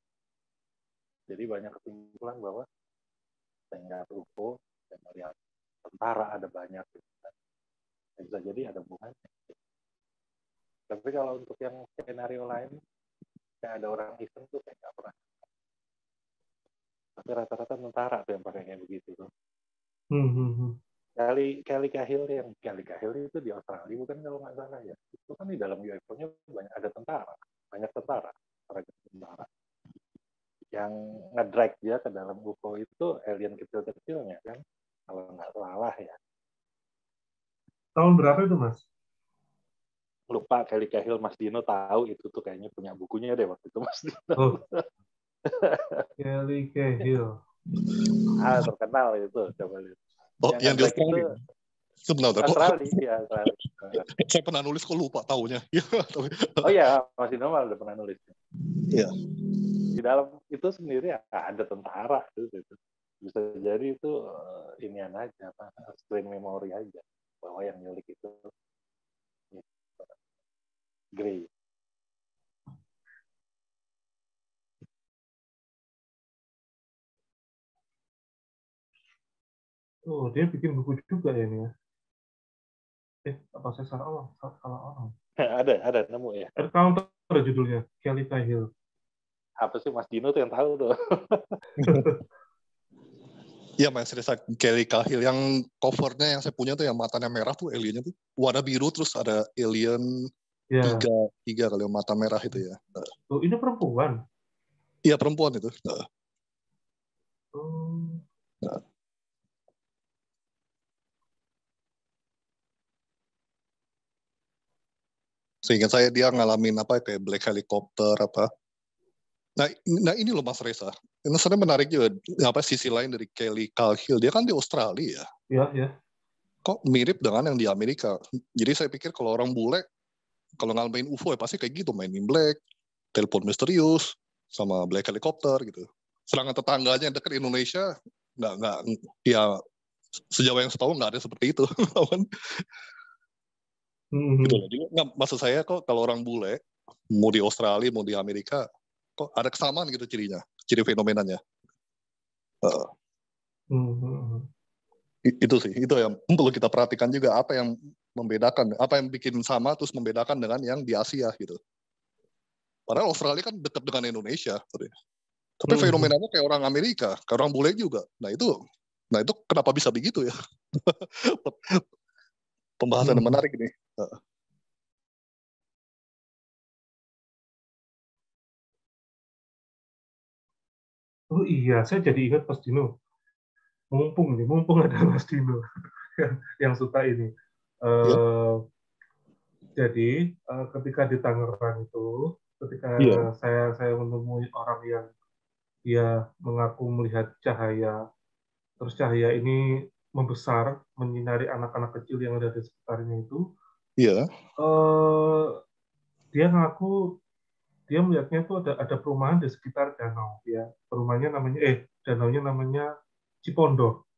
Jadi banyak kesimpulan bahwa sehingga UFO dan melihat tentara ada banyak gitu kan. Bisa jadi ada hubungannya. Tapi kalau untuk yang skenario lain kayak ada orang iseng tuh kayak nggak pernah. Tapi rata-rata tentara tuh yang pakai kayak begitu tuh. Kelly Cahill itu di Australia bukan kalau nggak salah ya. Itu kan di dalam UFO-nya banyak ada tentara, seragam tentara. Yang nge-drag dia ke dalam UFO itu alien kecil-kecilnya kan, kalau nggak salah ya. Tahun berapa itu Mas? Lupa, Kelly Cahill, Mas Dino tahu itu tuh kayaknya punya bukunya deh waktu itu Mas Dino. Oh. Kelly Cahill. Terkenal itu, coba lihat. Oh, yang di Australia. Sebenarnya. Australia. Saya pernah nulis kok lupa taunya. Oh ya, Mas Dino malah udah pernah nulis. Iya. Di dalam itu sendiri ada tentara gitu. Bisa jadi itu inian aja, strain memory aja bahwa yang nyulik itu Grey. Oh, dia bikin buku juga ya ini ya. Apa saya salah orang? Ada nemu ya. Encounter judulnya, Kelly Cahill. Apa sih Mas Dino tuh yang tahu tuh? Iya, Mas Reza, Kelly Cahill yang covernya yang saya punya tuh yang matanya merah tuh aliennya tuh warna biru terus ada alien Ya. tiga kali mata merah itu ya. Oh, ini perempuan. Iya, perempuan itu. Seingat saya dia ngalamin apa kayak Black Helicopter apa. Nah ini loh Mas Reza. Ini sebenarnya menarik juga apa sisi lain dari Kelly Cahill. Dia kan di Australia. Iya. Kok mirip dengan yang di Amerika. Jadi saya pikir kalau orang bule kalau ngalamin UFO ya pasti kayak gitu, main in Black, telepon misterius, sama Black Helicopter gitu. Sedangkan tetangganya yang dekat Indonesia nggak ya sejauh yang setahu nggak ada seperti itu. Gitu loh. Jadi maksud saya kok kalau orang bule mau di Australia mau di Amerika kok ada kesamaan gitu cirinya, ciri fenomenanya. Itu sih, itu yang perlu kita perhatikan juga apa yang membedakan, apa yang bikin sama terus membedakan dengan yang di Asia gitu. Padahal Australia kan dekat dengan Indonesia, tapi fenomenanya kayak orang Amerika, kayak orang bule juga. Nah itu kenapa bisa begitu ya? Pembahasan yang menarik ini. Oh iya, saya jadi ingat Mas Dino. Mumpung ada Mas Dino yang suka ini. Jadi ketika di Tangerang itu, ketika saya menemui orang yang dia mengaku melihat cahaya, terus cahaya ini membesar, menyinari anak-anak kecil yang ada di sekitarnya itu. Dia ngaku dia melihatnya itu ada perumahan di sekitar danau, ya. Danaunya namanya Cipondo.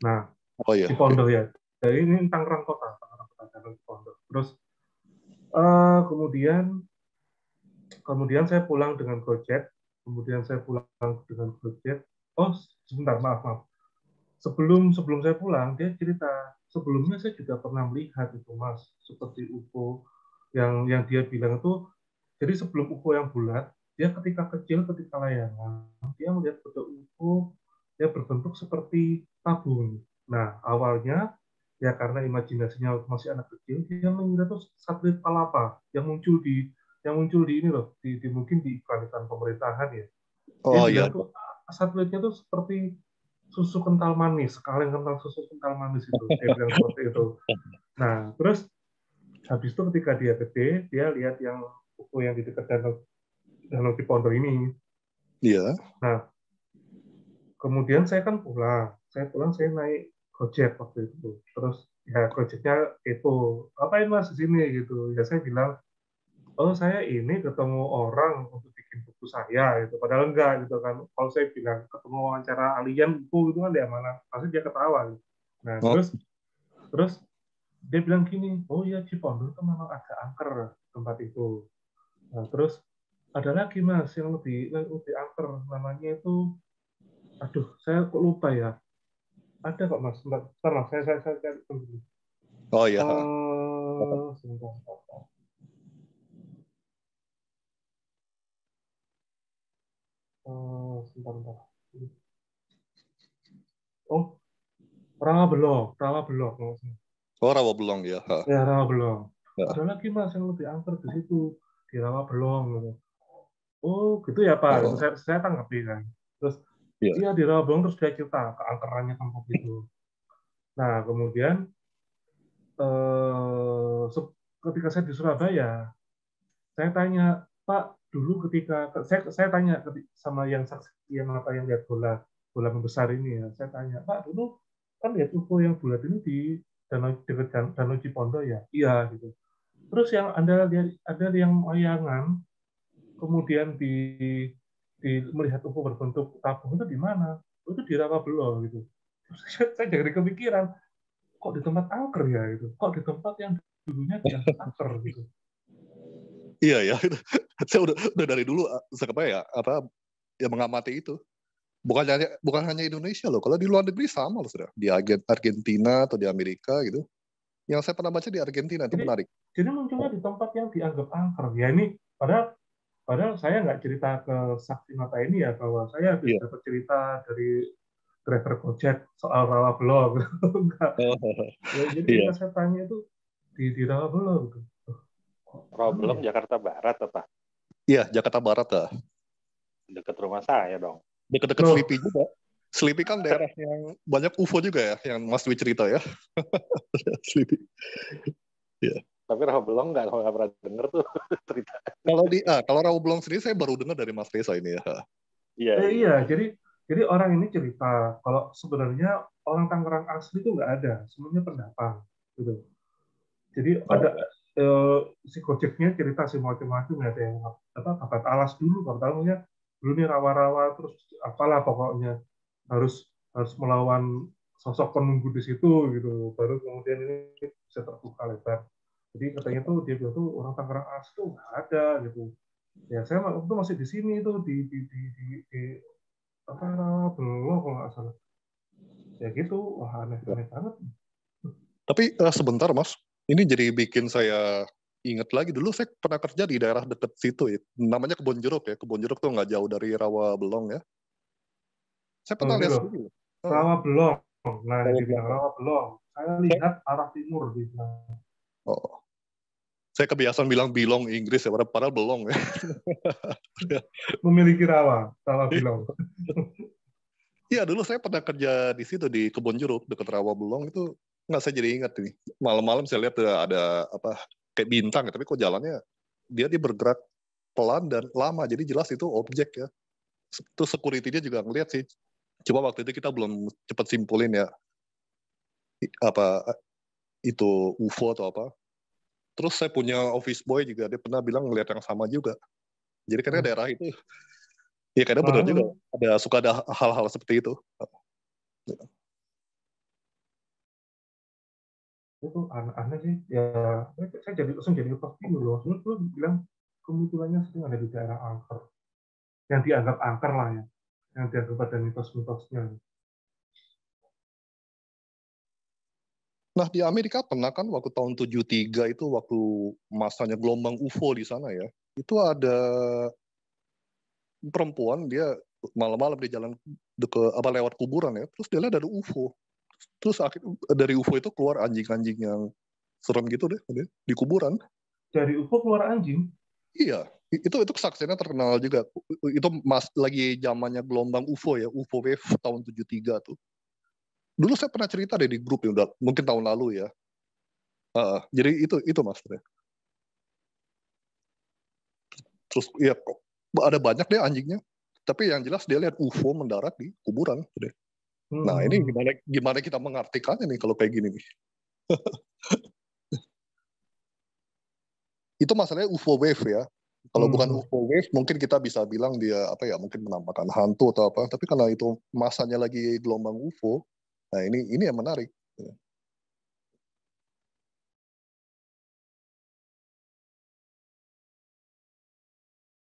Nah, Cipondo ya. Jadi ini Tangerang Kota, Danau Cipondo. Terus kemudian saya pulang dengan Gojek. Oh, sebentar, maaf. Sebelum saya pulang, dia cerita, sebelumnya saya juga pernah melihat itu, Mas, seperti UFO yang dia bilang itu. Jadi sebelum UFO yang bulat, dia ketika layangan, dia melihat bentuk UFO dia berbentuk seperti tabung. Nah, awalnya ya karena imajinasinya masih anak kecil, dia mengira itu satelit Palapa yang muncul di ini loh, mungkin di iklan pemerintahan ya. Dia bilang tuh satelitnya tuh seperti susu kental manis, kaleng kental susu kental manis itu. Dia bilang seperti itu. Nah, terus habis itu ketika dia gede, dia lihat yang UFO yang di dekat Danau Cipondo ini. Iya. Nah, kemudian saya kan pulang. Saya naik Gojek waktu itu. Terus ya Gojeknya itu, apain Mas di sini gitu. Ya saya bilang, oh saya ini ketemu orang untuk bikin buku saya gitu. Padahal enggak gitu kan. Kalau saya bilang ketemu wawancara alien itu kan dia mana? Pasti dia ketawa. Gitu. Nah, terus dia bilang gini, oh ya Cipondo itu memang agak angker tempat itu. Nah, terus ada lagi Mas yang lebih angker, namanya itu, aduh saya kok lupa ya. Ada kok Mas, sebentar Mas, saya cari dulu. Oh iya. Sebentar. Sebentar. Oh, Rawabelong. Oh, Rawabelong ya. Ya, Rawabelong. Ada lagi Mas yang lebih angker di situ, di Rawabelong gitu. Oh, gitu ya Pak. Gitu. Saya tanggapi kan. Terus iya di Rawabelong, terus dia cerita keangkerannya tempat itu. Nah, kemudian ketika saya di Surabaya, saya tanya, Pak, dulu ketika saya tanya sama yang saksi yang lihat bola membesar ini ya, saya tanya, Pak, dulu kan lihat UFO yang bulat ini di dekat Danau Cipondo ya? Iya gitu. Terus yang ada yang wayangan, kemudian melihat UFO berbentuk tabung itu di mana? Itu di Rawabelong gitu. Terus saya jadi kepikiran, kok di tempat angker ya gitu? Kok di tempat yang dulunya dianggap angker gitu? Iya ya, saya udah dari dulu mengamati itu. bukan hanya Indonesia loh. Kalau di luar negeri sama loh, sudah di Argentina atau di Amerika gitu. Yang saya pernah baca di Argentina itu menarik. Jadi munculnya di tempat yang dianggap angker. Ya ini padahal saya nggak cerita ke saksi mata ini ya, bahwa saya habis Iya. dapat cerita dari driver Gojek soal Rawabelong. Enggak. Ya, jadi Iya. ketika saya tanya itu di Rawabelong gitu. Rawabelong Jakarta Barat apa? Iya, Jakarta Barat lah. Dekat rumah saya dong. Dekat-dekat Loh. Sleepy juga. Sleepy kan daerah yang banyak UFO juga ya, yang Mas Dwi cerita ya. Sleepy. Iya. Tapi Rawabelong nggak pernah denger tuh cerita. Kalau Rawabelong sendiri saya baru dengar dari Mas Reza ini ya. Iya, jadi orang ini cerita kalau sebenarnya orang Tangerang asli itu nggak ada, semuanya pendatang, gitu. Jadi ada si Gojeknya cerita si macam-macam, ada yang kabat alas dulu, katanya dulu nih rawa-rawa, terus apalah pokoknya harus melawan sosok penunggu di situ, gitu. Baru kemudian ini bisa terbuka lebar. Jadi katanya tuh dia bilang tuh orang Tangerang asli tuh nggak ada, gitu. Ya saya waktu itu masih di sini tuh di belum kalau nggak salah. Ya gitu, wah aneh banget. Tapi sebentar Mas, ini jadi bikin saya ingat lagi dulu saya pernah kerja di daerah dekat situ ya. Namanya Kebon Jeruk ya. Kebon Jeruk tuh nggak jauh dari Rawabelong ya. Saya pernah lihat sendiri. Rawabelong. Nah, dibilang Rawabelong. Rawabelong. Saya lihat arah timur di sana. Oh. Saya kebiasaan bilang bilong Inggris ya, padahal belong ya. Memiliki Rawabelong. Iya, dulu saya pernah kerja di situ di Kebon Jeruk dekat Rawabelong itu. Nggak, saya jadi ingat nih. Malam-malam saya lihat ada apa kayak bintang ya, tapi kok jalannya dia bergerak pelan dan lama, jadi jelas itu objek ya. Terus security dia juga ngeliat sih. Coba waktu itu kita belum cepat simpulin ya apa itu UFO atau apa. Terus saya punya office boy juga, dia pernah bilang ngeliat yang sama juga. Jadi karena daerah itu ya kadang benar juga suka ada hal-hal seperti itu. Itu aneh sih. Ya, saya langsung jadi lepas dulu loh. Lu bilang kemunculannya sering ada di daerah angker. Yang dianggap angker lah ya. Yang dianggap ada mitos-mitosnya. Nah, di Amerika pernah kan waktu tahun 73 itu waktu masanya gelombang UFO di sana ya. Itu ada perempuan, dia malam-malam di jalan lewat kuburan ya. Terus dia lihat ada UFO. Terus dari UFO itu keluar anjing-anjing yang serem gitu deh di kuburan. Dari UFO keluar anjing? Iya, itu kesaksiannya terkenal juga. Itu lagi zamannya gelombang UFO ya, UFO Wave tahun 73 tuh. Dulu saya pernah cerita deh di grup ya, udah mungkin tahun lalu ya. Jadi itu maksudnya. Terus ya ada banyak deh anjingnya. Tapi yang jelas dia lihat UFO mendarat di kuburan deh. Nah, ini gimana kita mengartikannya nih kalau kayak gini nih. Itu masalahnya UFO Wave ya. Kalau bukan UFO Wave, mungkin kita bisa bilang dia mungkin menampakkan hantu atau apa. Tapi karena itu masanya lagi gelombang UFO, nah ini yang menarik.